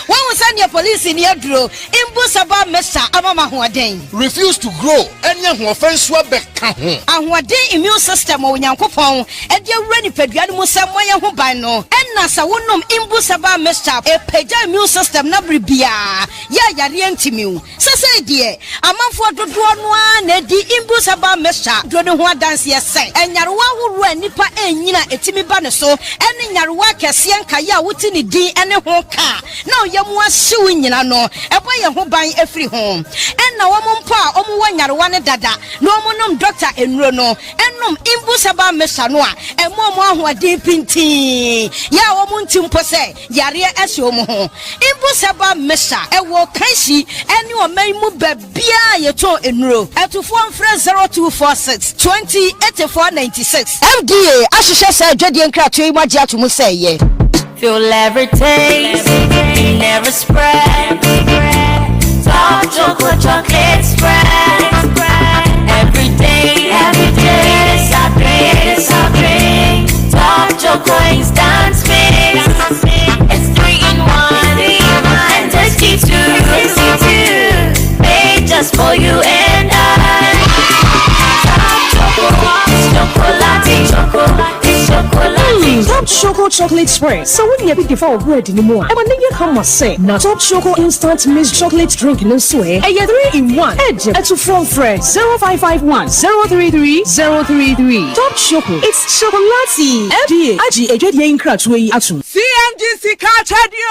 When we send your police in your draw, Imbusaba Mesa Amama Huaden. Refuse to grow. Any offense will be count. And what day immune system or Yankopon, and you're ready for Musa Moya Hubano, and Nasa Wunum Imbusaba Mesa, a Peja immune system Nabribia. Ya Yarientimu. So say, dear, a month for the drawn one, the Imbusaba Mesa, Dronua dance yes, and Yarwa who ran Nipa and Nina Etimi Banaso. Any Yarwa Cassian Kaya Wutini D and a hoka. Now Yamwa suing in no, a boy who buy every home. And now Mumpa, Omuan Yarwana Dada, no monum doctor in Rono, and num Imbusaba Mesanoa, and Momo who are deep in tea. Ya Omuntum Pose, Yaria Esomo. Imbusaba Mesa, a walk Kaisi, and you are may move Bia Yato in row. At to form friend 0246 20 8496. FDA, Ashisha said, Jadian Cratu. Feel every taste, never spread. Dark chocolate spread. Every day, it's our drink. Dark chocolate instant mix. It's 3 in 1, and tasty too. Made just for you and I. chocolate spread. So when you pick for bread anymore, I want you come say now Top Choco instant mixed chocolate drink no swear. And you 3-in-1. Edge at to phone friend 0551 033 033. Top Choco. It's chocolatey. FDA. Aji ejedi yin kra tuwe atum. CMGC Kachadio.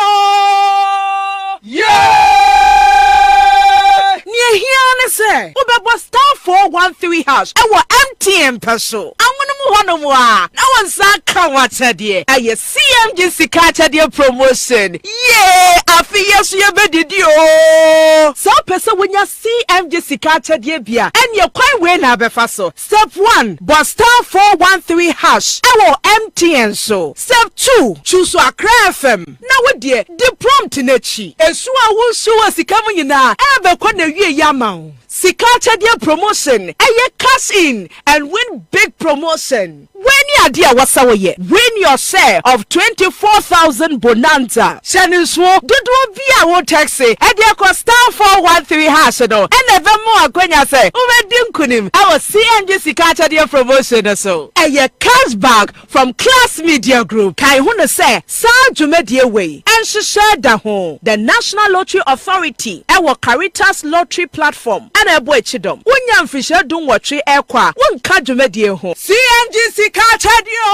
Near here, say, Ubeba star 413 hash. I will MTN peso. I'm gonna move on more. No one's that come what's a dear. I CMGC Kachadio promotion. Yeah, I feel yes, you better do. So, person when you CMGC Kachadio beer and you're quite well now, Befaso. Step 1, but star 413 hash. I will MTN so. Step 2, choose a FM. Now, what dear, the prompt in a chi. And so I will show us the coming in now. Ever Yamau. Sikachadia promotion. Eye cash in and win big promotion. When you are dear wasawaye, win your share of 24,000 bonanza. Shanuswo, Dudu Bia wo taxi. Edia ko star 413 hash no. And ever more kwenya say. Umedim kunim. Our CMG Sikachadia promotion so. Eye cash bag from Class Media Group. Kai huna say sa jumedie way. And she shared the home. The National Lottery Authority. Our Caritas Lottery Platform. And a boy chidom. Unyam fisher dun watri ekwa. One kajumedie home. CMGC Kachadio!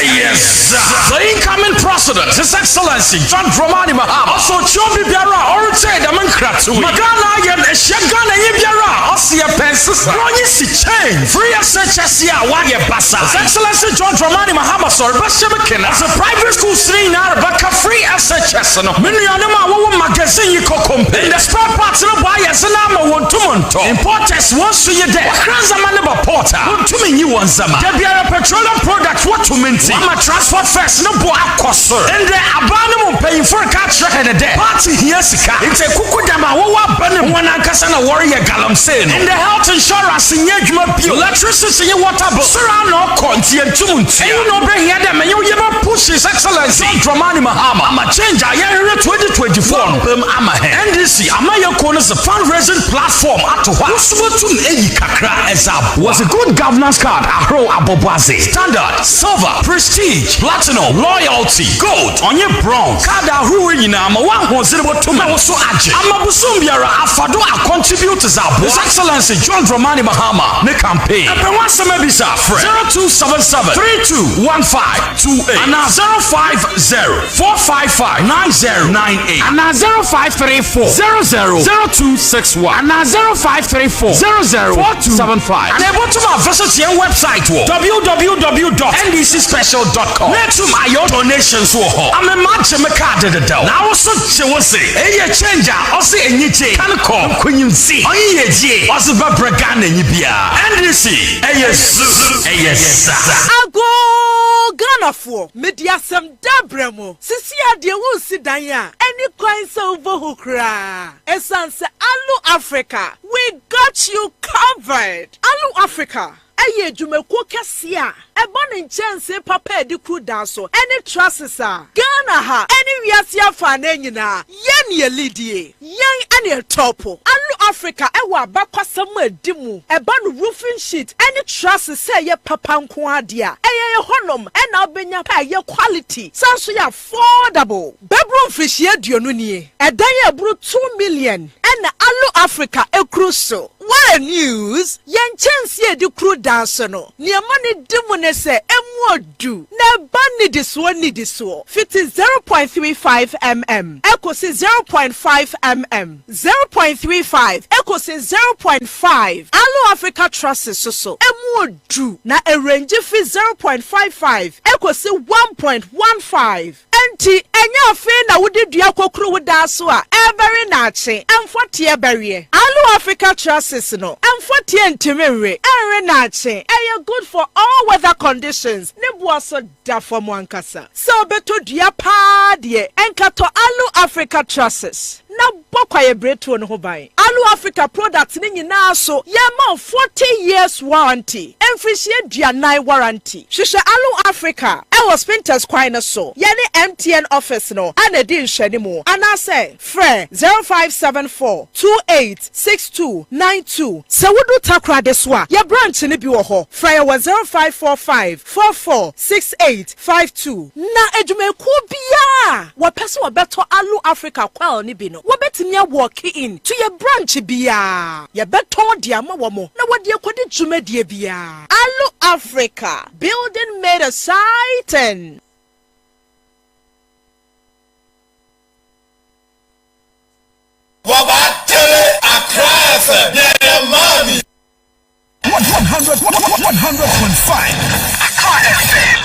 Yes, the incoming president, His Excellency John Dramani Mahama. Also, Chobi Biara, or say the man Kratu. Magana again, a Shagana Biara, Ossia Pensis, Ronnie si change. Free as such as ya, one year bassa. His Excellency John Dramani Mahama, sir, Bashabakin, as a private school stream, Baka free as such as no. Millianama magazine you compare. In the spare parts of buyers, and I'm a one to monto. Importers once to your day. Kranzamanaba Porter, one to me, you want some. There be a petroleum product, what to minty. I'm a transport first, no boy, cost, sir. And the abandonment paying for a catch and a day. Party here, Sika. It's a Kukudama, Burning one Ankasana warrior Galam saying. And the health insurance in Yajma, electricity, water, but sir, I'm not conti and tunes. And you know, bring here them, and you never push His Excellency Dramani Mahama. I'm a change, I hear 2024. I'm a NDC, Amaya Corners, a fundraising platform at Waswatun Kakra as was a good governance card. Ahro Abobazi, standard, silver, prestige, platinum, loyalty, gold, on your bronze. Kada Ruina, one was able to also add. Amabusumbiara, Afado, contributors are His Excellency John Dramani Mahama, the campaign. And once a maybe 0277 321528 and 050 455 9098 and 0534 000261 and 0534 004275 and able to visit your website www.ndcspecial.com. Next to my donations I'm a match a card the down. Now also will say a changer or say a niche can call when you see on ye also Babragan and Yibia NDC yes Ago Ghana for media some dabremo Sisia de will sit down any coins over hukra Essence Alu Africa we got you covered Alu Africa Aye jumeko kasia e bonin chance papa di kru danso any trusses Ghana ha any wiasia fa na nyina yen ye lidie yen ane topo Alu Africa e wa bakwasam adimu e ba no roofing sheet any trusses say ye papa nko ade a ye honom e na obenya pa ye quality sanso ya affordable bedroom fish ye duonu nie e dan ye buru 2 million and Alu Africa e crucial. What a news! Yen chance ye di kru danso no. Niamani dimu ne se emu odu. Na bani diswo ni diswo. Fiti 0.35 mm. Eko si 0.5 mm. 0.35. Eko si 0.5. Alu Africa Trust so. Emu odu. Na a range fi 0.55. Eko si 1.15. Enti enya fe na wudi dua kokru wudanso a very nache. Amfotie berie. Alu Africa Trust no. Amfotie ntimere. Ere nache. Eye good for all weather conditions. Ne buaso da for mwankasa. So beto dua pa de. Enkato Alu Africa Trust. Na bokwa ye bretu no ho ban. Alu Africa products ni nyina so ye ma 40 years warranty. Emfishie dua 9 warranty. Hwehwe Alu Africa ɛwɔ Spinters kwan no so yɛne MTN office no ana di nhwɛne mu anase frɛ 0574 286292 sɛ wodu takrade so a yɛ branch ne bi wɔ hɔ frɛ yɛ 0545 446852 na adwumakuo biara wɔpɛ sɛ wɔbɛtɔ Alu Africa kwal ne bi no wɔbɛtumi walk in to your branch biara yɛbɛtɔn de ama wɔ mo na wɔde akɔde dwumadie biara Alu Africa building made exciting. Wabatele Accra FM. Yeah, mommy. 100.5 Accra FM.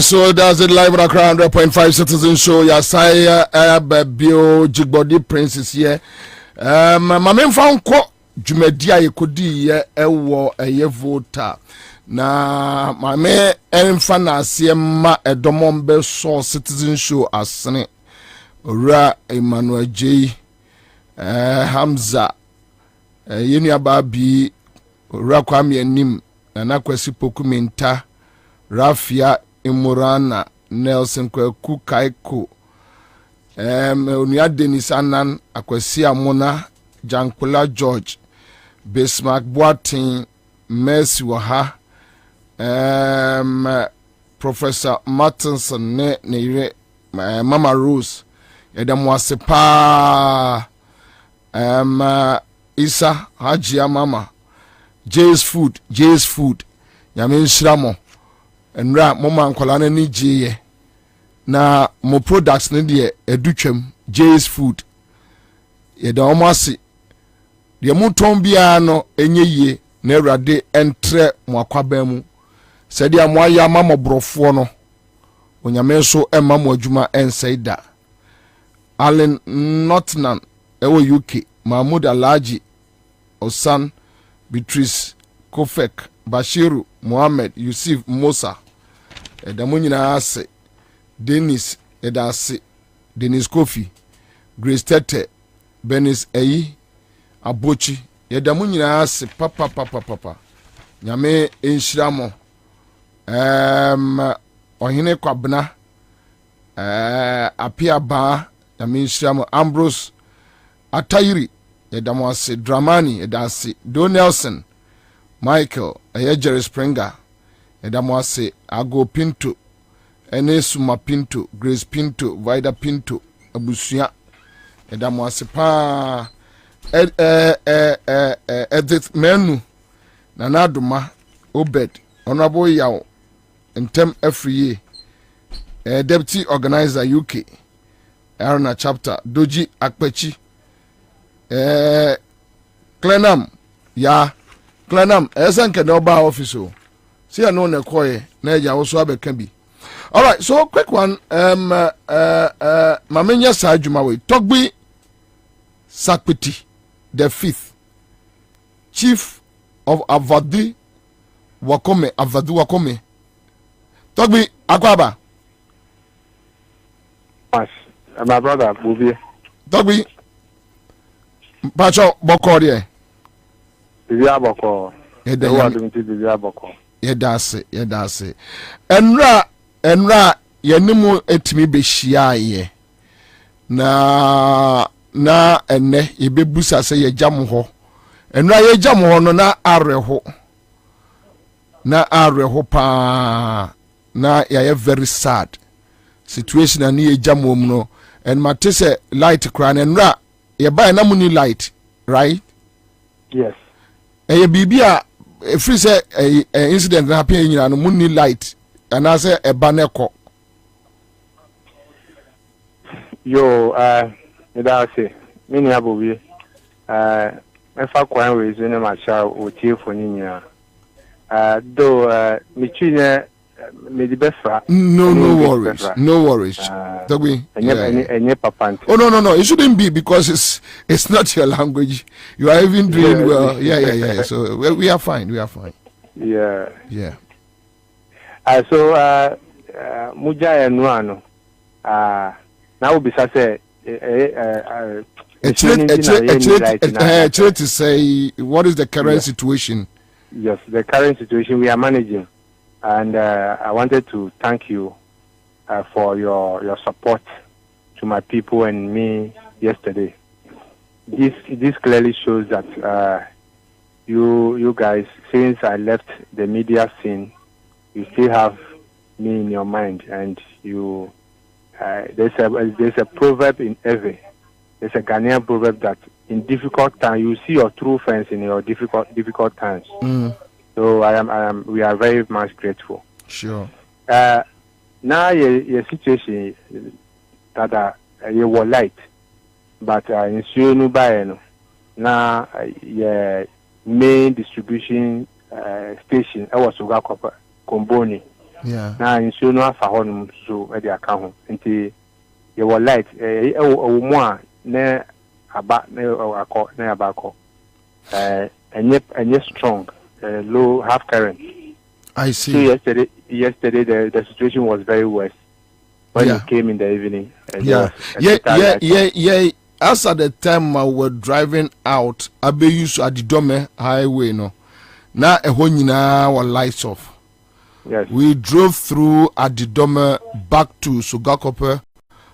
So that's it live on Accra 100.5 Citizen Show. Yasaya Babio Jigbody Prince is here. My main found ko Jumedia Yekudi ye ewo eye vota. Na my main enfana siema edomombe so Citizen Show asne. Ra Emmanuel J. Hamza Yeni Ababi Ra Kwame Nim na kwesi poku minta Rafia Imurana Nelson Kweku Kaiko Unia Denis Anan Akwesi Amona Jankula George Bismarck Boatin Mercy Waha Professor Martinson ne Mama Rose Edamwase pa Isa Hajia Mama Jay's Food Yamin Shramo Enra moma nkwala na ni jiye na mo products ne de edutwam Jay's Food ye da omase de mo ton bia no enye yie na awrade entre mo akwaba mu se de mo aya mama brofo no onyame so emma mo adwuma ensaida Allen Notnan ewo UK Mahmoud Alaji Osan Beatrice Kofek Bashiru Mohammed Yusuf Musa Edamunyina ase Dennis Edase Dennis Kofi Grace Tete Benis Eyi Abochi Edamunyina ase papa Nyame enhyiramo Ohene Kwabena Apia Ba Nyame enhyiramo Ambrose Atayiri Edamwase Dramani Edase Donelson Michael Jerry Springer Edamwase Ago Pinto Enesuma Pinto Grace Pinto Vida Pinto Abusuya Edamwase pa Edith Menu Nanaduma Obed Honorable Yao Ntem Efriye Deputy Organizer UK Arena Chapter Doji Akpechi Clenam ya Clenam esenke no ba office o see I know na koye na eja wo so abeka bi. All right, so quick one mamenya sa adwuma we Togbi Sakpeti the 5th Chief of Avadu Wakome Togbi Akwaba My brother, Bobie. Toby. Pacho Bokor. Bibia Boko. Bibia Boko. Yedase. Enra yenimu etimi behia ye. Na ene yebebusa se yejam ho. Enra yejam ho no na areho. Na areho pa na ya very sad situation ani yejam wom no. And matese light cran enra ye buy na muni light, right? Yes. E bibia free say incident na happen nyina no muni light and I say e baneko. Yo ida say me ni abowie me fa kwan we zo ne ma sha o tie fo nyina though me twine me di befa. No worries. Oh no, it shouldn't be because it's not your language. You are even doing well. Yeah. So we are fine. Yeah. So muja enwano now be say to say what is the current situation? Yes, the current situation we are managing. And I wanted to thank you for your support to my people and me yesterday. This clearly shows that you guys, since I left the media scene, you still have me in your mind, and you there's a proverb in Ewe. There's a Ghanaian proverb that in difficult times you see your true friends in your difficult times. So we are very much grateful. Sure. Now your situation that you were light, but in Suenu Bayano, now your main distribution station, I was Uga Komboni. Yeah. Now in Suenu Afahon, so at the account, until you were light, more ne about ne abako, and yet strong. Low half current. I see. So yesterday the situation was very worse when you came in the evening. Yeah. As at the time we were driving out, I be used to Adidome Highway, no. Now a nyina were lights off. Yes. We drove through Adidome back to Sugakope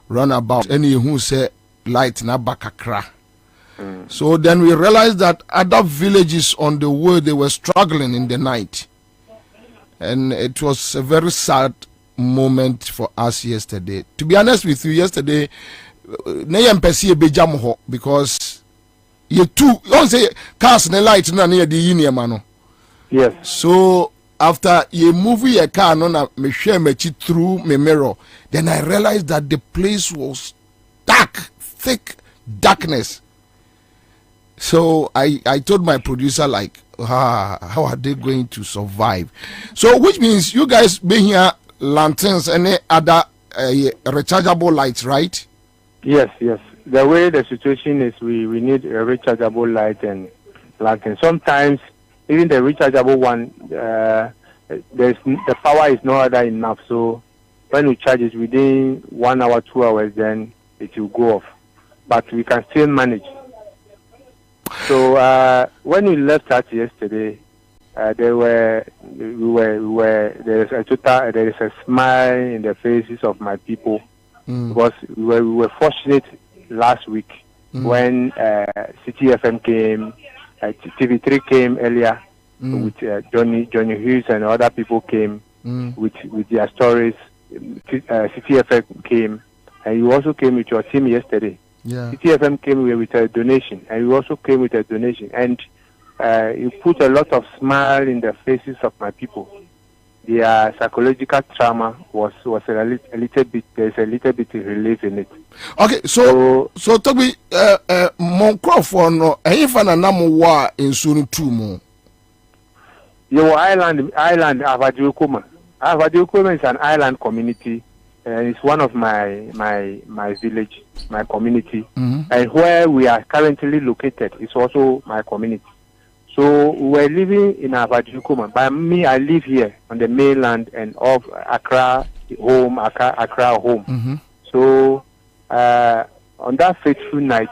runabout. Any who say light na bakakra. So then we realized that other villages on the way, they were struggling in the night. And it was a very sad moment for us yesterday. To be honest with you, yesterday, because you don't say cars and light near the mano. Yes. So after you move your car me share me through my mirror, then I realized that the place was dark, thick darkness. So I told my producer, like, how are they going to survive? So which means you guys being here lanterns and any other rechargeable lights, right? Yes. The way the situation is, we need a rechargeable light and lantern. Sometimes even the rechargeable one, the power is not enough. So when we charge it within 1 hour, 2 hours, then it will go off. But we can still manage. So when we left out yesterday, there is a smile in the faces of my people because we were fortunate last week when City FM came, TV3 came earlier with Johnny Hughes and other people came with their stories. City FM came, and you also came with your team yesterday. Yeah. CTFM came with a donation, and we also came with a donation, and you put a lot of smile in the faces of my people. Their psychological trauma was a little bit. There's a little bit of relief in it. Okay, so Toby, Moncroft no, if an wa in Sunu Tumo. Your island, Avadiokuma. Avadiokuma is an island community. It's one of my village, my community, and where we are currently located is also my community. So we're living in Abadjukuma. By me, I live here on the mainland and off Accra home. So on that fateful night,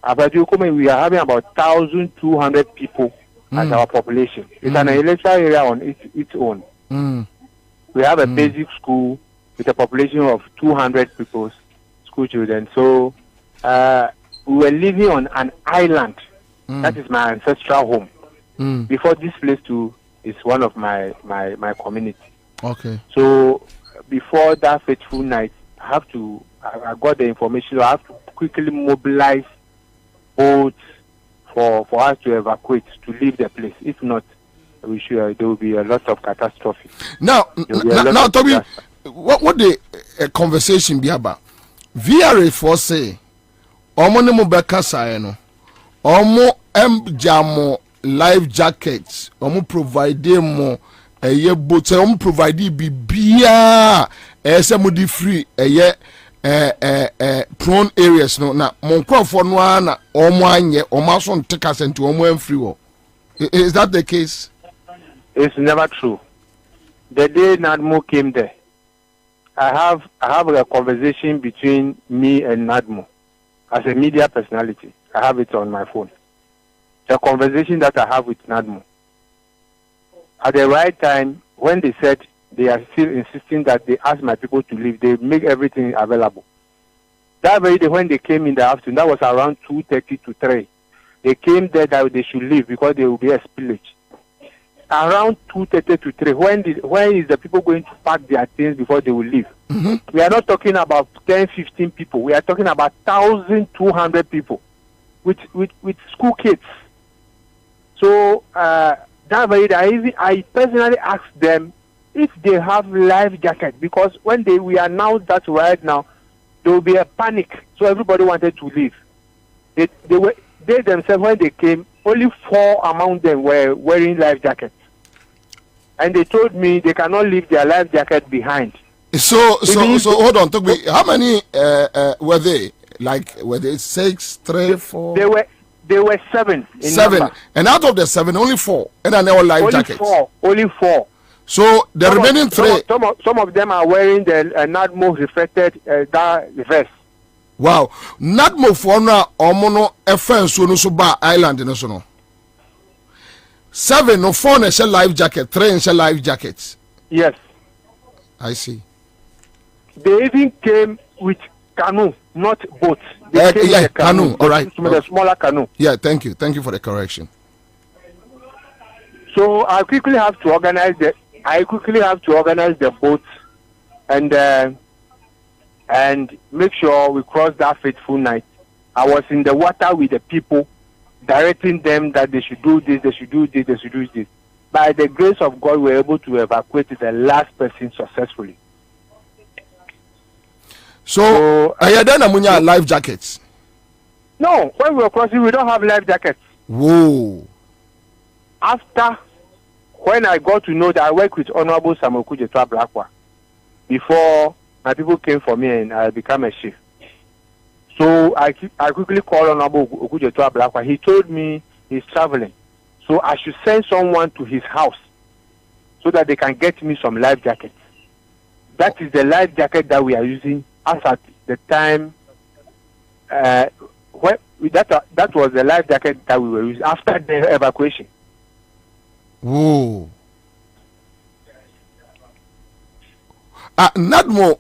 we are having about 1,200 people as our population. It's an electoral area on its own. We have a basic school with a population of 200 people, school children. So we were living on an island. That is my ancestral home. Before this place too is one of my community. Okay. So before that fateful night, I got the information. So I have to quickly mobilize boats for us to evacuate, to leave the place. If not, there will be a lot of catastrophe. Now, Toby, what the conversation be about? VRA for say, Omo ne mo beka sae no, Omo jamo life jackets, Omo provide mo eye boat, Omo provide bibia, ese mo di free eye prone areas no na mon crofo no na Omo anye, Omo so take us into Omo free wo. Is that the case? It's never true. The day Nadmo came there, I have a conversation between me and Nadmo as a media personality. I have it on my phone. The conversation that I have with Nadmo. At the right time, when they said they are still insisting that they ask my people to leave, they make everything available. That very day when they came in the afternoon, that was around 2:30 to 3. They came there that they should leave because there will be a spillage. Around 2:30 to 3, when is the people going to pack their things before they will leave? We are not talking about 10, 15 people. We are talking about 1,200 people with school kids. So that very day, I personally asked them if they have life jacket, because when we announced that right now, there will be a panic. So everybody wanted to leave. They themselves, when they came, only 4 among them were wearing life jackets. And they told me they cannot leave their life jacket behind. So hold on, talk me. How many were they? Like, were they 6, 3, 4? They were 7. Number. And out of the 7, only 4. And then they were life jackets. Only 4. So the remaining 3. Some of them are wearing the Nadmo reflected that vest. Wow. Nadmo for na omono FN so no so ba island no so no. 7 no 4 na life jacket, 3 na life jackets. Yes. I see. They even came with canoe, not boats. They came with canoe. All right. The smaller canoe. Yeah, thank you. Thank you for the correction. So I quickly have to organize the boats and make sure we cross that fateful night. I was in the water with the people, directing them that they should do this, they should do this, they should do this. By the grace of God, we were able to evacuate the last person successfully. So are you done amunya life jackets? No, when we were crossing, we don't have life jackets. Whoa. After, when I got to know that I work with Honorable Samoku Jetwa Blakwa, before my people came for me and I became a chief. So I quickly called Honorable Okujetwa Blakwa. He told me he's traveling. So I should send someone to his house so that they can get me some life jackets. That is the life jacket that we are using as at the time. That was the life jacket that we were using after the evacuation. Whoa. Nadmo,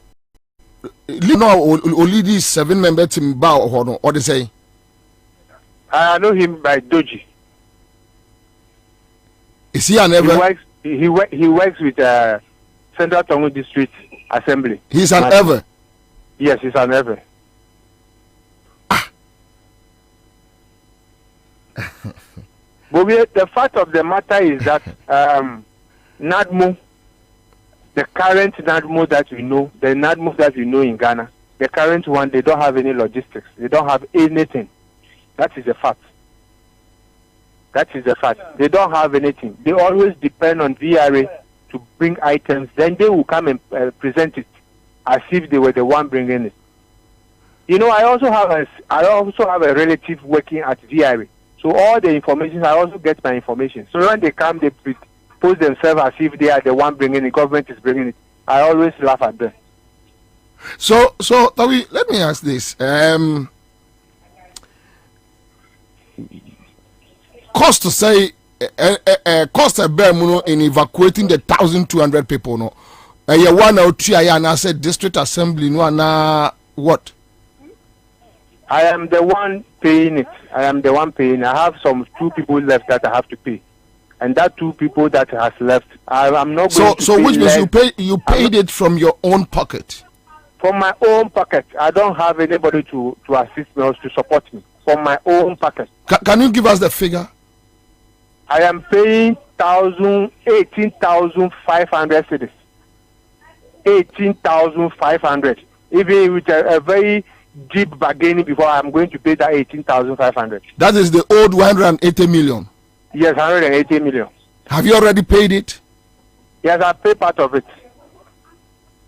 only these 7 member team bow or they say. I know him by Doji. Is he an ever? He works with Central Tongo District Assembly. He's an ever. Yes, he's an ever. Bobie, the fact of the matter is that Nadmo, the current Nadmo that we know, the Nadmo that we know in Ghana, the current one, they don't have any logistics. They don't have anything. That is the fact. That is the fact. They don't have anything. They always depend on VRA to bring items. Then they will come and present it as if they were the one bringing it. You know, I also have a relative working at VRA. So all the information, I also get my information. So when they come, they pose themselves as if they are the one bringing it. The government is bringing it. I always laugh at them. So, Tawi, let me ask this. Cost to say, cost a bare in evacuating the 1,200 people, no? You one or two, and I said district assembly, no, what? I am the one paying it. I have some 2 people left that I have to pay. And that 2 people that has left, I'm not going to pay. So which means you paid it from your own pocket? From my own pocket. I don't have anybody to assist me or to support me. From my own pocket. Can you give us the figure? I am paying 18,500 cedis. 18,500. Even with a very deep bargaining before I'm going to pay that 18,500. That is the old 180 million. Yes, 180 million. Have you already paid it? Yes, I paid part of it.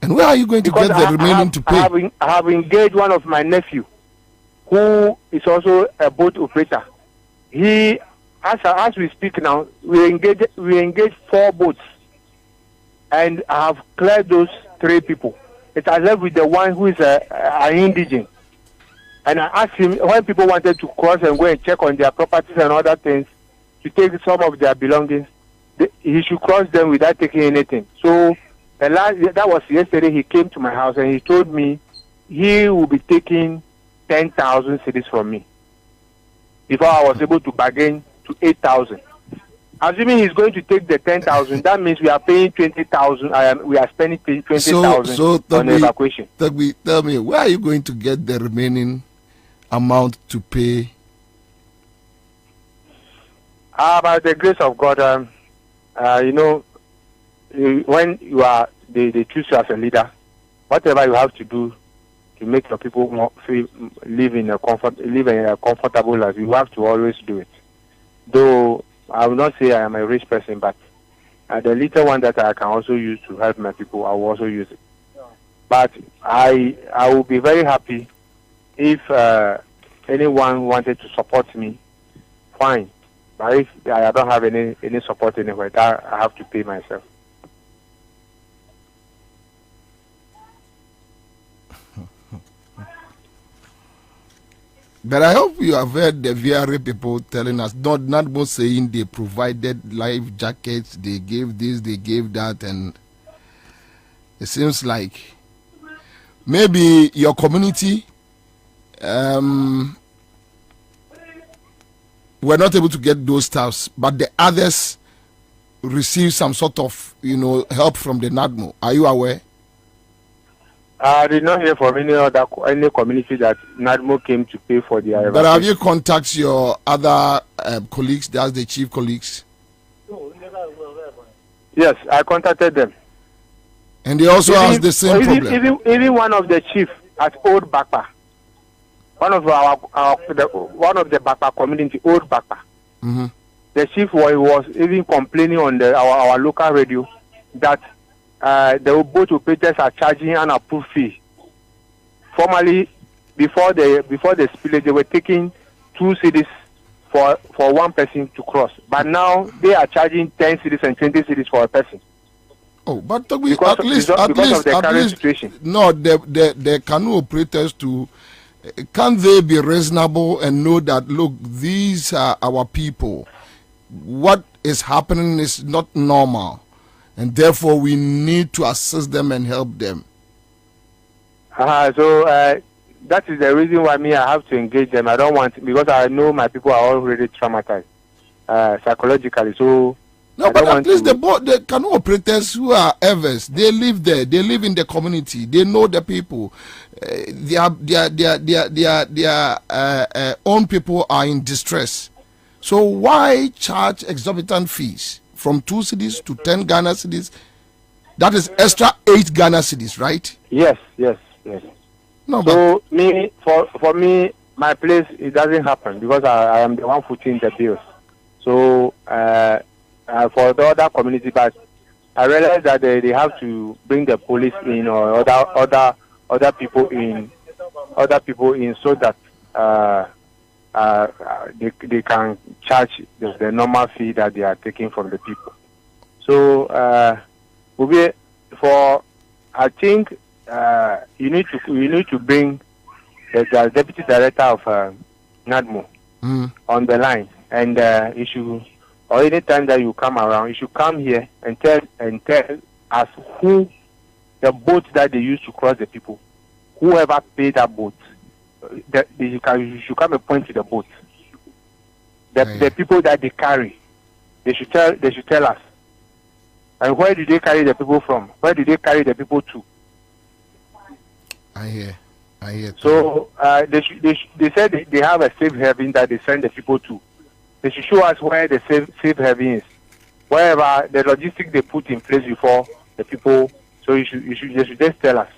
And where are you going to get the remaining to pay? I have engaged one of my nephew, who is also a boat operator. He, as we speak now, we engage 4 boats, and I have cleared those 3 people. It has left with the one who is an indigent. And I asked him, when people wanted to cross and go and check on their properties and other things, to take some of their belongings, he should cross them without taking anything. So that was yesterday. He came to my house and he told me he will be taking 10,000 cedis from me before I was able to bargain to 8,000. Assuming he's going to take the 10,000, that means we are paying 20,000. We are spending 20,000 on evacuation. Tell me, where are you going to get the remaining amount to pay? By the grace of God, when they choose you as a leader, whatever you have to do to make your people live in a comfortable life, you have to always do it. Though I will not say I am a rich person, but the little one that I can also use to help my people, I will also use it. But I will be very happy if anyone wanted to support me, fine. But if I don't have any support anywhere, that I have to pay myself. But I hope you have heard the VRA people telling us, not more saying they provided life jackets, they gave this, they gave that, and it seems like maybe your community were not able to get those stuffs, but the others received some sort of, help from the NADMO. Are you aware? I did not hear from any community that NADMO came to pay for the evacuation. But have you contacted your other colleagues, that's the chief colleagues? Yes, I contacted them. And they also asked the same problem? Even one of the chief at Old Bakpa, one of the Bakpa community, Old Bakpa, the chief was even complaining on our local radio that the boat operators are charging an approved fee. Formerly, before the spillage, they were taking 2 cedis for one person to cross. But now they are charging 10 cedis and 20 cedis for a person. Oh, but at least situation. No, the canoe operators can they be reasonable and know that, look, these are our people. What is happening is not normal. And therefore, we need to assist them and help them. So that is the reason why I have to engage them. I don't want, because I know my people are already traumatized psychologically. So no, but at least the canoe operators who are Evers, they live there. They live in the community. They know the people. Their own people are in distress. So why charge exorbitant fees? From 2 cedis to 10 Ghana cedis, that is extra 8 Ghana cedis, right? Yes. No, so for me, my place, it doesn't happen because I am the one footing the bills. So for the other community, but I realize that they have to bring the police in or other people in so that they can charge the normal fee that they are taking from the people. So I think you need to bring the deputy director of NADMO on the line, and you should, or any time that you come around, you should come here and tell us who the boat that they use to cross the people, whoever paid that boat, you should come and point to the boat. The people that they carry, they should tell us. And where did they carry the people from? Where did they carry the people to? I hear. So they said they have a safe haven that they send the people to. They should show us where the safe haven is, wherever the logistics they put in place before the people. So they should just tell us.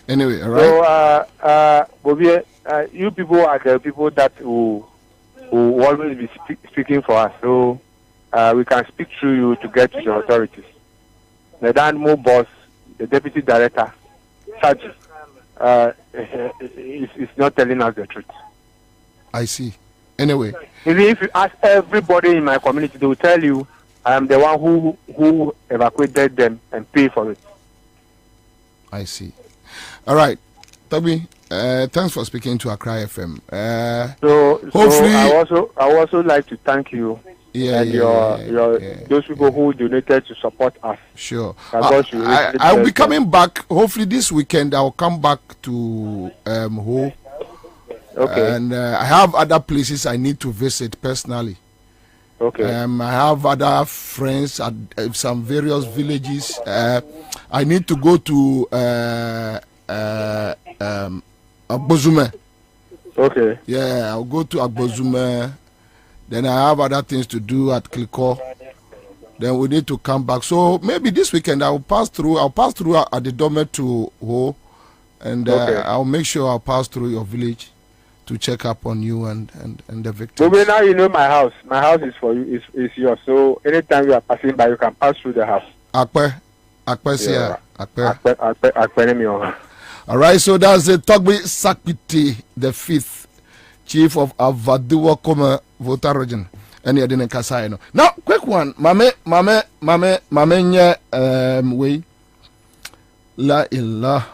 Anyway, all right. So Bobie, you people are the people that will always be speaking for us. So we can speak through you to get to the authorities. The NADMO boss, the deputy director, such is not telling us the truth. I see. Anyway, even if you ask everybody in my community, they will tell you I am the one who evacuated them and paid for it. I see. All right, Toby. Thanks for speaking to Accra FM. So hopefully, I also like to thank you. Those people who donated to support us. Sure. I'll be coming back. Hopefully this weekend I'll come back to Ho. Okay. And I have other places I need to visit personally. Okay. I have other friends at some various villages. I need to go to Agbozume. Okay. Yeah, I'll go to Agbozume. Then I have other things to do at Kliko. Then we need to come back. So maybe this weekend I'll pass through at the Dome to Ho, and I'll make sure I'll pass through your village to check up on you and the victims. So now you know my house. My house is for you. Is yours. So anytime you are passing by, you can pass through the house. Akpe. All right. So that's the Togbe Sakpiti, the 5th chief of Avaduwa Koma voter region. And you didn't kasai no. Now, quick one. Mame nye way. La ilah.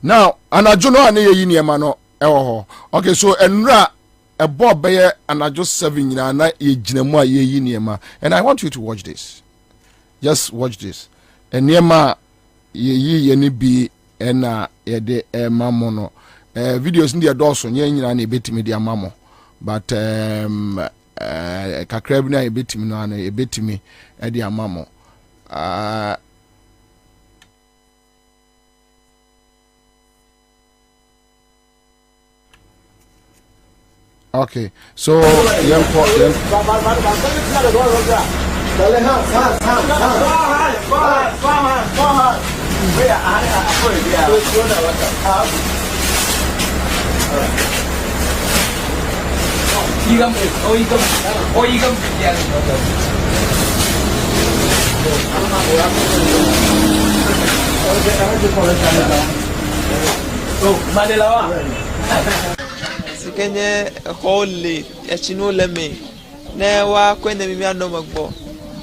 Now, anajo no ane ye niema no ewo ho. Okay, so enra ebo beye anajo 7 nyina na ye ginemu a ye niema. And I want you to watch this. Just watch this. Niema ye ni bi ena yede mamo no. Videos ndi adoso nye nyina na ebetimi di amamo. But kakra bi na ebetimi no ana ebetimi di amamo. Okay, so Sikenye holy echinu leme ne wa kwende mi anomagbo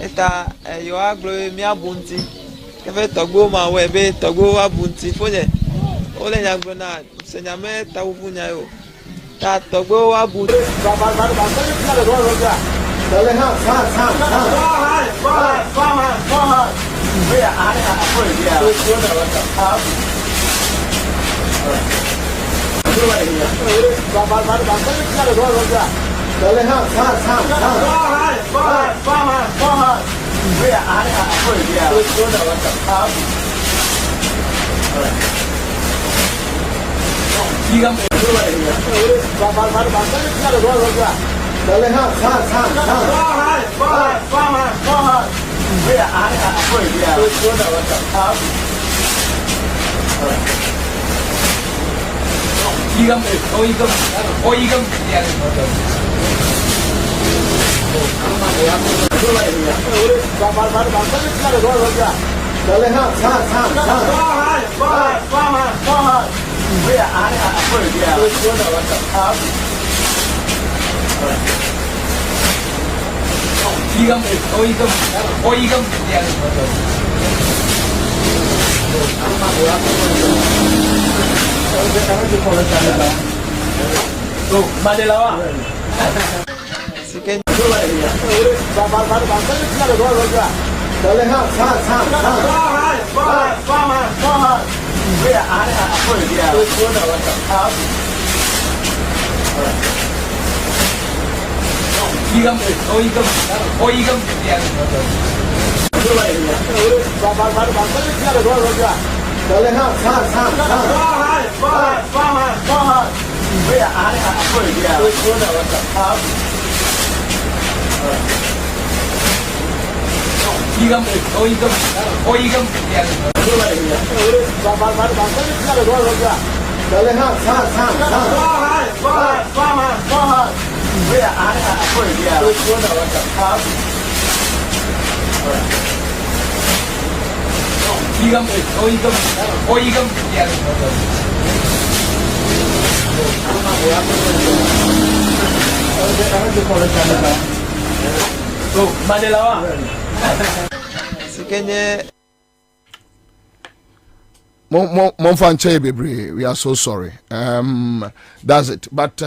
eta yo aglo mi abunti kefe togbo ma we be togbo abunti fonye ole nyagbo na senyame tawufunya yo ta togbo abunti We are so sorry. That's it. But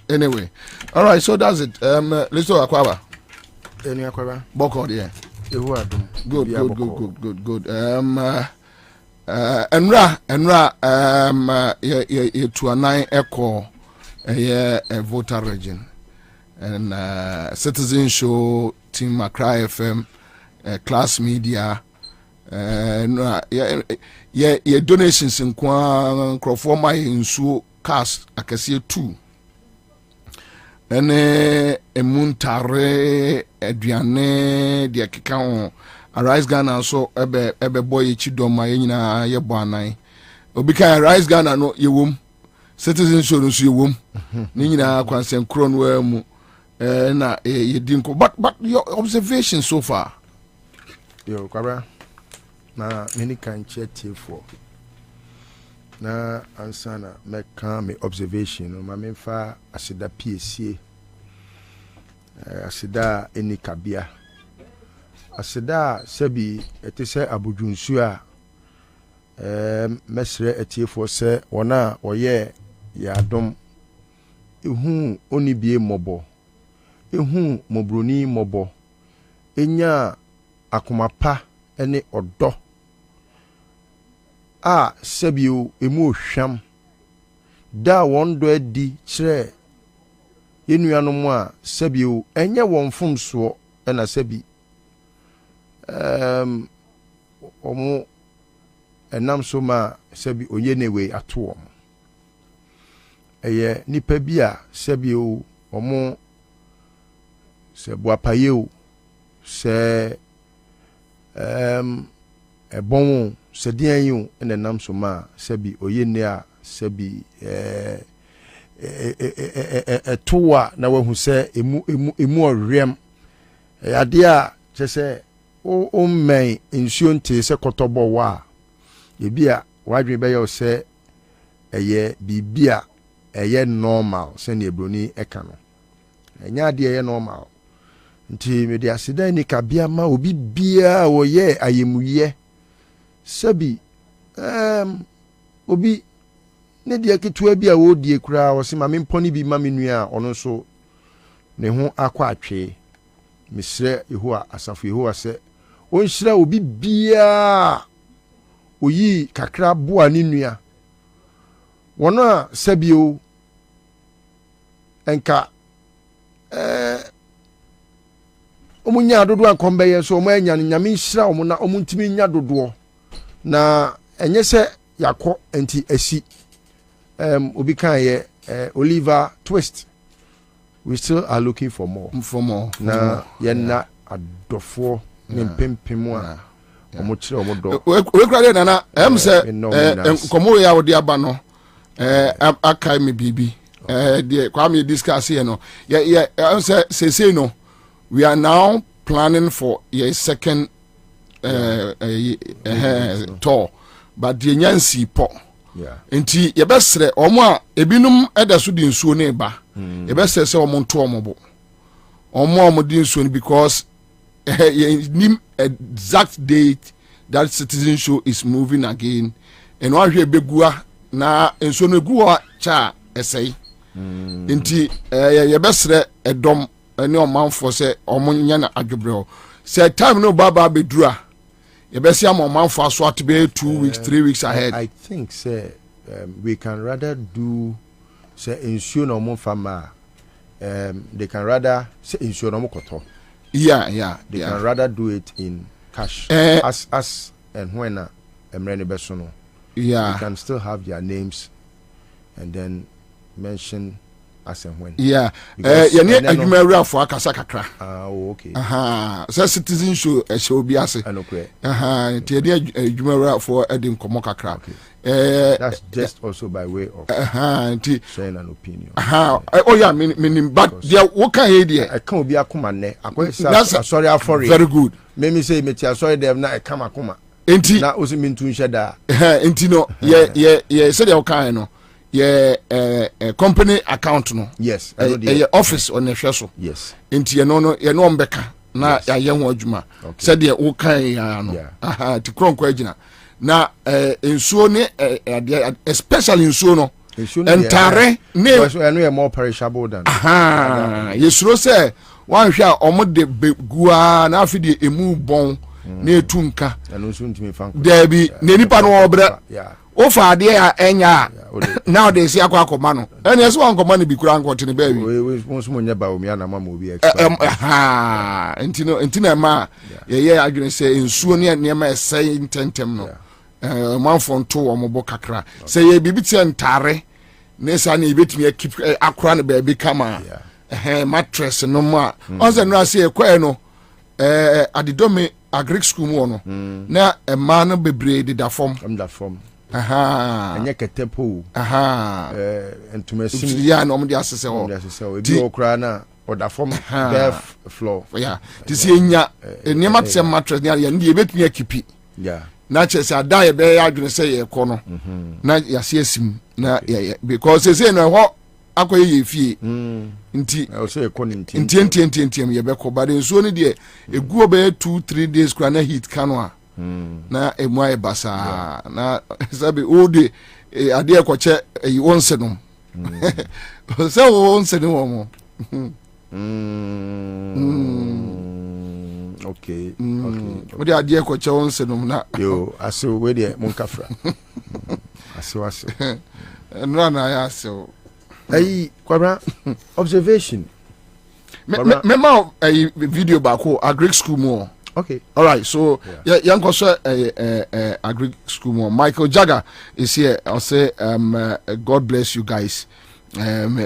anyway, all right. So that's it. Let's go Akwaba. Any Akwaba? Boko there. Good. Enra ye to a 9 echo a voter region and citizen show team Accra FM class media ye donations in kwa crowdfunding in so cast akase 2 ene emuntare aduane de keka ho Arise Ghana so ebe boy chidoma nyina ye bo anan obi kan Arise Ghana no yewom citizen show no so yewom ni nyina kwansen kro no amu na ye dinko but your observation so far yo Kwabena na many can chat for na ansana meka me observation no ma memfa asida PSA asida eni kabia asida sebi etese abudwunsu a mesre etiefo se wona oye ya dom ehu onibie mobo ehu mobroni mobo enya akomapa ene odo a sebi emu hwam da wondo adi kire yenuanom a sebi enye wonfomso ena sebi omo enam so ma sebi oyenewe ato eye nipa bi a sebi omo se boapaye o se ebon se dian enam so ma sebi oyene a sebi towa na wahu se emu orem ade a chese o men insuo nte se kotobo wa ebia wadwe be yo se eye bibia eye normal se ne ebroni eka no enya ade eye normal nti me de asida ni kabia ma obi bia wo ye ayemuye sabi obi ne de ketua bia wo die kura wo se ma memponi bi ma menua ono so ne ho akwa atwe misre Yehowa asafo Yehowa se onhyira obi bia oyi kakra boa ne nua wona sabio enka omunya dodo ankombe ye so omanya nyame nhyira omo na omuntimi nya dodo na enye se yakọ enti asi obi kan ye Oliver Twist we still are looking for more na ye na adofo ne mpempem a omo kire omo do we kra de na se komo ya odi aba no akai me bibi de kwa me discuss here no say no we are now planning for a second tall but the nyansi po enti ye besre omo a ebinum eda so di nsuo ne ba ye besre se omo nto omo bo omo di nsuo because nim exact date that citizen show is moving again and wa hwe begua na nsuo no guwa cha esei enti ye besre edom ene omanfo se omo nya na adwobreo se time no baba bedura ye besi am omanfo aso at be 2 weeks 3 weeks ahead. I think say we can rather do say ensure no mo farmer they can rather say ensure no mo koto they can rather do it in cash as and when emre beso no you can still have their names and then mention as and when you need adwumawura for akasa kakra okay so citizen show show bi ase you need adwumawura for edin komo kakra that's just also by way of sharing an opinion but there what can he there I can obi akoma ne akwesa sorry afori very good me say me tia sorry dem na e kama akoma enti na osi me ntun sheda enti no ye say the kan no company account no yes office on the so yes enti ye no mbeka na ya ye ho adwuma said the wo kan ya no ti kronko agina na ensuo ne especially ensuo no entare ne so eno more perishable than yesuro say wan hwe a omode begua na afide emu bon na etunka eno so ntimi fan debi ne nipa no obra o fa de a enya now they see akwa no ene so wan koma no bi kura nkote ne baby we so monya ba omi ana mama obi expert entino ma ye adwene say ensuo ne ma esai intentem no manfo nto wo mo kakra say ye bibiti entare ne sa na ebetimi keep akora no baby kama mattress no ma onse no ase ekwa no adidome agric school mo no na ma no bebre de da form enye ketepo entumasi ya no mo de asese ho ebi okra na oda form bare floor this enya eniema tse mattress ne ya ndi ebetumi akipi na chese ada ye be ya adwene se ye ko no na ya se asim na because say no ho akoye ye fie nti so ye ko nti ye be ko ba de so ne de eguo be 2-3 days kra na heat kano na emu aye basa na sabi ode ade ekoche wonse no se wonse no mo okay what the idea ko chawon senum na yo aso we de munkafra aso no na ya aso Kwabena observation me ma video back ko agric school mo okay all right so yanko so agric school mo Michael Jagger is here. I'll say God bless you guys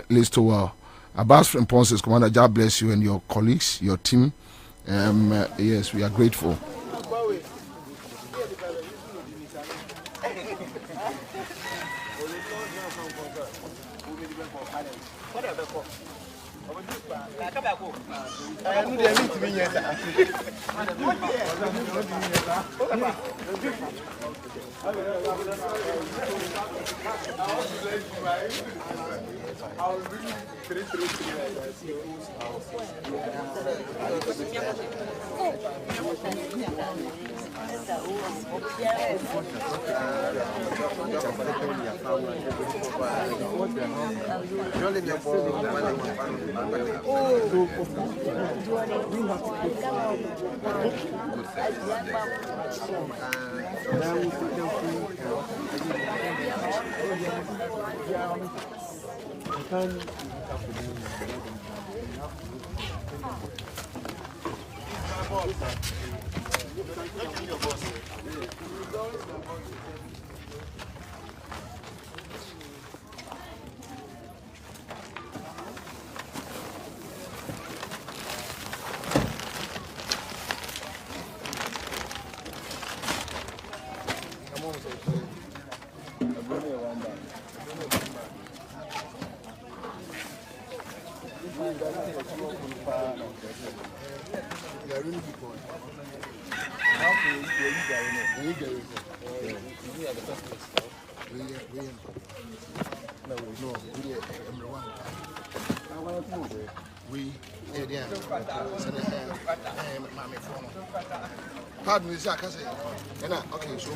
list to well Abbas from Ponces Commander, God bless you and your colleagues, your team. Yes, we are grateful. Pardon me, Zach. Okay, so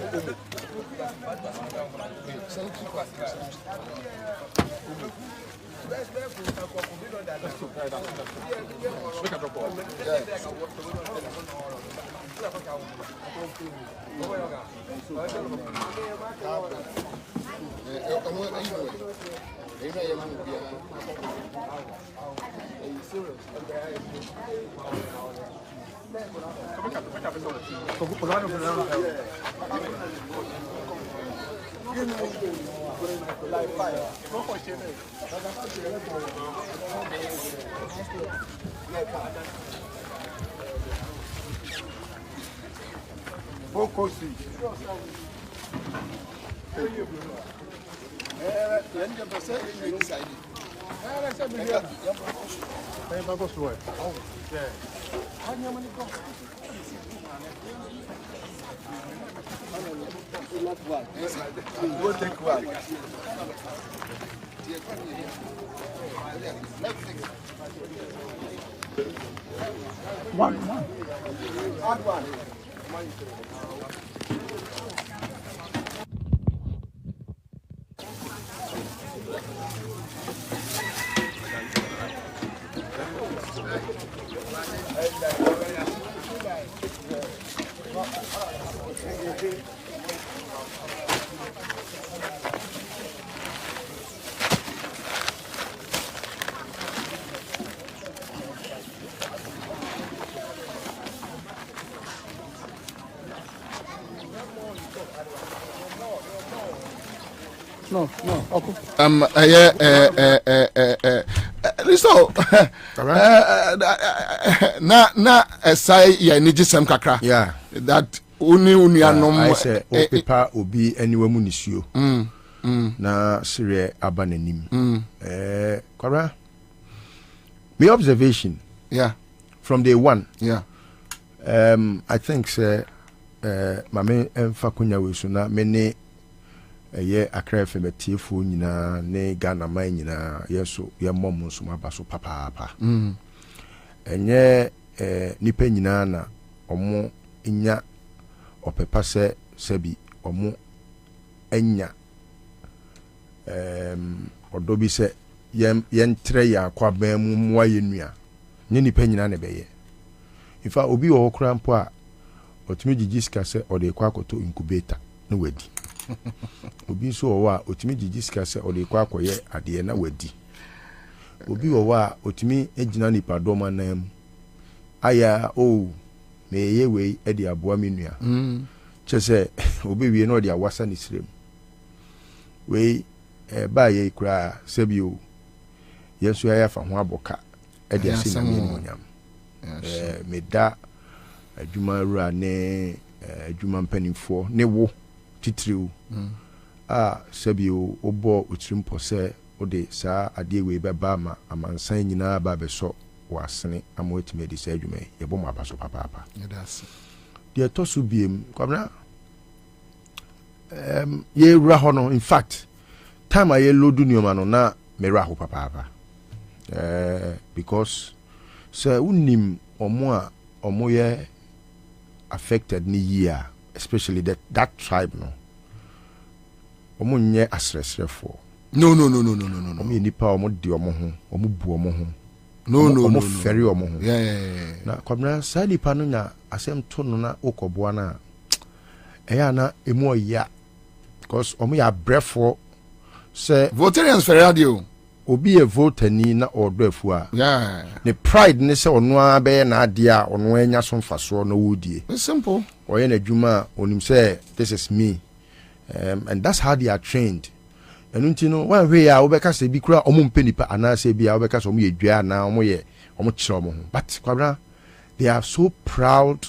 One. Add one. No. Okay. So, na esai ya ni gisem kakra. Yeah. That uni anom. I say paper obi anywhere mu nisuo. Na sire aba nanim. Kwara. My observation. Yeah. From day one. Yeah. I think say mame emfa kunya wesu na mene ye Accra FM tiefo nyina ne Ghana man nyina yeso ye mom nso mabaso papa. Enye nipa nyina na omo nya opepa se sebi omo enya odobi se yentre ya Kwabena mu mwa yenua ne nipa nyina ne beye ifa obi wo kura mpo a otimi gigiska se ode kwa akoto incubator na wadi obi so wo a otimi gigiska se ode kwa akoye ade na wadi obi wo a otimi ejina nipa doma nam aya meye we ede aboa menua chese obi wie na ode awasa ni sirem we ba ye kura sebio yesu ya fa ho aboka ede ase na nyam meda adwuma rura ne adwuma mpanimfo ne wo titiriw sebio obo otirimpo se ode saa ade we beba ma amansan nyina ba beso wasene amotime de sa adwuma yebo ma abaso papa de tosu biem Kwabena ye rura hono in fact time aye lodu nioma no na mera ho papa because so unim omo ye affected ni year, especially that tribe no omo nye asresrefo no omo nipa omo di omo ho omo bu omo ho omo feri omo ho na Kwabena sa nipa no nya asem to no na okoboa na eya na emu oya because omo ya brefo se Votarians for radio obi e vote ni na odoafu a ne pride ne se ono a be na ade a ono anya so mfaso na wodie it's simple oye na dwuma onim say this is me and that's how they are trained and untino one way a obeka se bi kura omo mpenipa ana se bi a obeka se omo ye dua na omo ye omo kire omo ho but Kwabena they are so proud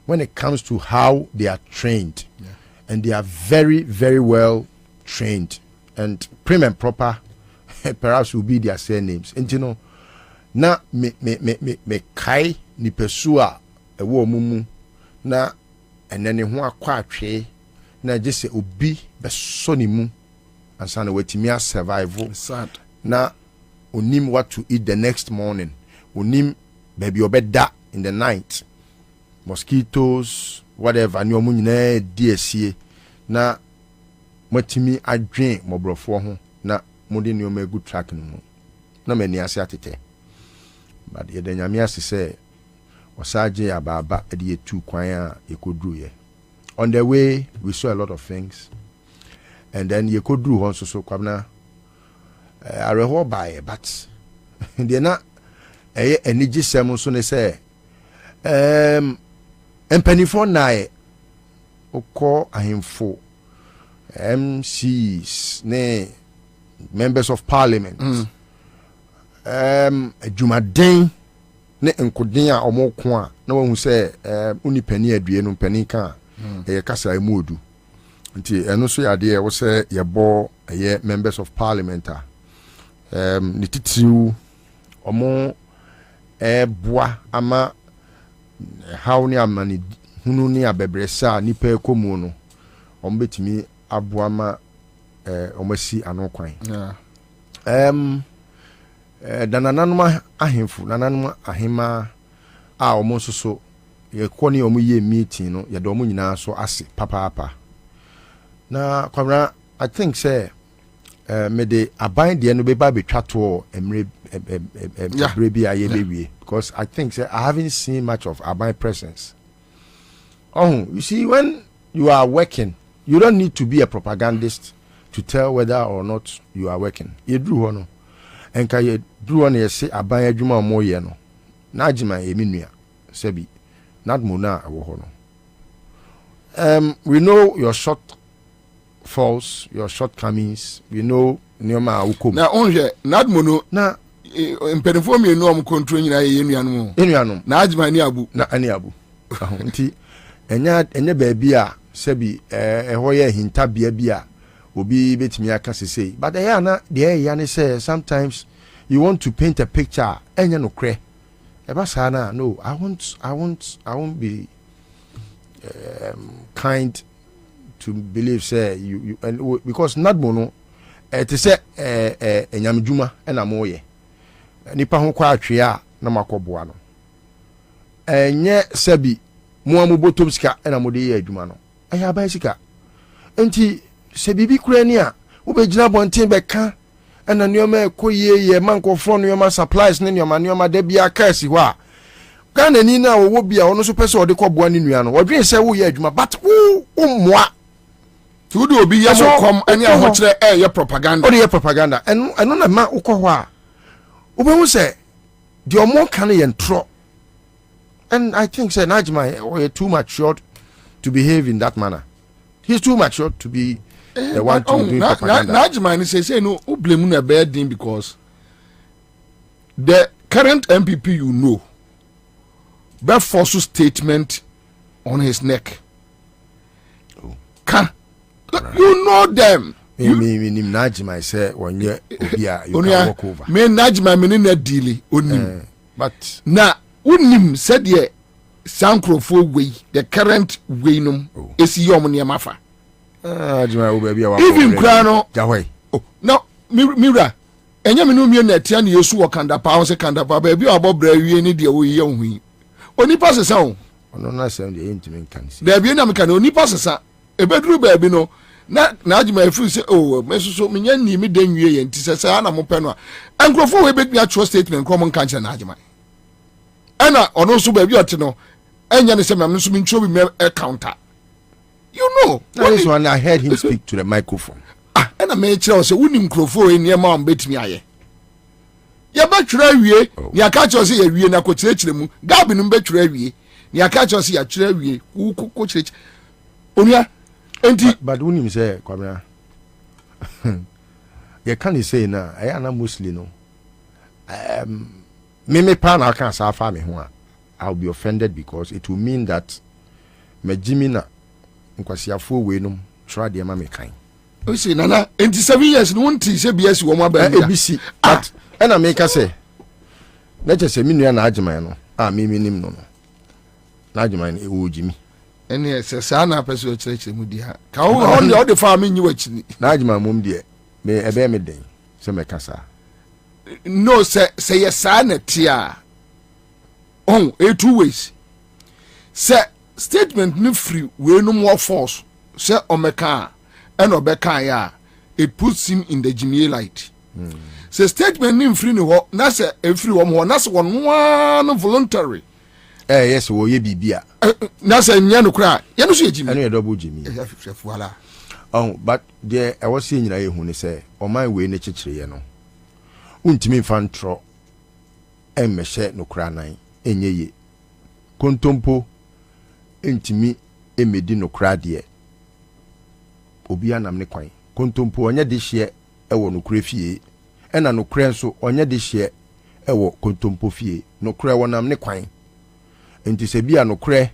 when it comes to how they are trained and they are very very well trained and prim and proper perhaps will be their surnames and you know na me kai ni pesua ewo mumu na and then ho akwa atwe na je se obi be so ne mu ansa na watimi survival na onim what to eat the next morning, onim baby obeda in the night, mosquitoes whatever ni omu nyina DSC na matimi adwen mobrofo ho na mode ni o ma good track no na mani ase atete but ye de nyame ase say osaje ababa e de tu kwan a yekodru ye. On the way we saw a lot of things, and then yekodru ho so Kwabena areho bae, but they na energy sem so ne say empanifo nae okọ ahemfo MCs ne members of parliament adwumaden ne nkoden a omoko a na wahu se unipani adue no mpani ka kasa emuodu nti eno so yade e wo se yebo members of parliament a ni titiu omo boa ama how ni amani hunu ni abebresa nipa ekomu no ombetimi aboa ma omasi anokwan danananuma ahemfu nananuma ahema a omo soso ye kwoni omo ye meeting no ye do omo nyina so ase papa na Kwabena I think say me de aban de no be ba betwa to emre bi aye bewie because I think say I haven't seen much of aban presence. Oh, you see, when you are working, you don't need to be a propagandist to tell whether or not you are working. You drew one, and can you drew one? You say aban adwuma mo ye no. Najima eminua sebi not mona awohono. We know your shortfalls, your shortcomings. We know nioma ukom. Na onje not mono na impenfo mi no am control nyina ye enuanom. Na ajima ni abu na ani abu. Nti enya baabi a sebi ho ye hintabea bi a obi betimi aka sesei. But na de ne say sometimes you want to paint a picture enya no kre. Ebasana no, I won't be kind to believe say you and because not mono it is enyamdwuma na moye nipa ho kwa atwe a na makoboa no enye sabi mo amubotom sika na mo de ye adwuma no aya ba sika enti se bibi kura ni a wo be gina bonten be ka na nioma ekoye mankofo nioma supplies ne nioma da bia ka si ho a Ghana ni na wo bia ono so pese ode koboa ni nua no wodwen se wo ye adwuma but wo moa to do obi ya mo kom ani a ho kire ye propaganda ode ye propaganda eno na ma ukọ ho a wo be hu se the omo kan ye ntro. And I think say Najima too matured to behave in that manner. He's too matured to be the one to do propaganda. Najima say no, who blame na bad thing because the current MPP you know, that force statement on his neck. Can you know them? Me Najima say when you can walk over. Me Najima me na deal onim. But na unim said ye sankrofo way the current way no esi yom ne mafa even krano jahwe no mira enya me no mi na tia ne yesu wakanda pa on se kanda pa ba bi obobra wie ne de wo ye hu onipa sesa o ono na sem de intimi kan si da bi na me kan onipa sesa ebeduru ba bi no na ajima efu se oh mesuso menya ni me dan wie ye ntisesa na mo pe no ankrofo we be trust statement ko mo kan che na ajima ana ono so ba bi ote no enya ne se me so me ncho bi me counter you know this one I heard him speak to the microphone ana me kire se unim krofo eni ma on betimi aye ya ba twira wie ni aka kire se ya wie na ko kire mu gabi no be twira wie ni aka kire se ya twira wie ko kire onia enti but unim say Kwabena you can say na I am Muslim no me pan I can't say me ho I'll be offended because it will mean that me jimina nkwasiafo we no try de ma me kan o say nana enti 7 years no wonti say bias wo ma ba ABC but and I make say na je say me nua na agiman no me nim no na agiman e wo jimi ene se sa na person chire mu di ha ka wo on the farm nyi wachini na ajima mom de me ebe me den se me kasa no say yes sa na tia on two ways say statement ni free we no more force say omeka and obeka ya it puts him in the Jimmy light. Say statement ni free ni ho na say e free wo mo na say one voluntary. Yes wo ye bibia. Na say nya no kra ye no so ye Jimmy. Anu ye double Jimmy. Voilà. Oh but there I was seeing nyina ye hu ni say o man we ne kekere ye no. Untimi mfa ntro emmehye no kra nan enye ye. Kontompo entimi emedi no kra de. Obi anam ne kwan. Kontompo onye de hye ewo no kra fie. Ena no kra nso onye de hye ewo kontompo fie. No kra wonam ne kwan. Enti se bia no kra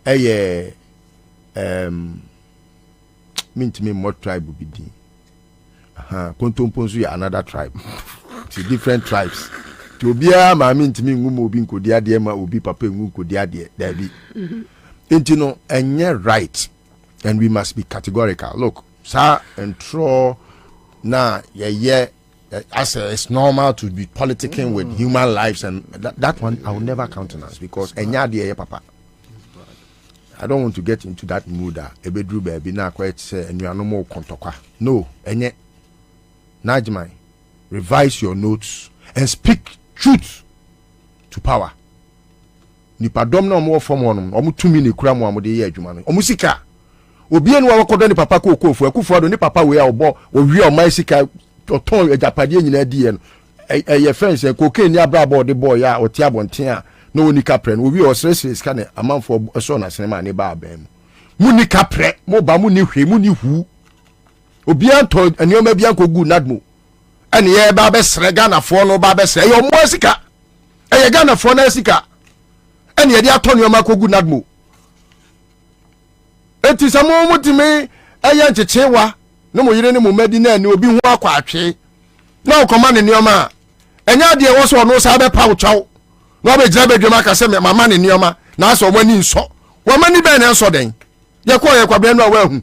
eye mintimi mo tribe bidi. Aha, kontompo nso ya another tribe. It's different tribes. To bia ma mintimi ngumo obi nkodi ade ma obi papa ngu nkodi ade dabi. Enti no enye right. And we must be categorical. Look, sir, and throw now, as it's normal to be politicking with human lives, and that one I will never countenance because papa. I don't want to get into that mood. Ebedru baby na quite say and you are no more kontokwa. No, enye. Najmai, revise your notes and speak truth to power. Nipa dom na omo form on omo 2 minutes kura mo amode ye adwuma no. Omo sika obi enu akodo ni papa ko okofu akufo do ni papa we a obo owi o mai sika oton ejapade nyina di ye no ye friends ko ken ni abrabo de boy a oti abonten a no oni kapre no owi o sresre sika ne amanfo so na sinema ne ba abem mu ni kapre mo ba mu ni hwe mu ni hu obi anto enioma bi ankogu nadmo ene ye ba be srega na fo no ba be sre ye mo sika ye ga na fo na sika ene ye di ato enioma kogu nadmo eti samo mutime aya nchechewa no mo yire ne mo madi na ni obi hu akwa atwe na okoma ne nioma enya de wo so no sa be pa uchaw no be gira be dwema ka se mama ne nioma na so mo ni nso wo mani be na nso den ye ko ye Kwabena no wa hu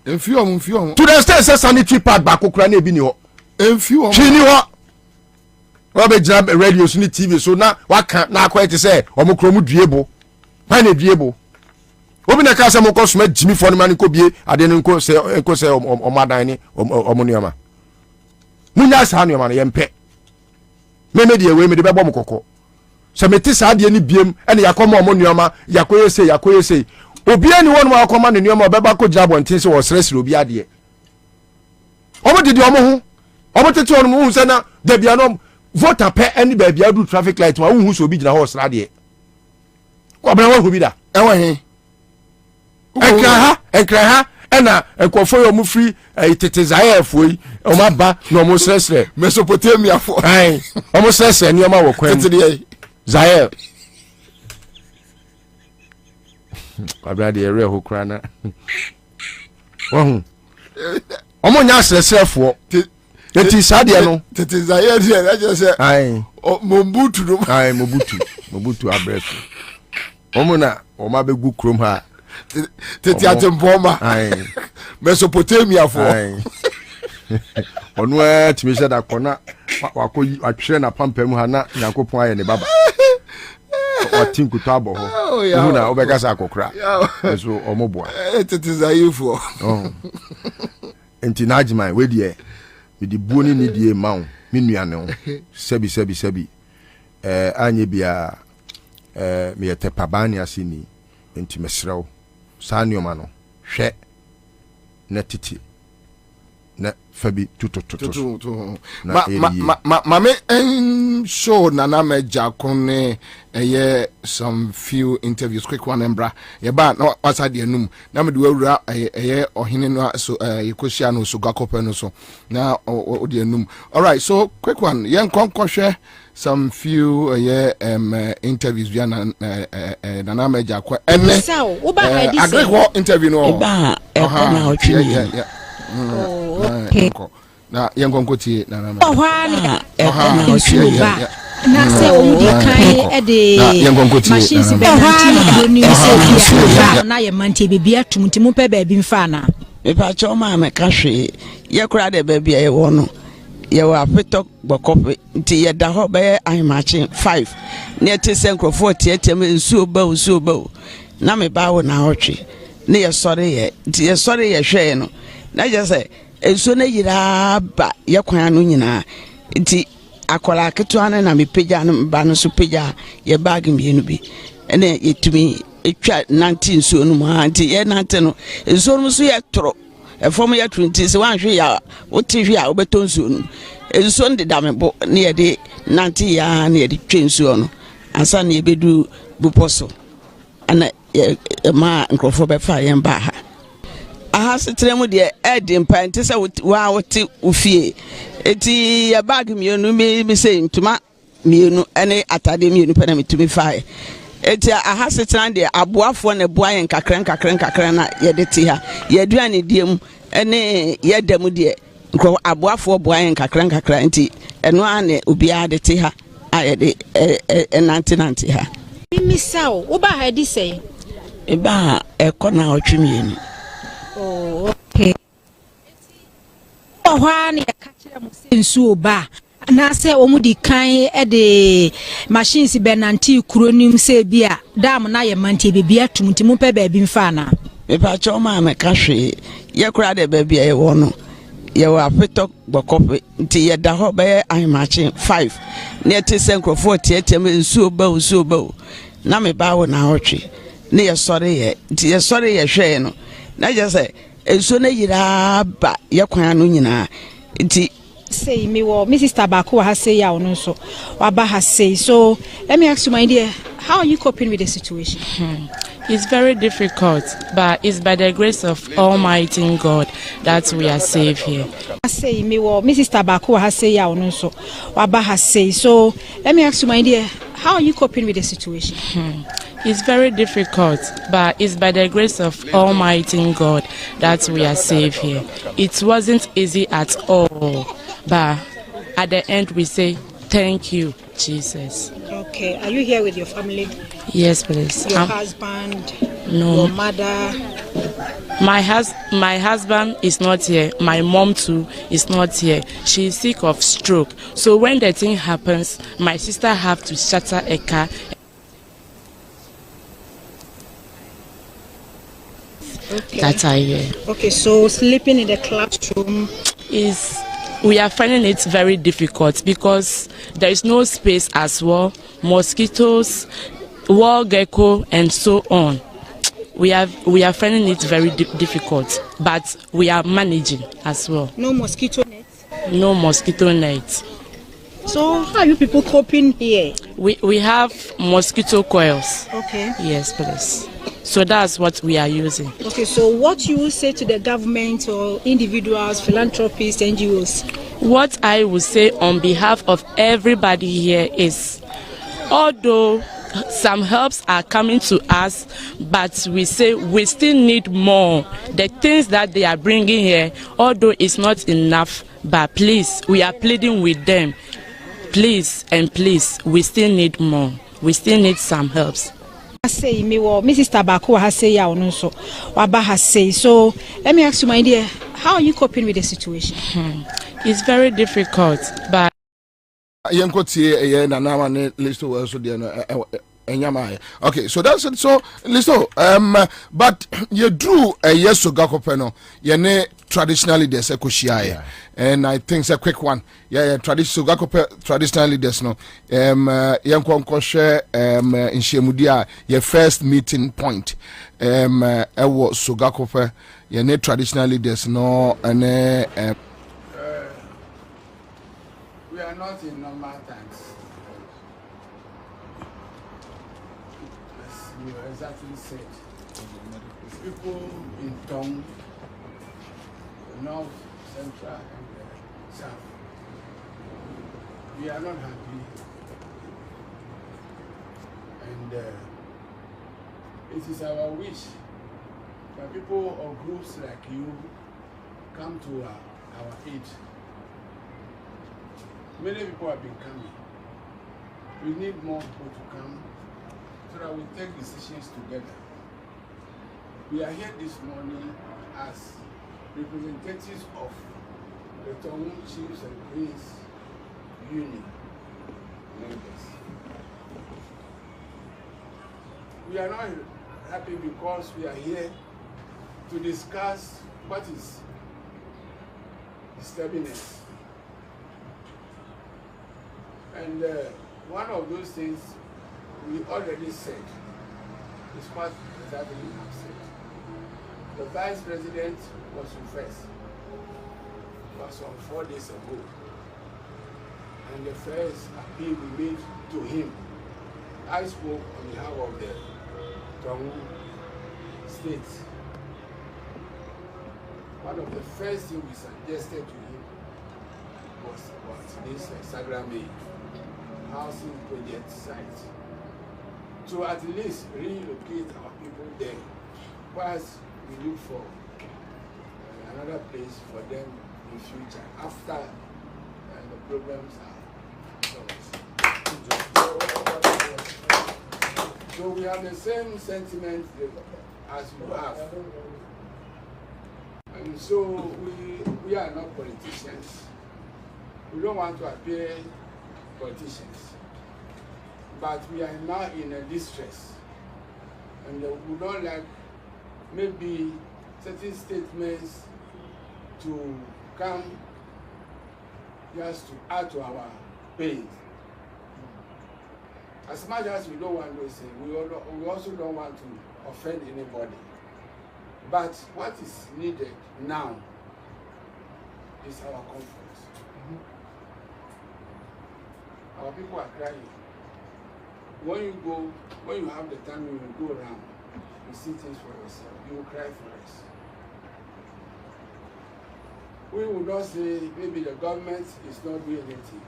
mfio to the state say sanitary pad ba kokura na ebi ni ho mfio chini ho wo be gira radio so ni TV so na waka na akwa ete say omokro mu duebo pa na duebo obi na ka se mo ko suma Jimmy fo man ko bie ade ne ko se omadan ni omuniama munya sa anu ma na yempe me de we me de bebo mo kokko se meti sa ade ni biem ene yakoma omuniama yakoyese obi ani wonu akoma ne nioma obeba ko jabo ntin se wo sresre obi ade omo didi omo hu omo tete onu hu se na da bia no voter pe eni ba bia du traffic light wa hu so obi gina ho sra de Kwabena wa hu bi da enwe he Ekra ena enkofo yo mu free tete Zaire foi o ma ba no mo sresre Mesopotamia fo ai o mo sresre ni o ma wo kwem Zaire Kwabena de ere ho kra na wo o mo nya sresre fo eti sade no tete Zaire de na je se ai Mobutu no ai Mobutu abrefu o mo na o ma be gu krom ha tete atempoma Mesopotamia fo onu timi se da kona wakoyi atwere na pampam ha na Yakopon aye ne baba watinkuto abo ho hu na obekasa akokra so omoboa tete Zaire enti najimai we de me di buoni ni die mawo me nuane ho sebi anye bia me yete pabani asini enti mesrew sanioma no hwe na titi na fabi tutu mame en show nana meja kone some few interviews quick one embra ye ba na wasa de anum na me de wura ohene no so yekosia no so gakope no so na o de anum. All right, so quick one yen konkohwe some few interviews via nana meja kwa ene agree interview no ba na otwi na yenkonkotie nana ohwa na na se o di kan e de machines be na ni se na ye mante bibia tumtimu pe ba bi mfa na me pa cho ma me ka hwe ye kura de ba bia ye wo no ye wa petok bokope nti ye da ho be ahimache 5 ne te se nkrofo tietiem nsuo ba na me ba wo na hotwe ne ye sore ye nti ye sore ye hwe no na je se ensuo na yira ba ye kwan no nyina nti akola ketua na me pagya no ba no so pagya ye bag mienu bi ene yetumi etwa 19 nsuo no ma nti ye 19 no nsuo no so ye toro efom ye 20 se wan hwe ya woti hwe a obeto nsuo no nsuo ndi da me bo ne ye de 19 ya ne ye de twa nsuo no ansa ne ye bedu buposo ana ma nkrofo be fa ye mba ha aha setremu de edi mpa nti se wa woti ufie eti ya bag mienu mi se ntuma mienu ene atade mienu pe na mitumi fa eti aha setran de aboafo na boa yen kakran na ye de ti ha ye duane diem ene ye dam de nko aboafo boa yen kakran nti eno ane obia de ti ha aye de nanti ha mi saw wo ba ha di sei e ba ekona otwemienu oh okay ohwa ne ka kire mo sensuo ba na se o mu di kan e de machines be nanti kuronim se bia dam na ye mante bebia tumtimu pe ba bi mfa na me pa cho ma me ka hwe ye kura de ba bia ye wo no ye wa petok bokope nti ye da ho be ahimache 5 ne te se nkrofo tietiem nsuo ba na me ba wo na hotwe ne ye sore ye nti ye sore ye hwe no na je se ensuo na yira ba ye kwan no nyina nti say me wo Mrs. Tabako has say ya no so waba has say. So let me ask you, my dear, how are you coping with the situation? It's very difficult, but it's by the grace of Almighty God that we are saved here. I say me wo Mrs. Tabako has say ya no so waba has say. So let me ask you, my dear, how are you coping with the situation? It's very difficult, but it's by the grace of Almighty God that we are saved here. It wasn't easy at all, but at the end we say, thank you, Jesus. Okay, are you here with your family? Yes, please. Your husband? No. Your mother? My husband is not here. My mom too is not here. She is sick of stroke. So when the thing happens, my sister have to shatter a car. Okay. That I hear. Okay, so sleeping in the classroom we are finding it very difficult because there is no space as well. Mosquitoes, wall gecko, and so on. We are finding it very difficult, but we are managing as well. No mosquito nets? No mosquito nets. So how are you people coping here? We have mosquito coils. Okay. Yes, please. So that's what we are using. Okay, so what you will say to the government or individuals, philanthropists, NGOs? What I will say on behalf of everybody here is, although some helps are coming to us, but we say we still need more. The things that they are bringing here, although it's not enough, but please, we are pleading with them. Please and please, we still need more. We still need some helps. I say me wo Mrs. Tabako has say ya no so waba has say. So let me ask you, my dear, how are you coping with the situation? It's very difficult, but okay, so that's it. So listen, but you drew a yes to Gakopeno, yene traditionally there's a kushia, and I think it's a quick one. Yeah, traditional Gakope traditionally there's no yankon koshe in Shemudia, your first meeting point. Ewo Sugakope, yene traditionally there's no and we are not in normal times. As you exactly said, people in town, the north, central, and the south, we are not happy, and it is our wish that people or groups like you come to our aid. Many people have been coming, we need more people to come so that we take decisions together. We are here this morning as representatives of the Tongue Chiefs and Queens Union members. We are not happy because we are here to discuss what is disturbing us. And one of those things we already said is what exactly we have said. The Vice President was reversed. Was on 4 days ago. And the first appeal we made to him, I spoke on behalf of the Tongue State. One of the first things we suggested to him was about this Sagrame housing project site. To at least relocate our people there, whilst we look for another place for them in future after the problems are solved. So we have the same sentiment as you have. And so we are not politicians. We don't want to appear politicians. But we are now in a distress. And we don't like maybe certain statements to come just to add to our pain. As much as we don't want to say, we also don't want to offend anybody. But what is needed now is our comfort. Our people are crying. When you have the time, you will go around, you see things for yourself, you will cry for us. We will not say maybe the government is not doing anything.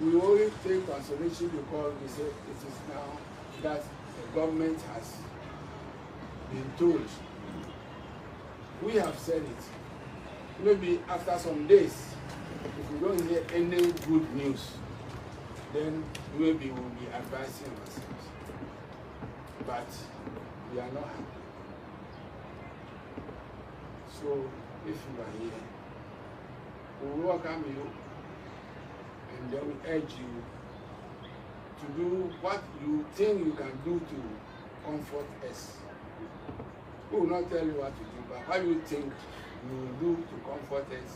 We only take consolation because we say it is now that the government has been told. We have said it. Maybe after some days, if we don't hear any good news, then maybe we'll be advising ourselves. But we are not happy. So if you are here, we will welcome you and then we urge you to do what you think you can do to comfort us. We will not tell you what to do, but what you think you will do to comfort us,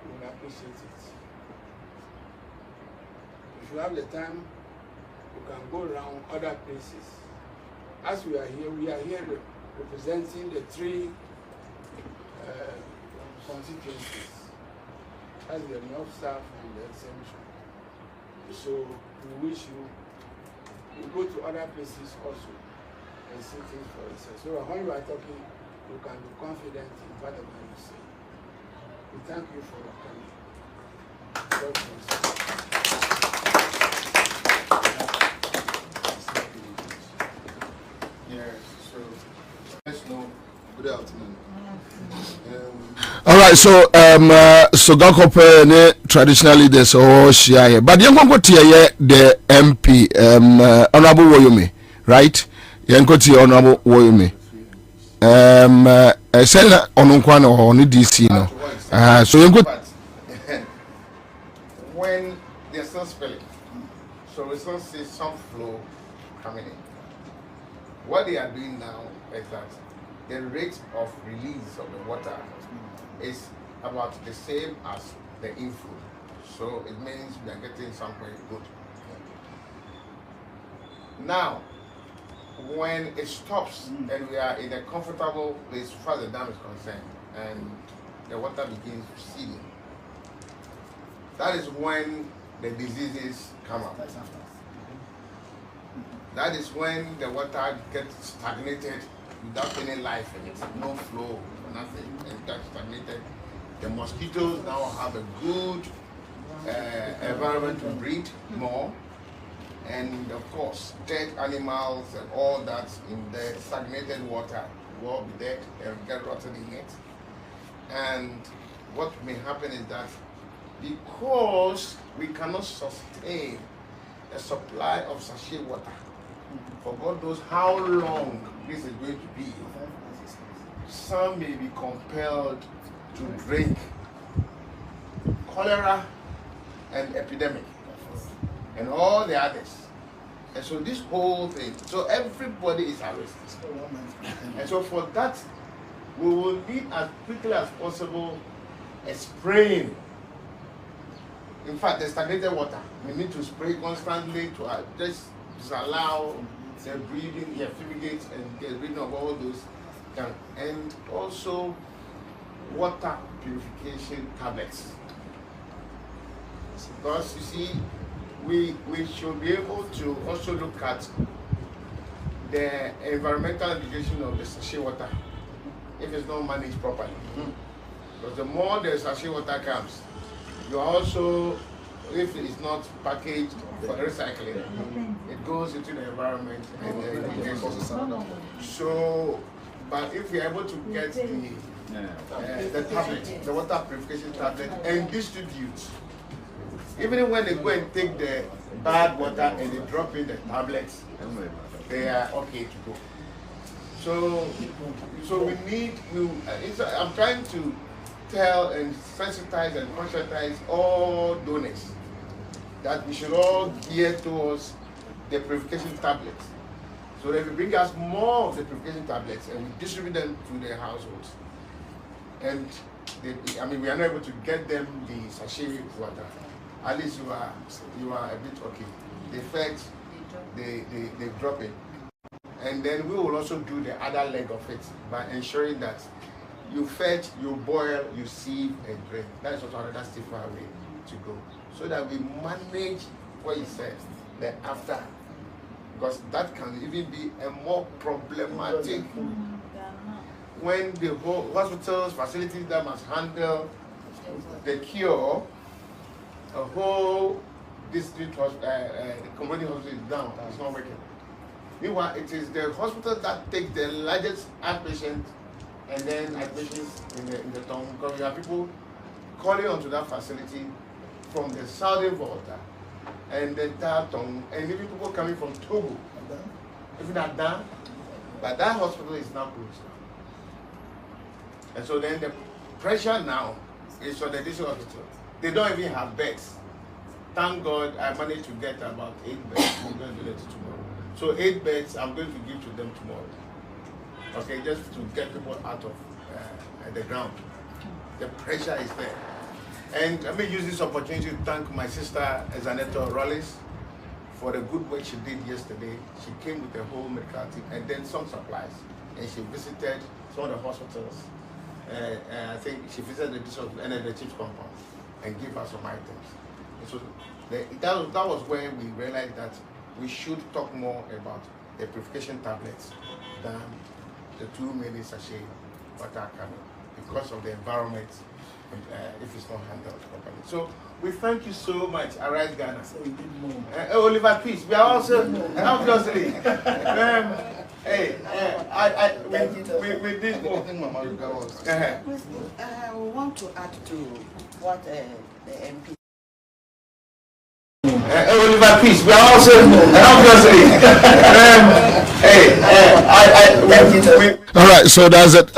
we will appreciate it. If you have the time, you can go around other places. As we are here representing the 3 constituencies. That's the North, South, and the Central. So we wish you go to other places also and see things for yourself. So when you are talking, you can be confident in whatever you say. We thank you for your coming. God bless you. Yes, so let's know. Good afternoon. All right, so Sogakope ne traditional leaders all share here, but young one here the MP Honorable Woyomi, right? Young Honorable Woyomi. Send Onunkwana or on DC no. So young when there's no spilling, so it's not see some flow coming in. What they are doing now is that the rate of release of the water is about the same as the inflow. So it means we are getting something good. Now, when it stops and we are in a comfortable place as far as the dam is concerned and the water begins receding, that is when the diseases come up. That is when the water gets stagnated without any life in it, no flow, nothing, and that's stagnated. The mosquitoes now have a good environment to breed more, and of course, dead animals and all that in the stagnated water will be dead and get rotten in it. And what may happen is that because we cannot sustain a supply of sachet water for God knows how long this is going to be. Some may be compelled to drink cholera and epidemic and all the others. And so this whole thing, so everybody is at risk. And so for that, we will need as quickly as possible a spraying. In fact, the stagnated water, we need to spray constantly to just disallow the breeding, fumigate and get rid of all those. And also water purification tablets. Because you see, we should be able to also look at the environmental implication of the sachet water if it's not managed properly. Because the more the sachet water comes, you also, if it's not packaged for recycling, it goes into the environment and it so, but if you're able to get the tablet, the water purification tablet, and distribute, even when they go and take the bad water and they drop in the tablets, they are okay to go. So we need, I'm trying to tell and sensitize and conscientize all donors that we should all gear towards the purification tablets. So that we bring us more of the purification tablets and we distribute them to their households. And we are not able to get them the sachet water. At least you are a bit okay. They fetch, they drop it. And then we will also do the other leg of it by ensuring that you fetch, you boil, you sieve and drink. That is also another stiffer way to go. So that we manage what you said, the after. Because that can even be a more problematic when the whole hospitals, facilities that must handle the cure, a whole district community hospital is down, it's not working. Meanwhile, it is the hospital that takes the largest outpatient and then admissions in the town, because we have people calling onto that facility from the southern Volta and the town, and even people coming from Togo. If not done, but that hospital is now closed. And so then the pressure now is on the district hospital. They don't even have beds. Thank God I managed to get about 8 beds. I'm going to do that tomorrow. So 8 beds I'm going to give to them tomorrow. Okay, just to get people out of the ground. The pressure is there. And let me use this opportunity to thank my sister Zanetta Rollins for the good work she did yesterday. She came with a whole medical team and then some supplies. And she visited some of the hospitals. I think she visited the district and the chief's compound and gave us some items. And so that was where we realized that we should talk more about the purification tablets than the 2 many sachet water coming because of the environment if it's not handled properly. So we thank you so much, Arise Ghana. So we did more. Oliver Peace, we are also obviously. We did more. I think Mama Ruga was. I want to add to what the MP. Oliver Peace, we are also obviously. All right, so that's it.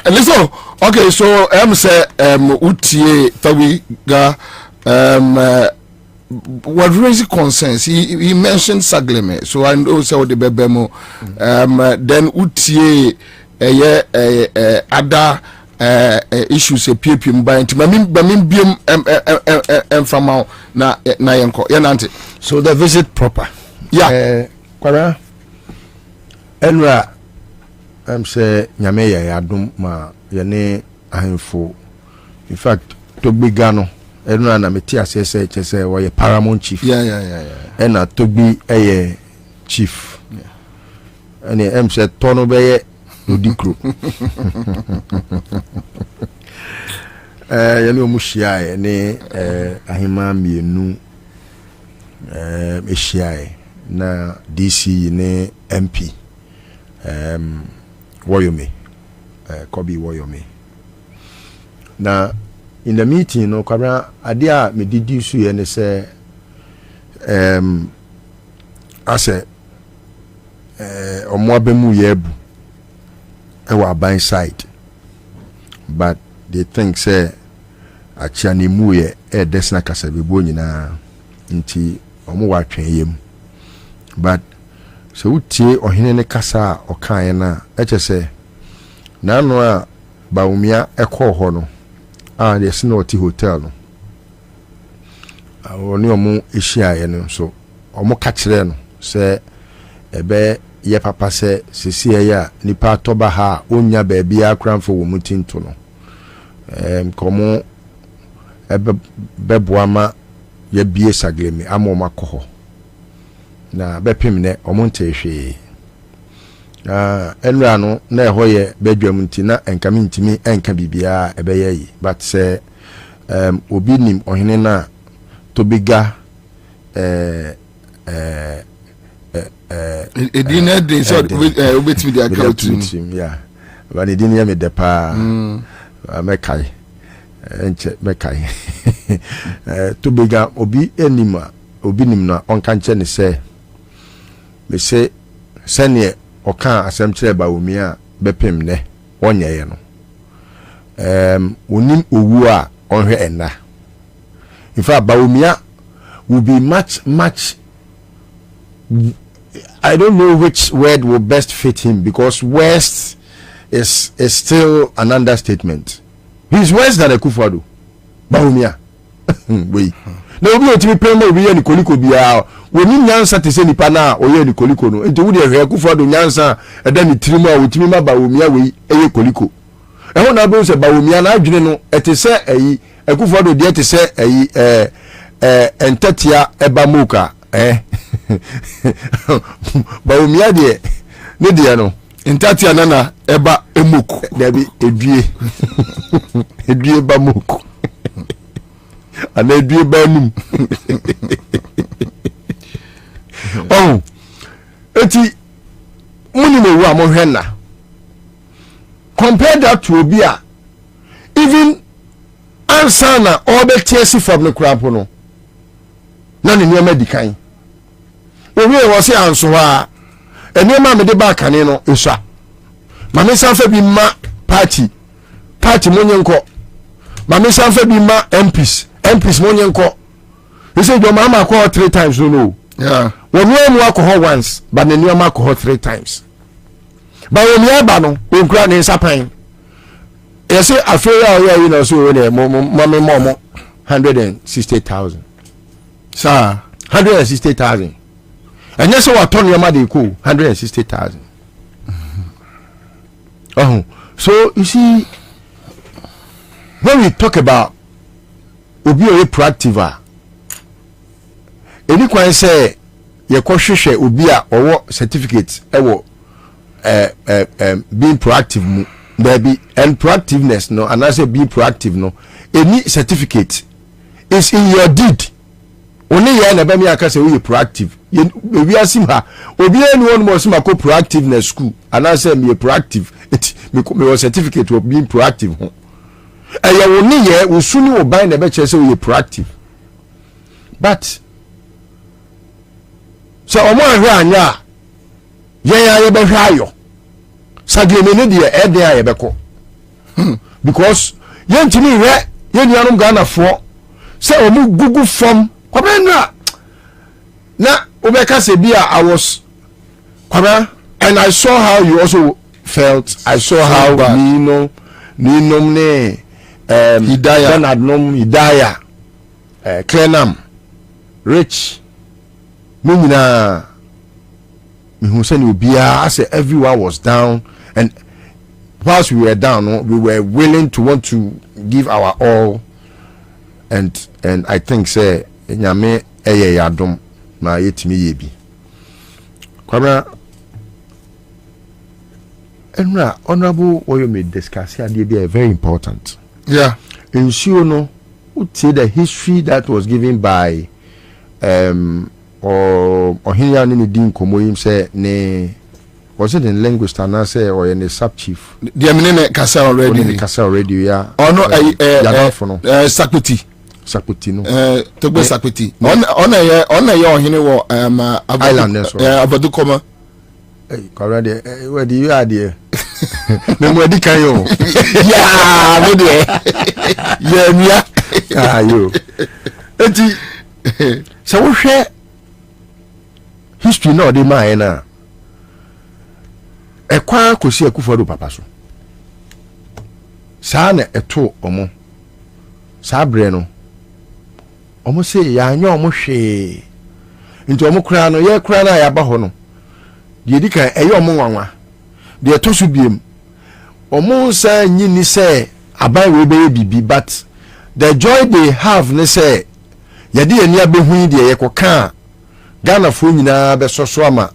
Listen, okay, so say Utie Tawiga what raising concerns. He mentioned Sagleme, so I know so the Bebemo. Then Utie other issues a PPM by from na yanko yanante. So the visit proper. Yeah. Kwabena Enra say nyame ya adum ma yene ahemfo. In fact Togbi Gano Enra na meti asese chese wo paramount chief. Yeah. Ena Togbi chief. Yeah. And say tono beye Udikro. Yene omuhia ne ahima mienu ehia na DC ne MP Woyome Kobi Woyome na in the meeting no Kwabena adia me didi su ye ne say ase omo abemu ye bu e wa ban side but they think say achia ne mu ye e desna kasa bebo nyina nti omo wa twen yem but so utie ohene ne kasa okan na eche say na no a baumia ekọ ho no a de se no ti hotel no oni omo ehia ye no so omo ka kire no se ebe ye papa se sisi ya nipa toba ha onya ba bia kranfo wo mutinto no komo ebe beboama ye bie saglemi ama makoho na bepem ne omo ntehwe enra no na eho ye bedwam nti na enkame ntimi enka bibia ebe ye yi but se obi nim ohene na to biga edina din so obetimi dia account yeah but edina me depa mekai enche mekai to biga obi enima obi nim na onka nche ne se me se sene oka asem kire ba omi a bepem ne onye ye no onim owu a onhwe enna in fact ba omi a will be much I don't know which word will best fit him because worst is still an understatement. He's worse than a Akufo-Addo. Baumia. We. Na obi otimi pema obi ye ni koliko bia. Woni nyansa te se nipa na oye ni koliko no. Enti wo de hwe Akufo-Addo nyansa eda ni tirimu a otimi ma Baumia we eye koliko. Eho na be se Baumia na adwene no ete se eyi Akufo-Addo de ete se eyi entatia eba muka Baumia de ne de no entatia nana eba emuku debi edue ba muku ana edue ba num oh eti muni me wa mo hwenna compare that to obia even ansana obetiesi from the crap no na ne niam adikan owie wo se anso ha eniam me de ba kane no esua mame sanfa bi ma party monyenko mame sanfa bi ma MPs monyenko you say your mama call 3 times no yeah when you am alcohol once but then you am alcohol 3 times but when you ba no onkura ne sapan you say afeya o you know so we mame momo 160,000 sir 160,000 and yes what turn your mother cool 160,000 oh so you see when we talk about obi o proactive any kwan say ye ko hwehwe obi a owo certificate ewo being proactive mu baby and proactiveness no and I say be proactive no any certificate is in your deed only ye na be me aka say we proactive we asim ha obi anyone mo sim ko proactiveness school and I say me proactive me was certificate of being proactive ho eye woni ye usuni wo ban na be che say we proactive but so omo ahwe anya ye be hwa ayo sageme ne de e de aye be ko because ye ntimi hwe ye nuanom Ghana fo say omu gugu form Kwabena na ubeka se bia I was Kwabena and I saw how you also felt. I saw how Nino ne Hidaya Klenam Rich Minina Mihuseni Ubia. I said everyone was down and whilst we were down we were willing to want to give our all and I think say nyame eye yadom na yetimi yebi Kwabena enra honorable oyo me discuss here dey very important yeah ensure no uti the history that was given by or ohinya ni din komo him say ne was it in linguist and I say or in the sub chief the minute kasa already yeah oh no Sakuti no Togbe Sakuti on a hine wo island abadu koma already where do you are there me mo di kan yo yeah mo de yeah mia yo enti so wo hwe history no dey man na ekwa kosi Akufo-Addo papa so saa na eto omo saa bre no omo se ya anya omo hwe nti omo kura no ye kura na ya ba ho no de di kan eye omo nwanwa de to so biem omo sa nyini se aban we be bibi but the joy they have ne say ye de ani abehu de ye koka Ghana fo nyina be soso ama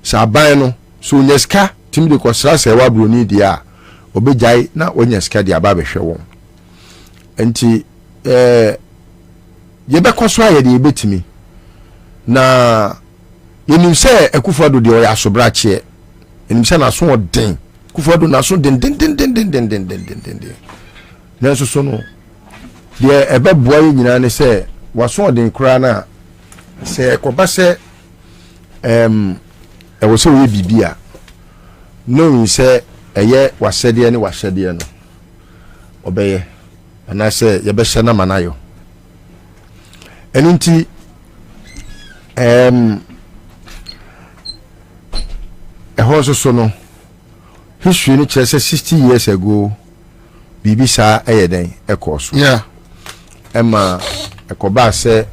sa aban no so nyeska tim de kwasra se wa broni dia obejai na onyeska dia ba behwe won enti ye be kwaso aye de betimi na yenim se Akufo-Addo de oya sobrache yenim se na so den Akufo-Addo na so den na so no de ebe boa nyina ne se waso den kura na se ekoba se e wo se we bibia no say eye wasede ne wahede no obeye ana say ye be hye na manayo enunti so no history ni chese 60 years ago bibi sa eyeden ekoso yeah ema ekoba se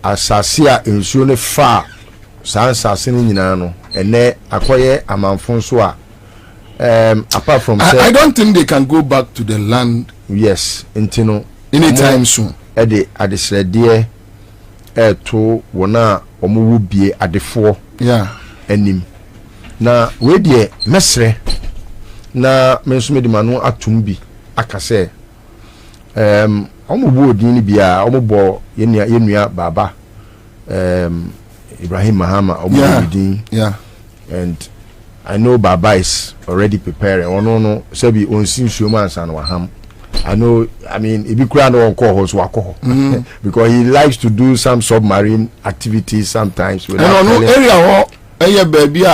asase a ensuo ne fa asase ni nyina no ene akoye amanfo so a apart from I don't think they can go back to the land yes intino anytime soon ede adesrede to wona omo wubie adefo yeah anim na we de mesre na menso medimano atumbi akase omo bo odin bia omo bo yenua baba Ibrahim Mahama Omudin yeah and I know Baba is already preparing no sebi onsin suoma ansa no ham I know I mean if you cry no on call so wako because he likes to do some submarine activities sometimes with area baby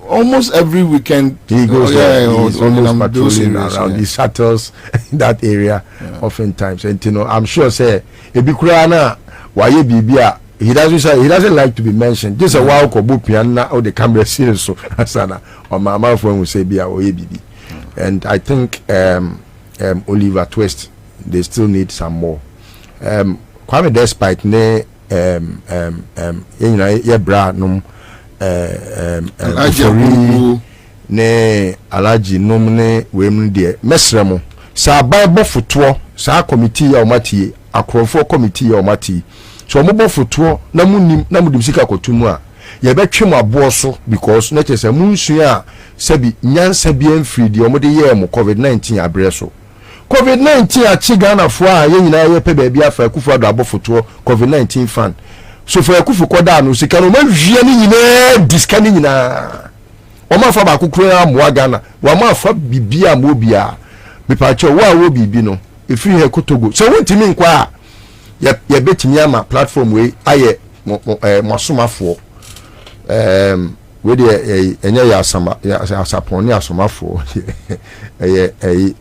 almost every weekend he goes he's almost patrolling around he shuttles in that area oftentimes and you know I'm sure say if you cry na why bibia he doesn't like to be mentioned. This is a while ko bupiana or the camera series so asana or mama for we say bia or bibi. And I think Oliver Twist they still need some more. Kwame despite ne ye bra num ne alaji num ne wem de mesremo sa bible foto sa committee ya omati akrofo committee ya omati so mo bofoto na munim na mudim sika kotumu a ye betwem abo so because na chese munsu a sabi nyansa bi amfiri de omode ye mo covid-19 abre so covid-19 a chi Ghana fo a ye nyina ye pe ba bia afa Akufo-Addo abofoto covid-19 fan so for Akufo koda no sika no ma hwie ni nyina diska ni nyina o ma fa ba kokura mo Ghana wa ma fa bibia mo bia me pa che wo bibi no efiri he kotogo so wontimi nkwa ye betimi ama platform we aye mosomafo we de enye ya asama ya asaponi asomafo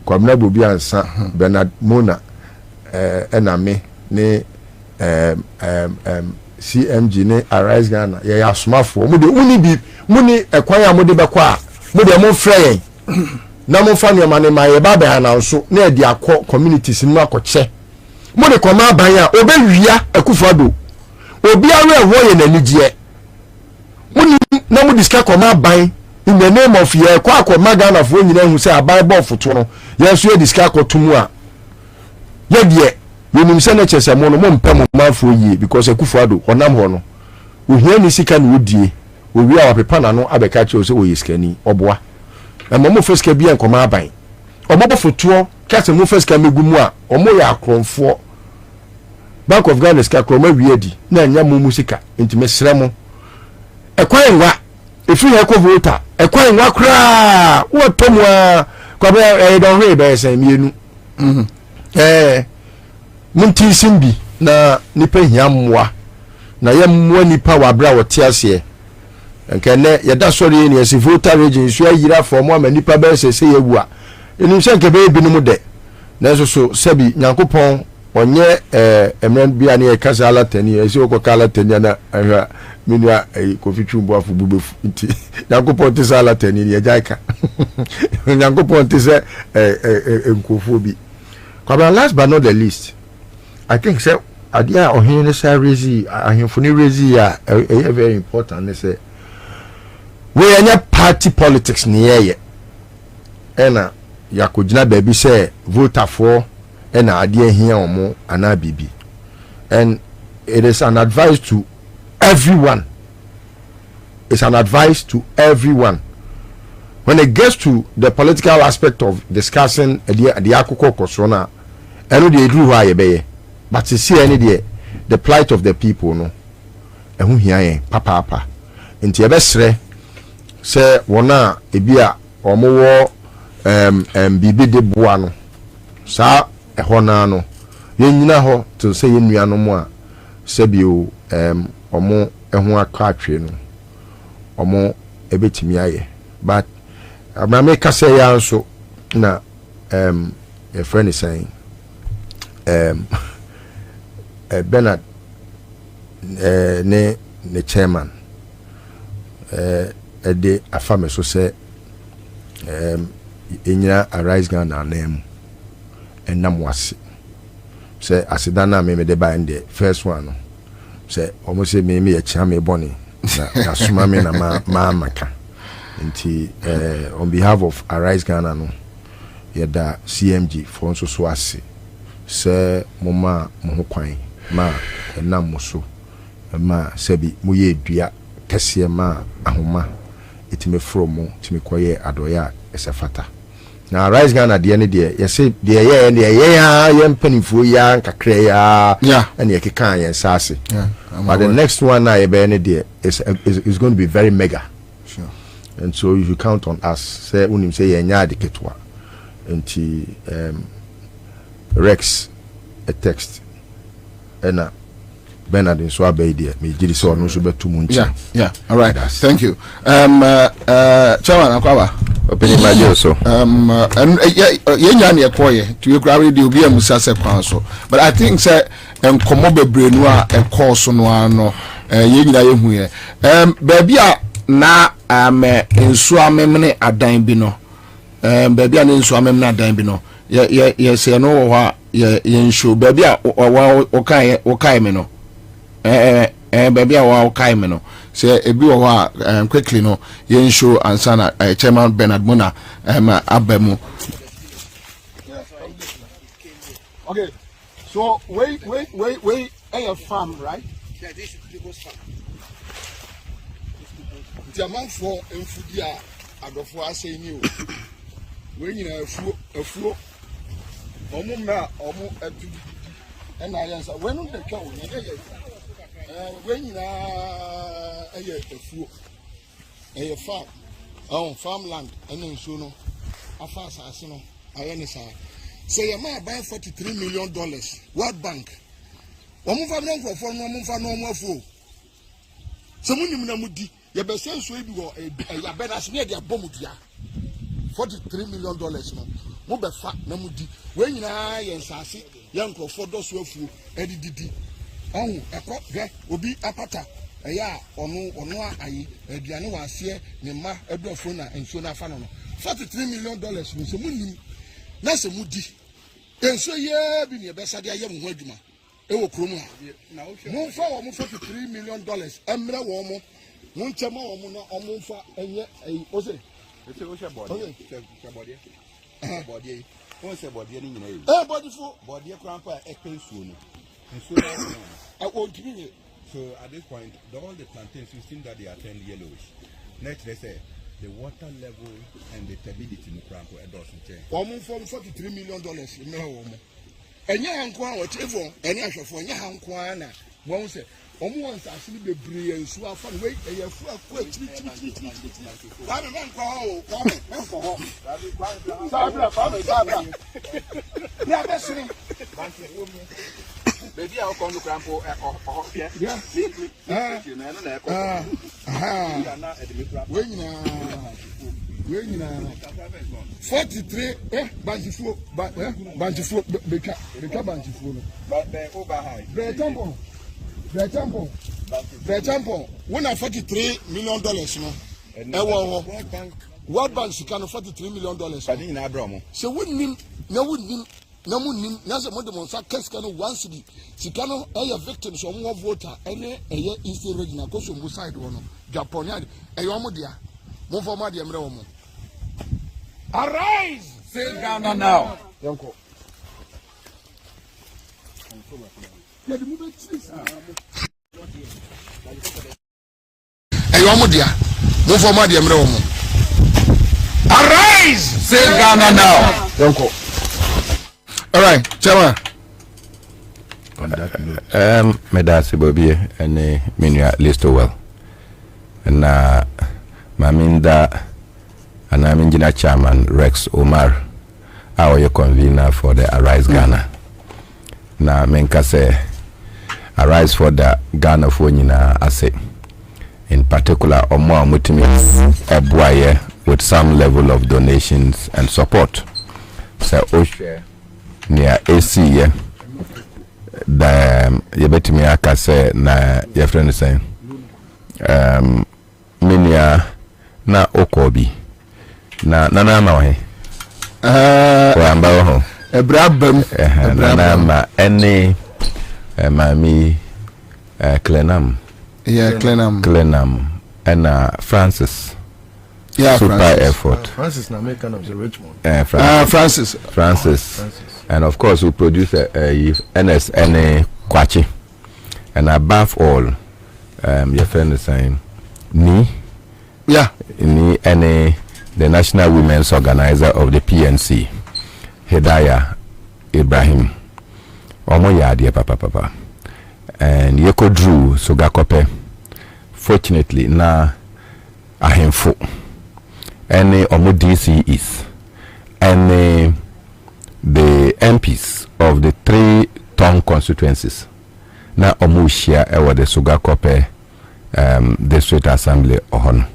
Kwabena Bobie Ansah Bernard Mona ename ne CMG ne Arise Ghana ye asomafo mo de uni bi muni ekwan ya mo de bekwa mo de mo frey na mo fa ne ma ne ma ye ba ba na so na e di akọ communities mu akọche mo de koma ban ya obewia Akufo-Addo obi awe wo ye nanigye muni na mo diska koma ban in the name of ye kwa akoma Ghana fo nyina hu se aban bo foto no ye so ye diska kotumu a ye de yenim se na chese mo no mo mpem manfo yi because Akufo-Addo onam ho no ohia ni sika na odie owi a wapepa na no abeka che o se o yiskani oboa mo feska bia nkoma ban omo foto kase mo feska megumu a omo ya akronfo Bank of Ghana ska kroma wiedi na nya mo musika enti mesremo ekwan wa if you have voter a coin wakra what tomwa Kwabena don't read by same you munti simbi na nipa hiamwa na yamwa nipa wabra wotiase nkene yeda sori ni esi voter region so yira for mo ma nipa be se yewu a enu se nke be binom de na so sebi nyankopon onye emran bia na ekasa ala tani esi okokala tani na ahwa minua kofi twumbo afu bubefu nti nyankopon te sala tani ni ejaika nyankopon te se enkofu bi Kwabena, last but not the least, I think say adia ohene say rezi ahemfo ni rezi ya very important ne say we anya party politics ni ye ena yakogina baby say voter for ena adia hia omo ana bibi, and it is an advice to everyone. It's an advice to everyone. When it gets to the political aspect of discussing the akoko kosona, I know they do why be, but to see any the plight of the people no. Ehun hia papa. Nti ebesre se wona ebia omowo bibi de boa no. Sa ehona no. Yenyina ho to say yenuano mo a sebio omo ehun akatwe no. Omo ebetimi aye. But Abraham kase ya nso na a friend is saying Bernard ne chairman de afame so say inya arise Ghana name enam wase say asidana me de buy the first one say almost say me e chia me boni na suma me na ma maka nti on behalf of Arise Ghana no yeda CMG for nso so ase se moma mo kwan ma enam so ma sebi mo ye dua kese ma ahoma etime from timi koye adoya esefata na Arise Ghana de ne de yese de ye mpanifo ya nkakra ya ene ye keka ye sase but the next one na ye be ne de is going to be very mega. And so you count on us. Say unim say yenya de ketwa. Enti Rex a text. Ena Bernard in so abey there. Me did so no so betu munchi. Yeah. All right. Thank you. Chairman Akwawa. Opinion my so. And yenya na ekoye to you grab the obi amusa se kwan so. But I think say enkomo bebre no a enkoso no ano yenya ye hu ye. Baby a na ensu amemne adan bi no baby a ensu amemne adan bi no ye se no wo ha ye nshu baby a o kai me no baby a o kai me no se ebi wo ha quickly no ye nshu ansana chairman Bernard Mona abamu. Okay, so wait a farm, right? Yeah, this is people's farm. The amount for Infudia Adofo say new. When you a flow, Omuma, and I answer when on the cow, when you are a flow, a farm, farmland, and then soon, a fast as you know, I understand. Say a man buy $43 million. World Bank. Omufa no for no more fool. Someone namudi. Your best sense will be a better near their bomudia. $43 million no. Mobile fat namudi. When you are and sassy, young for those who fool, Eddie Didi. Oh, a crop there will be a pata. A ya or no, I, a Diana was here, Nema, Edwafona, and Sona Fanano. $43 million with some money. That's a moody. And so, yeah, being your best idea, young Wedma. Ewo Kroma. Moon for $43 million. Emra Womo. One chama omo na omo fa enye ose ese o se body body won se body ni nyina e body fo body krampa e pensuo no nsuo na I want to. So at this point all the plantains you seem that they are turning yellowish. Next they say the water level and the turbidity no krampa e does nche omo for $43 million no omo enye hanko a o chefo enye ahwefo enye hanko a na won se almost actually the brilliant so I found wait a year for a quick. I don't Baby, I'll come to Crampo. Yeah. 43 banjifo beka banjifo no but the overhigh the tampon when a $43 million no World Bank sika no $43 million padi na abromo so wouldn't namunim nasa mo demonsa keska no one city sika no victims of more voter ene East Regional ko so side no Japan omo dia mo for ma dia mre omo. Arise! Say Ghana now. Yonko. Arise! Say Ghana now. Yonko. All right, Chairman. Medasi Bobie and Minya Listowell. And Maminda. And I'm engineer chairman Rex Omar, our convener for the Arise Ghana. Na menka say Arise for the Ghana for nyina ase. In particular, omo mutimi ebuaye with some level of donations and support. So Oshe near AC the yebetimi aka say na your friend say minia na okobi. Na ma wahe wamba ho ebrabam na any mami Clenam and Francis super effort Francis na American of the Richmond Francis and of course we produce NSN Kwachi and above all your friend is saying ni any the National Women's Organizer of the PNC, Hedaya Ibrahim, Omoyadi Papa, and Yeko Drew Sugakope. Fortunately, na ahemfo, any Omo DCs, and the MPs of the 3 town constituencies, na Omo share ewa the Sugakope District Assembly Ohon.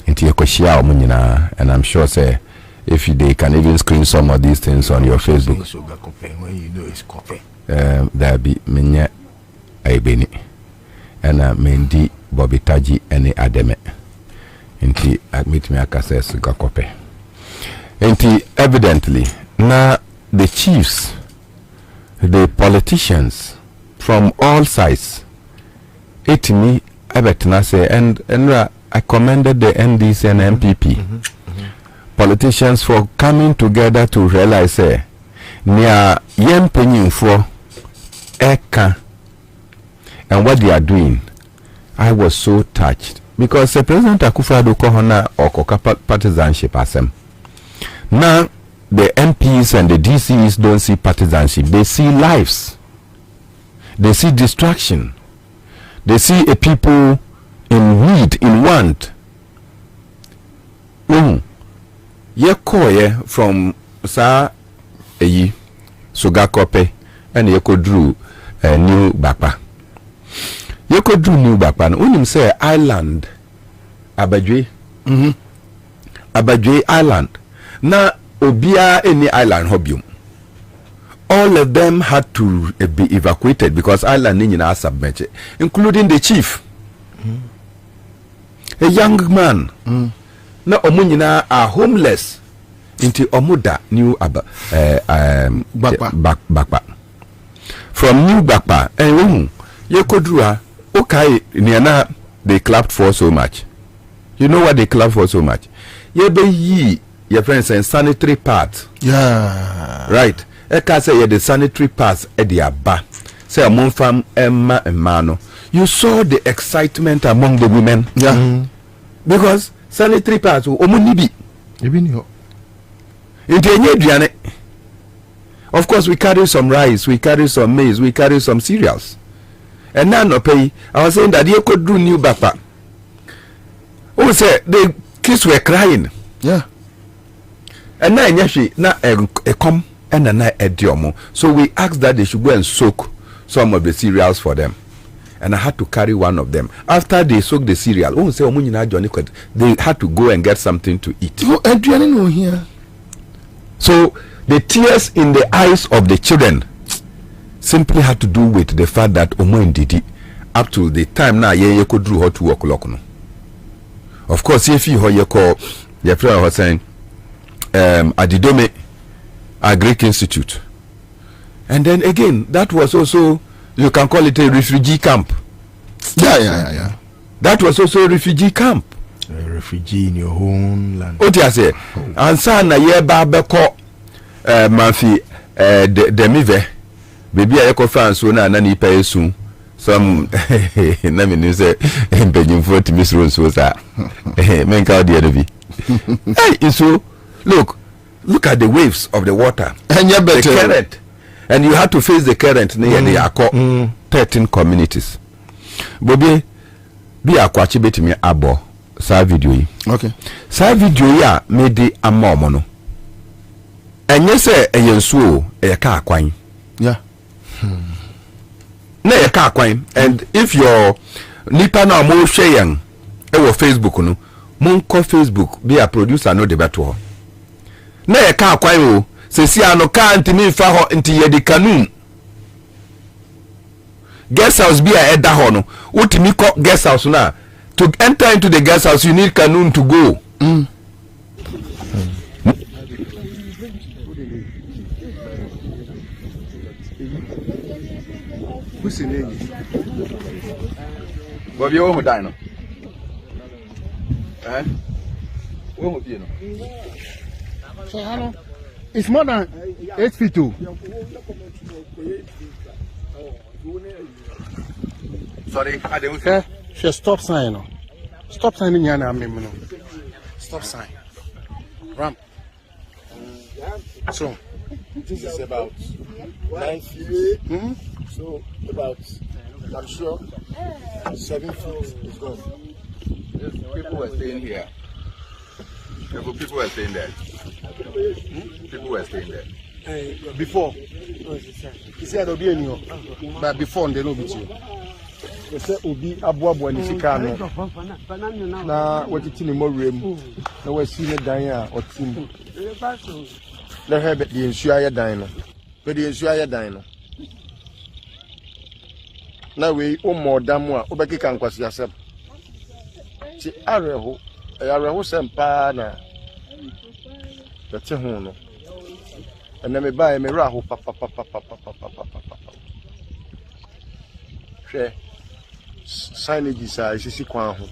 And I'm sure say if they can even screen some of these things on your Facebook, there be Minya Aibeni and Mendi Bobby Taji any Ademe. Inti admit me access Gakope. Inti evidently now the chiefs, the politicians from all sides, it me Abetna say and I commended the NDC and MPP politicians for coming together to realize near young penny for Eka and what they are doing. I was so touched because the President Akufo-Addo Kohona or Koka partisanship as them. Now the MPs and the DCs don't see partisanship, they see lives, they see distraction, they see a people in need, in want. Ye koye from sa eyi Sugakope and ye drew new Bakpa. Ye drew new Bakpa. Unim say island Abadwe. Abadwe Island. Na obia any island hobium. All of them had to be evacuated because island in our submerged, including the chief. A young man. Na omunyina are homeless into Omuda new Bakpa. From new Bakpa and Yekodrua okay niana they clapped for so much. You know what they clapped for so much? Ye your friends and sanitary parts. Yeah. Right. Eka say the sanitary parts at the Abba. Say among fam Emma and Mano. You saw the excitement among the women. Yeah. Because sanitary pads omunibi. Of course we carry some rice, we carry some maize, we carry some cereals. And now no pay. I was saying that you could do new bapa. Who said the kids were crying? Yeah. And now yashi na a come and a night at Diomo. So we asked that they should go and soak some of the cereals for them. And I had to carry one of them. After they soak the cereal, they had to go and get something to eat. Oh, Adrian, no here. So the tears in the eyes of the children simply had to do with the fact that Omo Ndidi, up to the time now, you could do hot 2 o'clock. No. Of course, if you call your friend was saying, Adidome Agric Institute. And then again, that was also, you can call it a refugee camp. Yeah. That was also a refugee camp. A refugee in your own land. What I say? Ansah na ye ba beko manfi demive. Baby I ko fan so na ni pa esu. Some na me ni say empejin for to miss road so sa. Men ka dey be. Hey, so look at the waves of the water. And the current. And you had to face the current near the 13 communities. Bobby be akwachi betimi abo sa video yi. Okay. Sa video ya made ammo no. Enye se eyensuo eyeka akwan. Yeah. Na eyeka akwan, and if your nipa na mo hwe yen e wo Facebook no, mon ko Facebook be a producer no debato. Na eyeka akwan o, se si ano ka ntimi fa ho nti yedi kanun. Guest house be a eda ho no. Utimi ko guest house na. To enter into the guest house, you need canoe to go. Who's in it? Bobby, you won't die, no? Eh? Won't be, no? So, hello. It's more than 8 feet too. Sorry, I didn't say. She stop sign. No. Stop sign in Yana. No. Stop sign. Ramp. So, This is about 9 feet. So, about, I'm sure, 7 feet is gone. People were staying here. People were staying there. People were staying there. Before. He said, Obi and but before they know with you. They said, Obi, Abu and Sikano. Now, what it's in the more room. No, we're seeing a diner or team. Let her be the Insuaya diner. But the Insuaya diner. Now we owe more than one. Obeki can quasi yourself. See, Araho, Araho Sempana. The Tehuno. And then me buy me raho papa. Share signages are sisi kwan ho.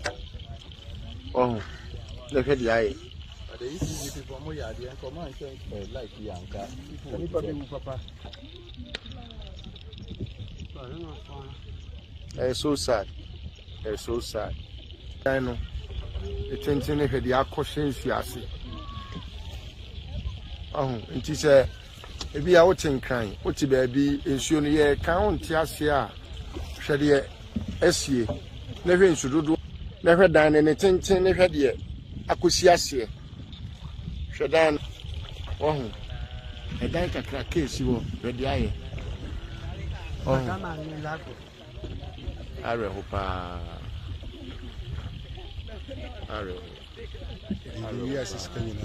Oh, let her the eye. But the easy people more yard and command like Yanka. Papa. It's so sad. It's so sad. I know. The tension of the accusation you see. Oh, it is a be out in crying. What's the baby in showing ye count Yasia? Shadia SC. Never should do. Never done anything, never yet. Akusiasia. Shadan. Oh, a dyke a crack case you were the eye. Oh, I hope. Yes, it's coming.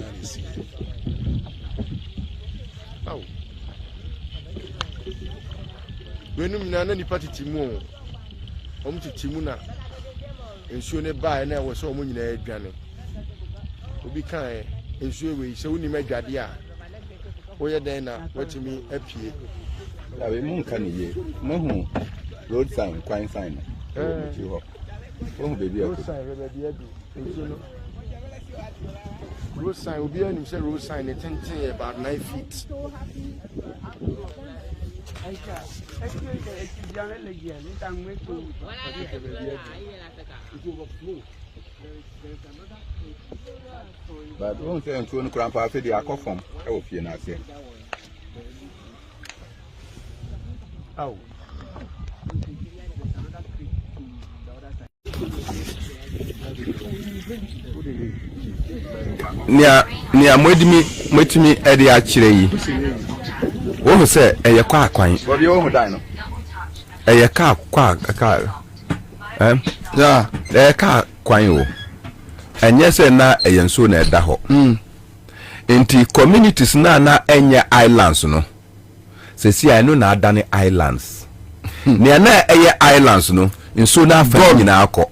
Oh, when you know any party Timo, Timuna, and soon a buy and I was so many a journey. We be kind, and sure we so only make Gadia. Where then, what you mean, happy. I will moon can you? No, road sign, quine sign. Oh, baby, road sign, road sign will be any road sign, a 10 about 9 feet. But won't say to grandpa for the alcohol from Elfie and I say. Oh, nia mwetimi edi achire yi wo se eye kwa akwan Bobby wo dan no eye ka ya ka kwan wo enye se na eye nso na eda ho enti communities na enye islands no se si ai no na adane islands nia na eye islands no nso na afa nyina akọ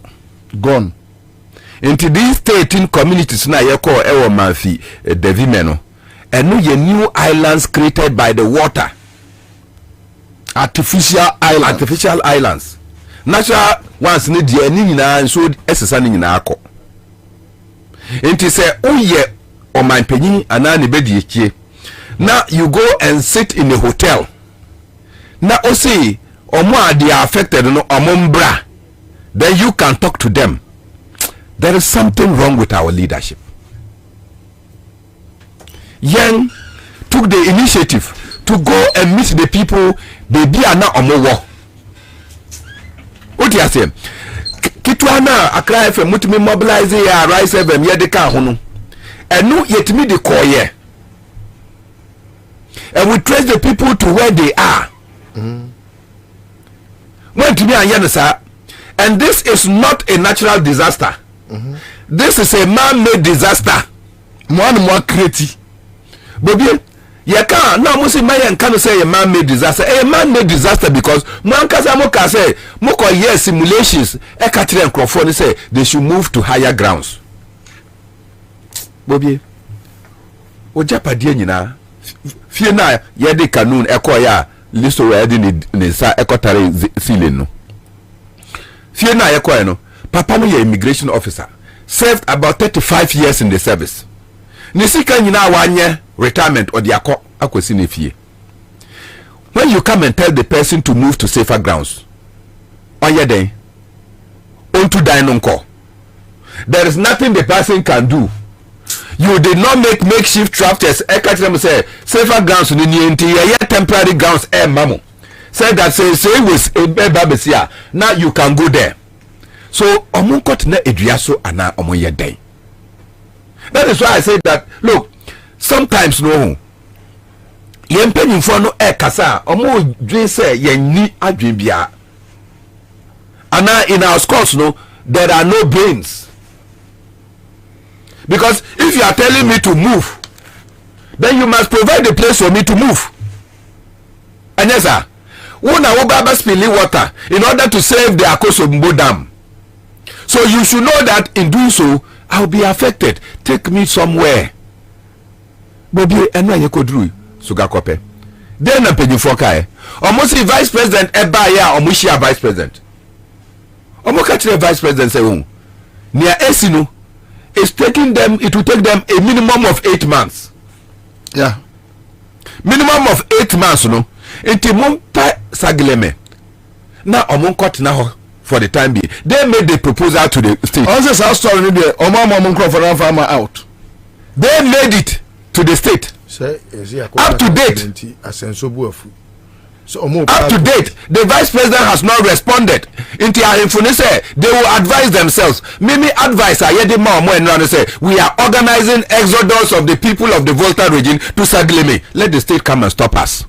gone into these 13 communities na ye call ewo manfi devime no enu ye new islands created by the water, artificial islands natural ones ne die ani nyina nso esesa ne nyina akọ enti se oye o man panyin ana ne bedi ekie na you go and sit in a hotel na o say omo are affected no omo mbra, then you can talk to them. There is something wrong with our leadership. Yang took the initiative to go and meet the people. Baby are now omowo. What you say? Kitwana akra FM mutimi mobilize ya Rise FM ye de ka ho no. Enu yetimi de koye. And we trace the people to where they are. When to me anya sir, and this is not a natural disaster. This is a man-made disaster. More creative. Bobby, you can't now must say can say a man-made disaster. A man-made disaster because man can say moko yes simulations. A catching and Crawford say they should move to higher grounds. Bobby, o Japadie nyina fie na ye de kanun ekoya listo we de ne sa ekotare ceiling no. Fie na ekoya no. Papa no ye immigration officer, served about 35 years in the service. Nisika nyina wanye retirement or diako akwesi ne fie. When you come and tell the person to move to safer grounds, onye den onto die nonko. There is nothing the person can do. You did not make makeshift drafters. Ekatram say safer grounds ni ye temporary grounds mamo. Said that say was a babesia. Now you can go there. So omunkot na eduaso ana omoye den. That is why I say that look, sometimes no ye mpanyimfo no kasa omo dwen say ye ni adwen bia. Ana in our schools no there are no brains. Because if you are telling me to move, then you must provide a place for me to move. And yes sir, una obaba spilling water in order to save the Akosombo Dam. So you should know that in doing so, I'll be affected. Take me somewhere. Bobby, enu anye kodru suga kope. Then na penyu foka almost the vice president eba ya omushia vice president. Omo ka kire vice president say won. Nia esinu is taking them, it will take them a minimum of 8 months. Yeah. Minimum of 8 months no. Enti mumpa sagleme. Na omo nkot na ho. For the time being, they made the proposal to the state. Also, our story out. They made it to the state. Up to date. Up to date, the vice president has not responded. Into our info, they will advise themselves. Mimi advice I hear more say we are organizing exodus of the people of the Volta region to Sagleme. Let the state come and stop us.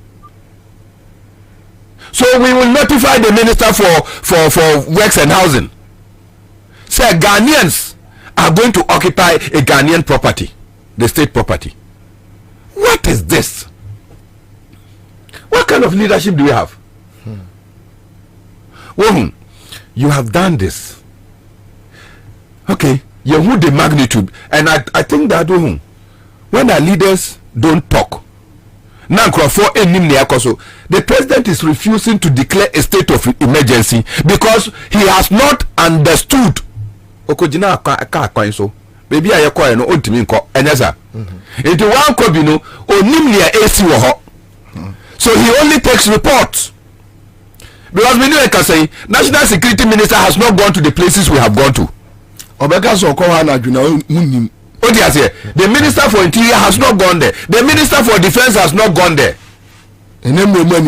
So we will notify the minister for works and housing. Say Ghanaians are going to occupy a Ghanaian property, the state property. What is this? What kind of leadership do you have? Well, you have done this. Okay, you hold the magnitude, and I think that when our leaders don't talk. The president is refusing to declare a state of emergency because he has not understood. Baby, I call no ultimate enesa. Into one kobino onimlia AC wo. So he only takes reports. Because we know can say national security minister has not gone to the places we have gone to. Obeka so ko ha na dwuna munim. The minister for interior has not gone there. The minister for defense has not gone there. National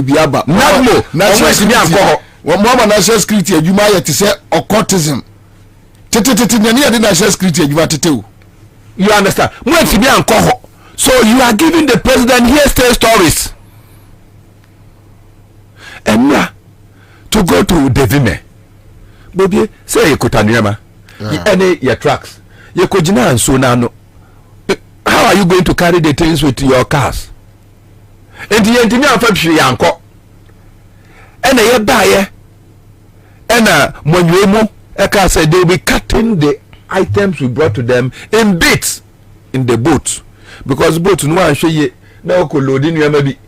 security adwuma ye te say occultism. tete nyane ade national security adwuma tete. You understand? So you are giving the president hearsay stories. And now to go to Devime. Bobie say you could any your trucks. You could and so now. How are you going to carry the things with your cars? And the engineer from Shianko. And a buyer and when you move, I said they will be cutting the items we brought to them in bits in the boats, because boats no one show you now could load in your maybe,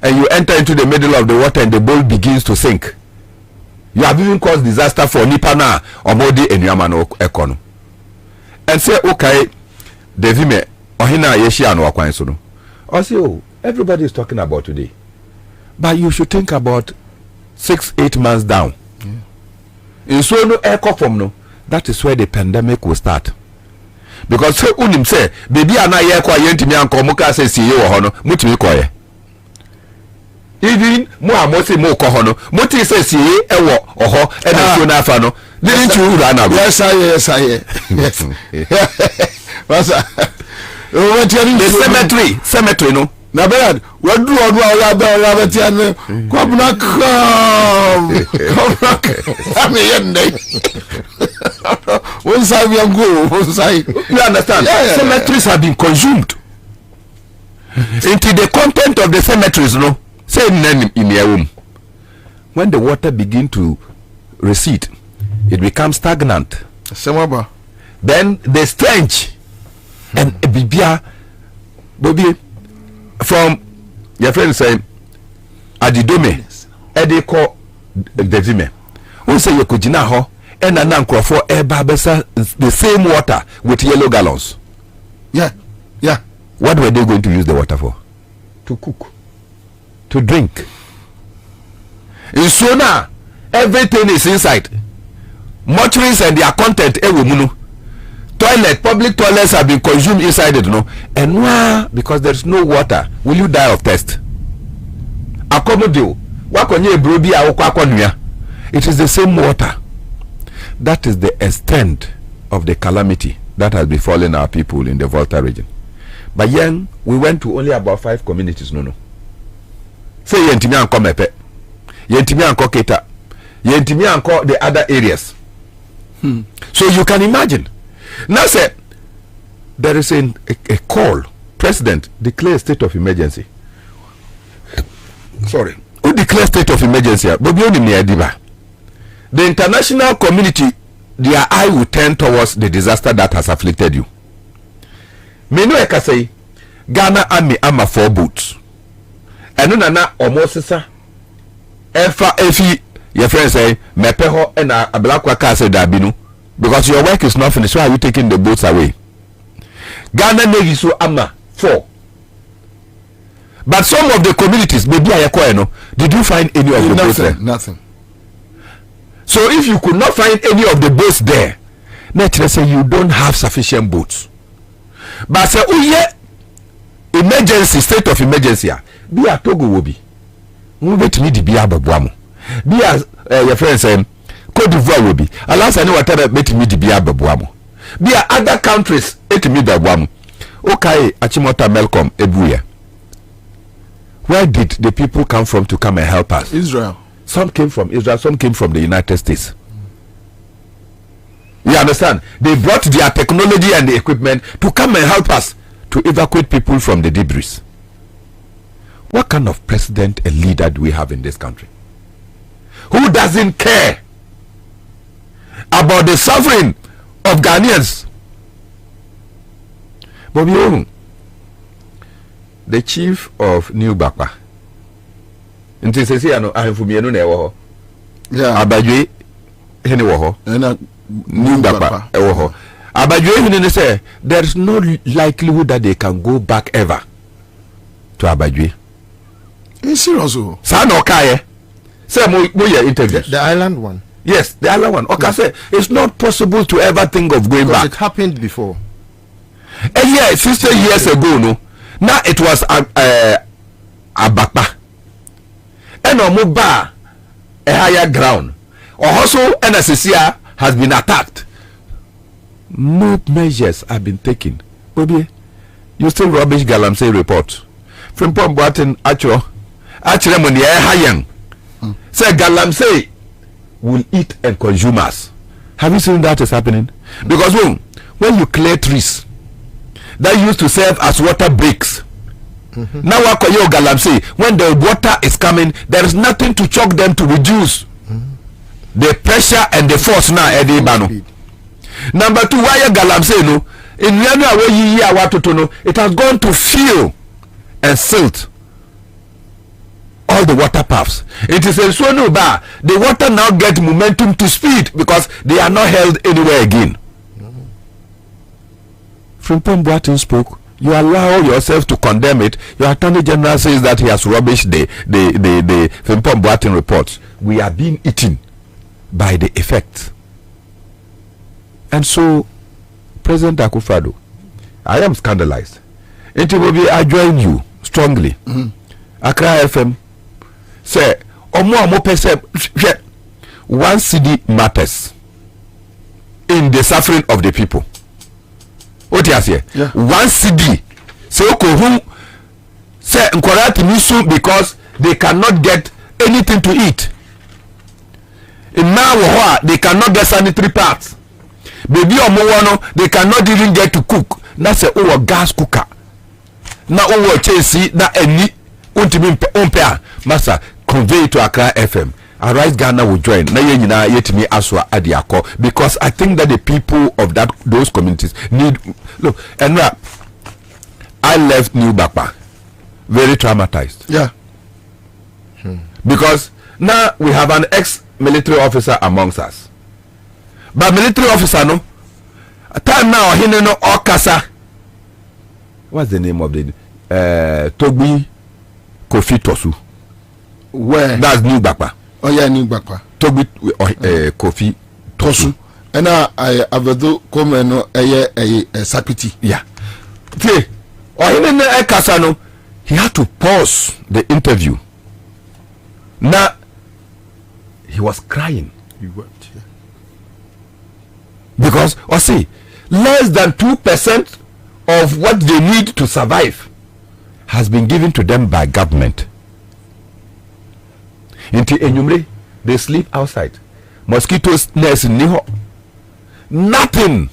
and you enter into the middle of the water and the boat begins to sink. You have even caused disaster for Nipana or Modi and Yamano Econo. And say, okay, Devime Ohina Yeshian or Quansono. I say, oh, everybody is talking about today, but you should think about 6-8 months down. In so no echo from no. That is where the pandemic will start. Because say unim say baby ana ye kwa yentimi anko muka say see you ho no mutimi koye. Even mo amosi mo ko ho no muti say see e wo oho e na so na afa no didn't you run out? Yes I yes the cemetery no na bad what do ya betian Kwabena am yende one side we go one side. You understand? Cemeteries have been consumed into the content of the cemeteries, no say in their room. When the water begin to recede, it becomes stagnant. Then the stench and bibia Bobie from your friend saying Adidome Edeko Devime who say you could ho and an uncle for a babesa the same water with yellow gallons. Yeah. What were they going to use the water for? To cook, to drink. In Sona, everything is inside. Mortuaries and their content toilet, public toilets have been consumed inside it, no? And why? Because there's no water. Will you die of thirst? It is the same water. That is the extent of the calamity that has befallen our people in the Volta region. But then we went to only about 5 communities. No. Say Yentimi Anko Mepe, Yentimi Anko Keta, Yentimi Anko the other areas. So you can imagine. Now say there is a call. President declare state of emergency. Sorry. Who declare state of emergency? The international community, their eye will turn towards the disaster that has afflicted you. Menu eka say Ghana Army ama 4 boats. Enu nana omosisa efa efi your friend say mepeho and a black waka say dabinu. Because your work is not finished, so are you taking the boats away? Ghana Navy so ama 4. But some of the communities, did you find any of the boats there? Nothing. So if you could not find any of the boats there, let's say you don't have sufficient boats. But say, oh yeah, emergency, state of emergency, be a Togo will be. Move to me to be a babuamu. Be as your friend saying, Cote d'Ivoire will be. Alas, I know what other bet me to be a babuamu. Be other countries, it me babuamu. Okay, Achimota Melcom, Ebuya. Where did the people come from to come and help us? Israel. Some came from Israel, some came from the United States. You understand? They brought their technology and the equipment to come and help us to evacuate people from the debris. What kind of president and leader do we have in this country? Who doesn't care about the suffering of Ghanaians? Bobie, the chief of New Bakwa. Nti sesi ano ahemfumienu na ewo ho. Yeah. Abadwe hene wo ho. Na New Bakwa ewo ho. Abadwe hene say there is no likelihood that they can go back ever to Abadwe. Is serious? Sa no kaye. Say mo interview. The island one. Yes, the island one. Okay, say it's not possible to ever think of going back. It happened before. A year, 50 years ago, no. Now it was Abakpa. And Omuba, a higher ground. Or also NSCA has been attacked. no measures have been taken. Bobie, you still rubbish Galamsey report. From Pomboatin, actually, when the air high say Galamsey will eat and consume us. Have you seen that is happening? Because when you clear trees that used to serve as water breaks, now Wakoyo Galamsey, when the water is coming, there is nothing to choke them to reduce the pressure and the force now. Number two, why Galamsey no? In it has gone to fill and silt all the water paths. It is a so bar. The water now get momentum to speed because they are not held anywhere again. Frimpong Boatin spoke. You allow yourself to condemn it. Your Attorney General says that he has rubbished the Frimpong Boatin reports. We are being eaten by the effect. And so, President Akufo-Addo, I am scandalized. I join you strongly. Accra FM say, one city matters in the suffering of the people. What you say? One city. So who say Nkorati because they cannot get anything to eat. In now they cannot get sanitary pads. Baby Omowono, they cannot even get to cook. That's a gas cooker. Now chase na any untimi umpea. Master, convey to Accra FM. Arise Ghana will join. Na yenyina yetimi aswa adiako because I think that the people of those communities need look. And I left New Bakpa very traumatized. Yeah. Because now we have an ex-military officer amongst us. But military officer no time now he no Okasa. What's the name of the Togbi Kofi Tosu? Where? That's New Bakpa. Oh yeah, New Bakpa. Togbi Kofi Tosu. And I avedo come no sapiti. Yeah. Okay. Oh he had to pause the interview. Now he was crying. He wept. Yeah. Because less than 2% of what they need to survive has been given to them by government. Into Enyumre, they sleep outside. Mosquitoes nest in Niho. Nothing.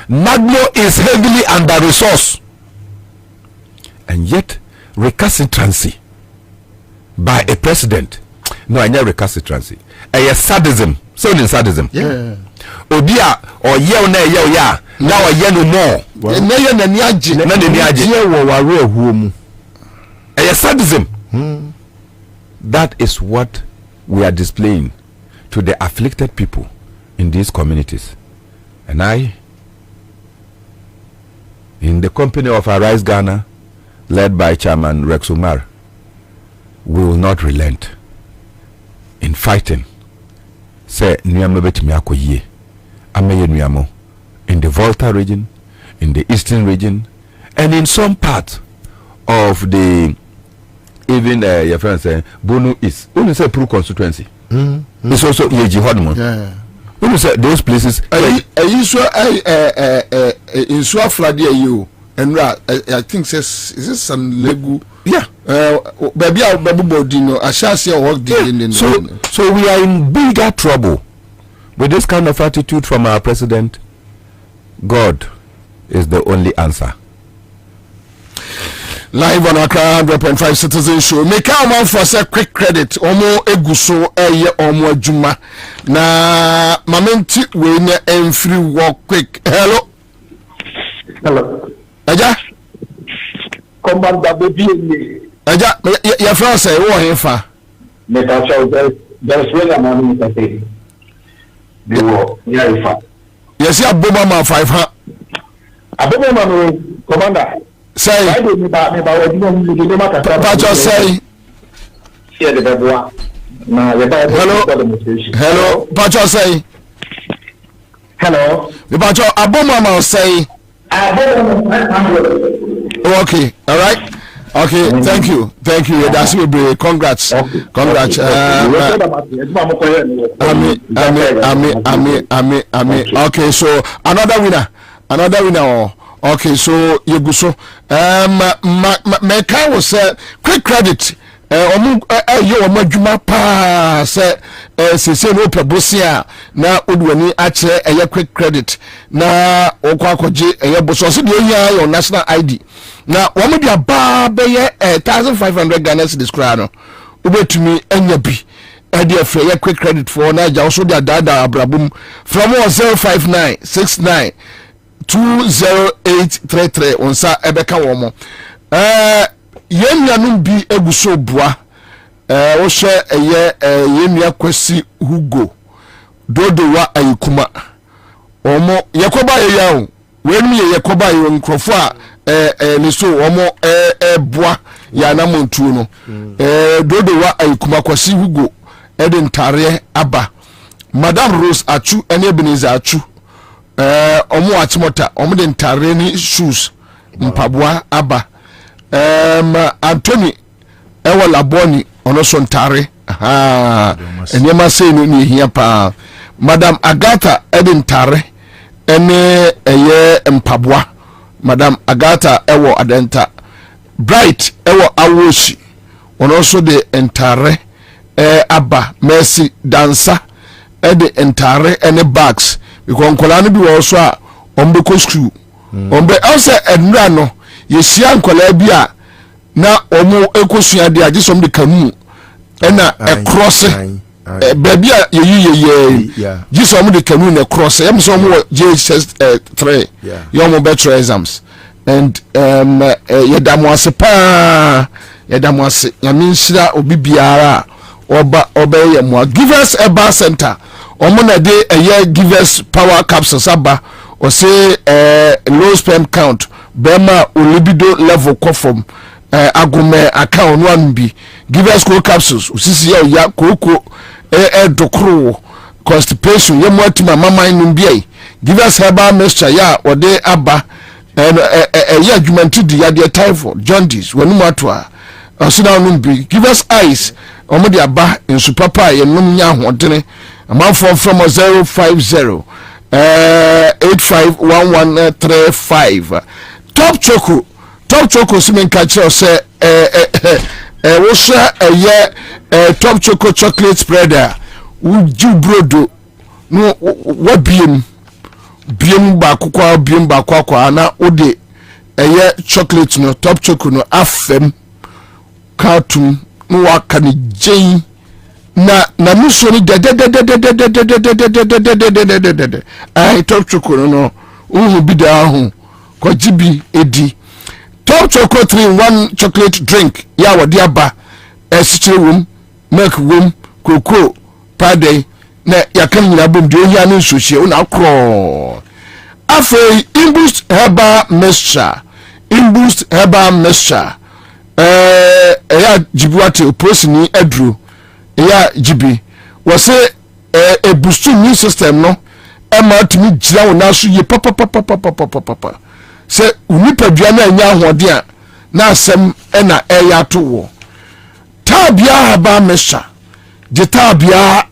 Nagno is heavily under resource. And yet, recalcitrancy by a president. No, I never recalcitrancy. A sadism. So in sadism. Yeah. Obia or yell na ya. Now a no more. A sadism. That is what we are displaying to the afflicted people in these communities. And I, in the company of Arise Ghana, led by Chairman Rex Umar, will not relent in fighting. Say Nyamo betimi akoyie. Ameye Nyamo in the Volta region, in the Eastern region, and in some part of the even your friend say Bono is only say Pro constituency. It's also Yeji Hodman. Yeah. When you say those places, you sure in Swa Fladia you and I think says is this some legu? Yeah. Baby Bodino, I shall see work in so we are in bigger trouble with this kind of attitude from our president. God is the only answer. Live on Accra 100.5 Citizen Show. Make our man for a quick credit. Omo eguso eye omo juma. Na mamenti we ne free walk quick. Hello. Hello. Aja. Kwabena Bobie. Aja, your friend say wo hefa. Me ta show there's when I'm on it say. They were near. Yes, ya bomba man 5 ha. Aboma man commander. Say, Pacho say, hello, hello, Pacho say, hello, the Pacho Aboma say, okay, all right. Okay, thank you. That's will congrats. Congrats. Okay, so another winner. Okay, so you go so my car was quick credit. You madwuma pa say no pebosia na odwani ache quick credit na okwakoje boso so de your national ID na womo dia ba be 1500 Ghana cedis kra no obetumi anya bi e de afre quick credit for na ja so dia dada abrabum from 05969 20833 onsa ebeka womo yenyanum bi eguso bua wo hwe yenua kwasi Hugo dodo wa ayikuma omo yakoba yeyawo wenu yakoba yo nkrofo a ni so omo bua ya na montu no dodo wa ayikuma kwasi Hugo eden tare aba Madam Rose achu ene Ebenezer achu omo achimota omo den tare ni shoes mpabua aba Anthony ewa laboni ono so ntare enyema sei no ni hia pa Madam Agatha eden tare ene eye mpaboa Madam Agatha ewo adenta Bright ewo awoshi ono so de entare aba Mercy Dansa ede entare ene bags because nkola no bi wo so a ombe ko school ombe ose enra no yesia nkola bi a na omo ekosua de agisom de kanu ena cross baby a ye gisom de kanu na cross em so mo JHS 3 yomo better exams and yedamwase pa yedamwase yaminshira obi biara oba ye mo givers eba center omo na de givers power capsules aba o say low sperm count bema libido level conform agome account one bi givers co capsules usisi ya koko dokro constipation ye motima mama inu bi givers herbal mixture ya ode aba ya adwumanti di ya de typhoid jaundice wonu matwa osina no bi givers eyes omo de aba ensu papa ye num nya hodene amanfo from 050 851135 top choco simen catcher say wo sha top choco chocolate spreader uju brodo no wa biem ba kwa na ode chocolate no top choco no afem cartoon no waka ni jin na muso ni de ai top choco no uhu bida ho ko jibi edi top choco 3-in-1 chocolate drink ya wodi aba esichire wom milk wom cocoa pade na yakam nyina bom de ohia no nsohie una akro afei imboost herbal mixture ya jibuate oposini adro ya jibi wo se e boost immune system no ema timi gira wo na so ye papa se unipadua na anya ahode a na asem na eya to wo tabia haba mesha de tabia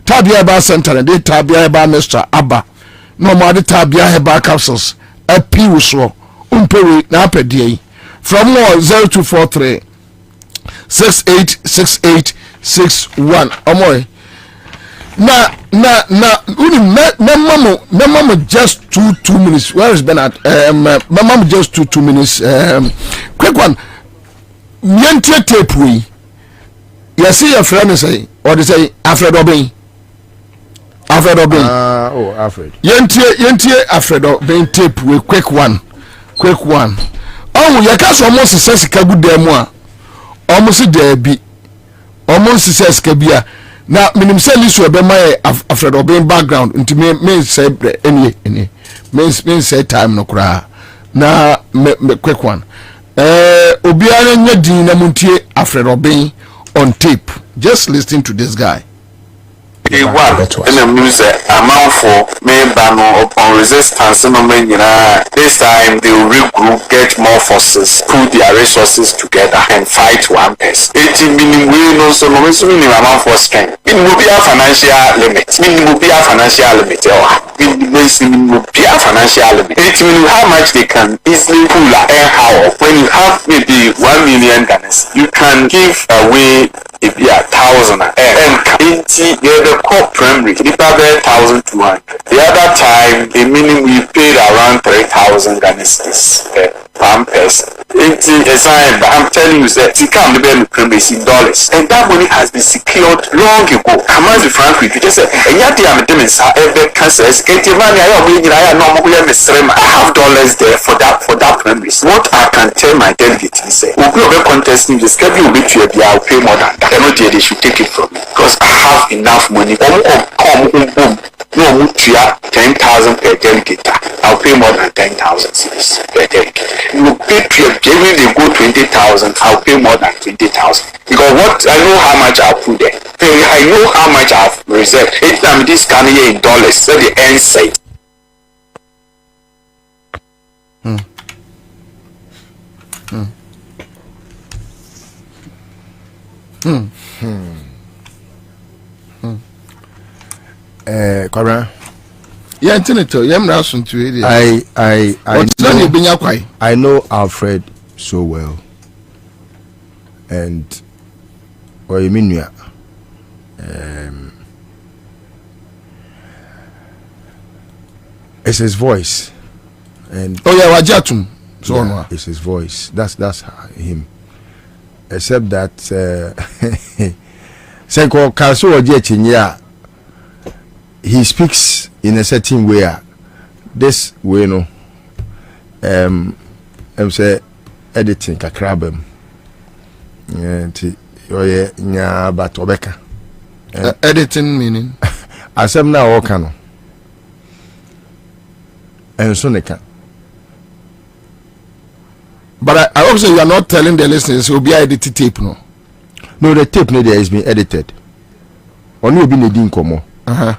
tabia ba center de tabia ba mesha aba no ma de tabia haba capsules api wo so umpewe na apedie from 0243 686861 omoy na uni mama just 2 minutes. Where is Bernard? Mama just 2 minutes. Quick one. Miente tape we. You see your friend say, or they say Alfred Obey. Alfred. Yente Alfred Obey tape we. Quick one. Oh, you can't almost says kabu demwa. Almost debi. Almost says kabia. Na minim say liso be my Alfred Obey background nti me say any me say time no kra na me quick one obiara nya din na muntie Alfred Obey on tape. Just listen to this guy. Day one, and the music amount for main banner upon resistance. This time they will regroup, get more forces, put their resources together, and fight one person. 80 meaning we know so no minimum amount for strength. It will be a financial limit. It will be a financial limit. It will be a financial limit. 80 meaning how much they can easily pull and how. When you have maybe 1 million Ghanaians, you can give away if you are 1,000 and 80 the core primary, it about 1,200. The other time, the minimum we paid around 3,000 Ghanaians per person. 80 aside, I'm telling you that it can't be primary in dollars, and that money has been secured long ago. Come on, be frank with you, just say, and yet I'm doing every cancer. I have dollars there for that premise. What I can tell my delegates is say, we'll be contesting this. Will be to I'll pay more than that. They should take it from me because I have enough money. No, 10,000 per delegate. I'll pay more than 10,000 per delegate. You pay when they go 20,000, I'll pay more than 20,000 because what I know how much I'll put there. I know how much I've reserved. Each time this can here in dollars, so the end site. Kwabena. Yeah, internet. I know Alfred so well, and it's his voice, and Wajatum. So yeah, it's his voice. That's him. Except that Senko Kaso Ojechinya, he speaks in a certain way. This way, no. I'm say editing kakrabem. Yeah, but Obeka. Editing meaning? Asem na okano. And so neka. But I also you are not telling the listeners it will be edited tape, no? No, the tape no there is being edited. Only be needing komo.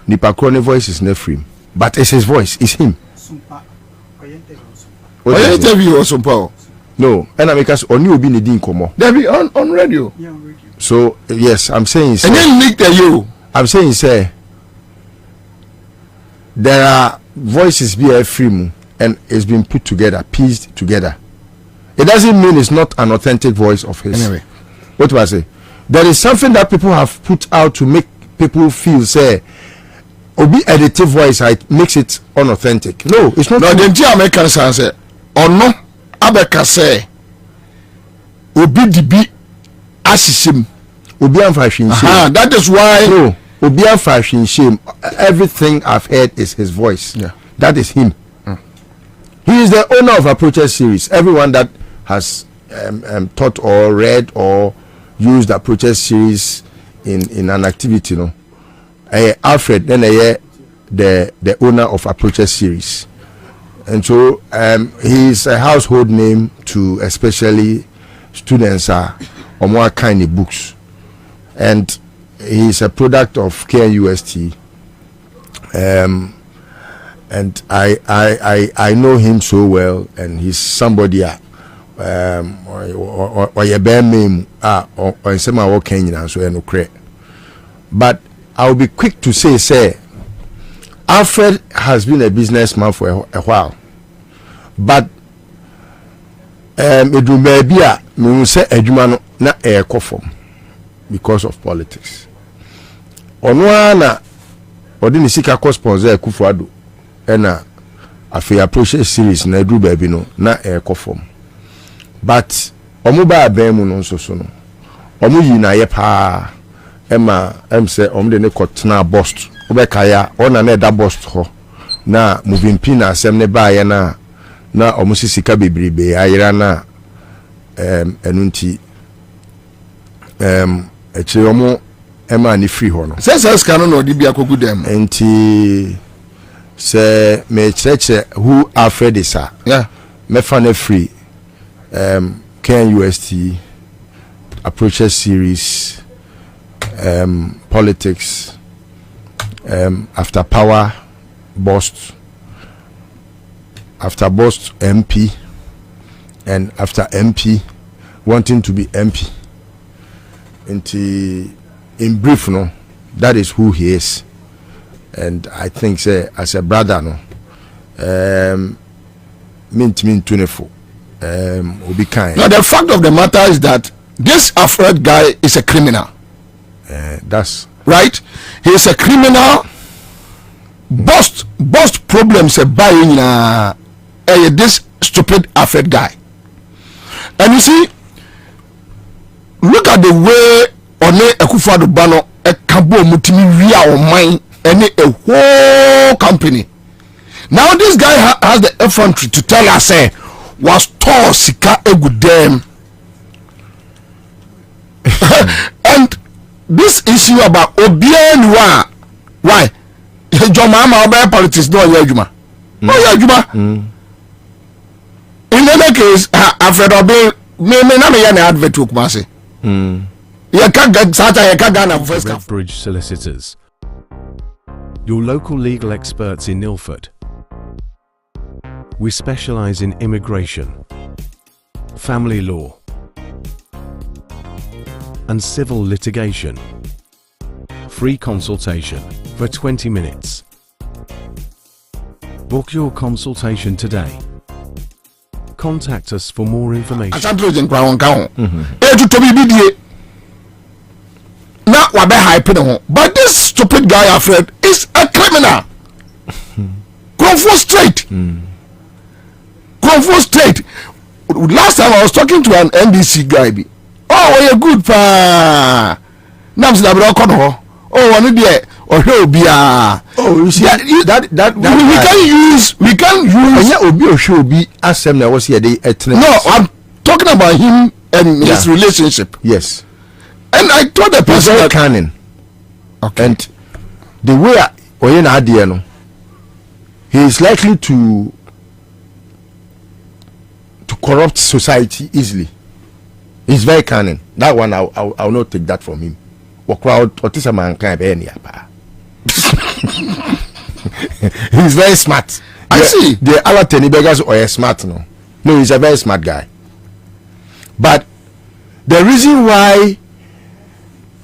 Nipa krone voice is not free. But it's his voice, it's him. What interview or Sumpa? No, and I because only be needing komo. They be on radio. Yeah, on radio. So yes, I'm saying and then link to you. I'm saying say there are voices be free and it's been put together, pieced together. It doesn't mean it's not an authentic voice of his. Anyway, what do I say? There is something that people have put out to make people feel say Obi edited voice makes it unauthentic. No, it's not. No, the American say or no Abeka say Obi dibi asisim Obi fashion shame. That is why no Obi fashion shame. Everything I've heard is his voice. Yeah, that is him. He is the owner of Approaches series. Everyone that has taught or read or used Approaches series in an activity, no. Alfred, then the owner of Approaches series, and so he is a household name to especially students or more kind of books, and he is a product of KNUST. And I know him so well, and he's somebody or your bare name or some of our Kenyan so no credit. But I'll be quick to say Alfred has been a businessman for a while, but it will maybe me say adwuma na e kofom because of politics. Ono na odini sika ko sponsor Kufuado ena afi Approaches series na edu baby no na e kofom. But omo ba ben mu no so no. Omo yi na ye pa ema say omo de ne kotna bust. Obekaya ona na da bust ho. Na moving pin asem ne ba ye na omo sisika bebrebe ayira na enunti eche omo ema ni free ho no. Sense can no di bia kogu dem. Enti se me cheche who Alfred is yeah me fan free KNUST Approaches series politics after power bust MP, and after MP wanting to be MP. In brief, no, that is who he is. And I think, say, as a brother, no, mean 24, will be kind. Now, the fact of the matter is that this Alfred guy is a criminal. That's right. He is a criminal. Bust problems buying this stupid Alfred guy. And you see, look at the way One Akufo-Addo Bano a kabo mutimi ria o mine any a whole company. Now this guy has the effrontery to tell us was tall sika egudem. And this issue about Obianwa, why? Jomama about politics no yajuma. No yajuma. In any case, Alfred Obi me na me ya na advert to Kumasi. Redbridge Solicitors, your local legal experts in Ilford. We specialise in immigration, family law, and civil litigation. Free consultation for 20 minutes. Book your consultation today. Contact us for more information. Not what but this stupid guy Alfred is a criminal. Convo straight. Last time I was talking to an NDC guy. Oh, you're good pa. Oh, one day or oh, you see that we can use Obi Oshobi as him. Was here the no, I'm talking about him and his relationship. Yes. And I told the person that canon. Okay. And the way Oyena Adiano, he is likely to corrupt society easily. He's very cunning. That one I'll not take that from him. He's very smart. I see. The other Tenny beggars are smart, no. No, he's a very smart guy. But the reason why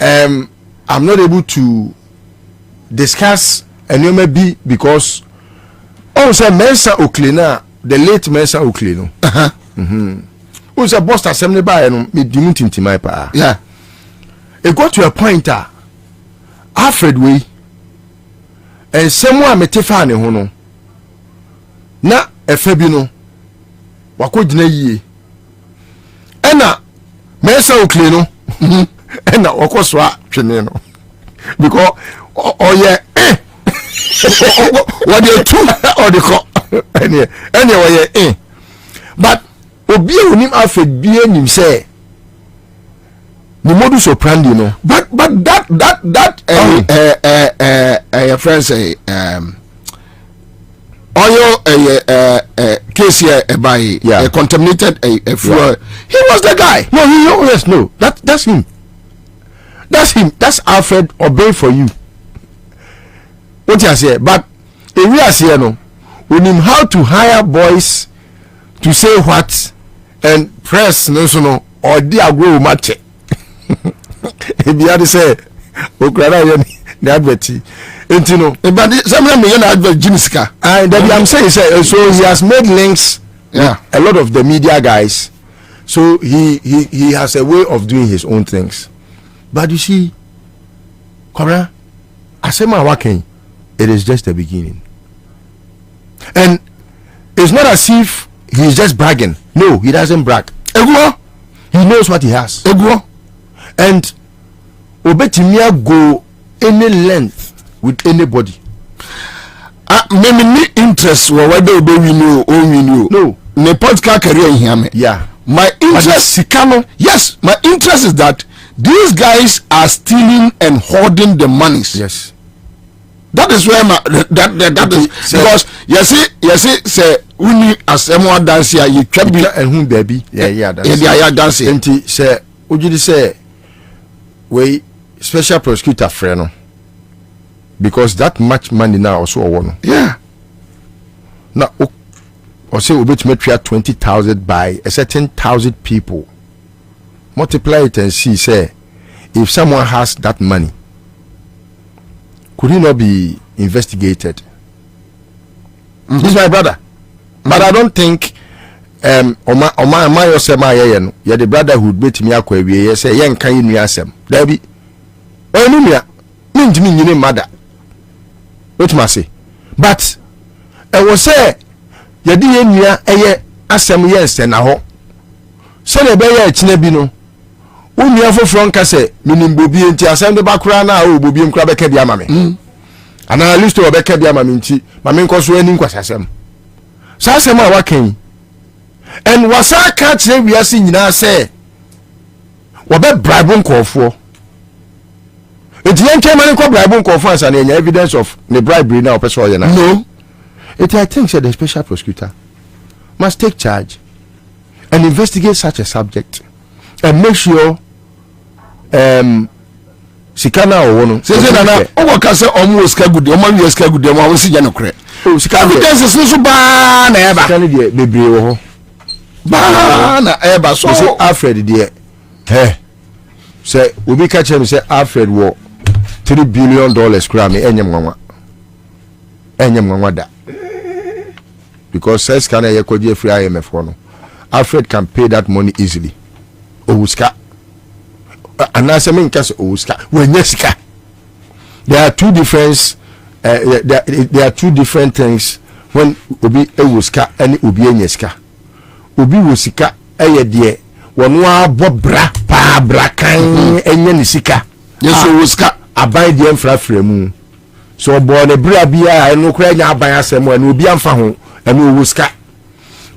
I'm not able to discuss and you may be because also Mensa Oklina, the late Mensa Oklino. Who's a boss assembly by and me diminting my pa. Yeah. It got to a point Alfred way and someone metefane hono na efebino wako gyina yie ena Mensa Oklino ena wako swa twene no because oye what you two or the co anyway but obi onim Alfred bie nim say the modus operandi no but that your friend say oil case here by contaminated fuel. He was the guy. No, that's him. That's Alfred Obey for you. What you say? But if we are saying no, we know how to hire boys to say what and press no or they are go match. If you had to say, Ukraine, the advert, and you know, but some of them advert Jimiska. And I'm saying, so he has made links. Yeah, a lot of the media guys. So he has a way of doing his own things. But you see, Kora, Asema working, it is just the beginning. And it's not as if he's just bragging. No, he doesn't brag. He knows what he has. And Obetimia go any length with anybody. Maybe interest or whether we know or we know. No. My podcast career here. Yeah. My interest, yes, my interest is that these guys are stealing and hoarding the monies. Yes. That is where that is because you see say uni as someone dance here you can be and whom baby yeah dancing and say would you say we special prosecutor friend because that much money now also one. Yeah. Now, or say we bet me 20,000 by a certain 1,000 people. Multiply it and see, say, if someone has that money, could he not be investigated? This is my brother. But I don't think my yourself yeah the brotherhood bet me akwa wie say yen kan yi nua asem da bi enu nua ntimi nyine mother what must say but I was say ye di ye nua eye asem yes na ho so na be ye kine bi no unua foforo nka se minimbobi enti asem de bakura na o bobi nkura be ka bi ama me ana list o be ka bi ama me nti ma me nko so ani nkwasasem sa asem a wakan and wasa ka kire wiase nyina se wo be bribe nkofo enti yen kemane ko bribe nkofo ansa na evidence of the bribery na opeso ye na no it I think the special prosecutor must take charge and investigate such a subject and make sure sikana o wono say na o ka se omo ska gude omo wi ska gude omo si je no kre sikana evidence so ba na eba sikana de bebre wo ho ba na eba so say Alfred de say obi ka chere me say Alfred wo $3 billion kra me enyem nwanwa da because says can I free IMF no Alfred can pay that money easily owuska anase me nka so owuska wenyesika there are two different things when obi ewuska and obi enyesika obi wosika eye de wono abobra pa bra kan enye ne sika yeso owuska aban de mfrafra mu so bo ne bra bia eno kra nya aban asem eno obi amfa ho eno owuska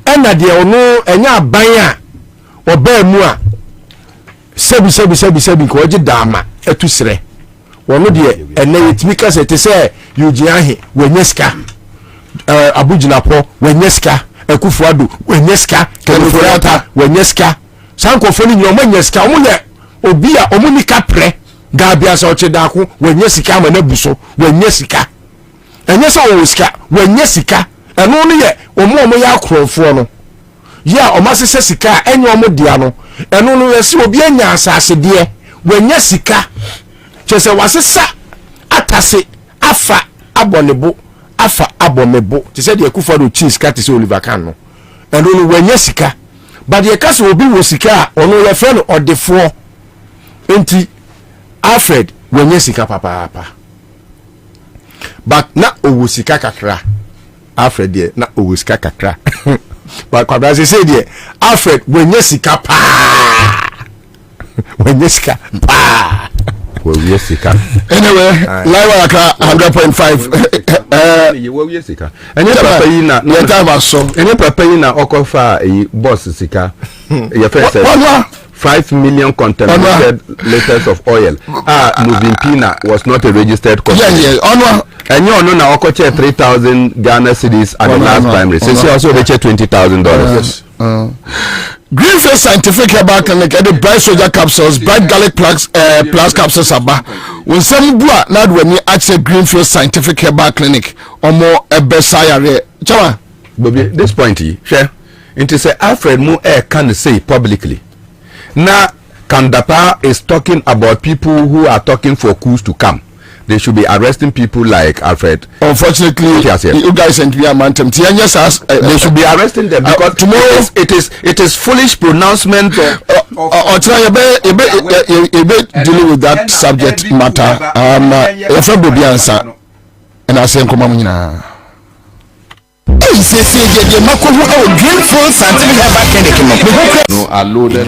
ena de ono enya aban a oba mu a sebi ko oje dama etusre wono de ena yetimi ka se te se yujiahe wenyeska abujinapo wenyeska ekufuado wenyeska kenufurata wenyeska sankofo ni nyomo wenyeska omunye obi a omuni kapre gabia sa ochedako wenyesika ma na buso wenyesika enyesa owuska wenyesika eno no ye omo ya akrofo no ya omasese sika enye omo dia no eno no yesi obi anya asase de wenyesika chese wasesa atase afa abonebo afa abomebo te se de ekufuado cheese ka te se Oliver Kan no eno no wenyesika but ye kase obi wo sika ono ye fe no odefo enti Alfred wenye sika papa but na owusika kakra Alfred de na owusika kakra but Kwabena say de Alfred wenye sika pa wenye sika pa wenye sika anyway live aka 100.5 ye wenye sika enye papa yi na ye ta so enye papa yi na okofa boss sika ye first 5 million contaminated liters of oil. Muvimpina was not a registered company. And you know now okoche 3,000 Ghana cedis at the last primary. Since you also reached $20,000. Yes. Greenfield Scientific Herbal Clinic at the Bright Soldier capsules, Bright Garlic plus capsules aba. When some bua na when you actually Greenfield Scientific Herbal Clinic or more a best sire. Chama. Bobby, this point share. Into say Alfred Mu can say publicly. Now, Kandapa is talking about people who are talking for coups to come. They should be arresting people like Alfred. Unfortunately, you guys and we are mantum. They should be arresting them because tomorrow it is foolish pronouncement. Or try a bit dealing with that subject matter. Kwabena Ansah, and I say, come on. Greenfield Scientific Herbal Clinic. No, are loaded.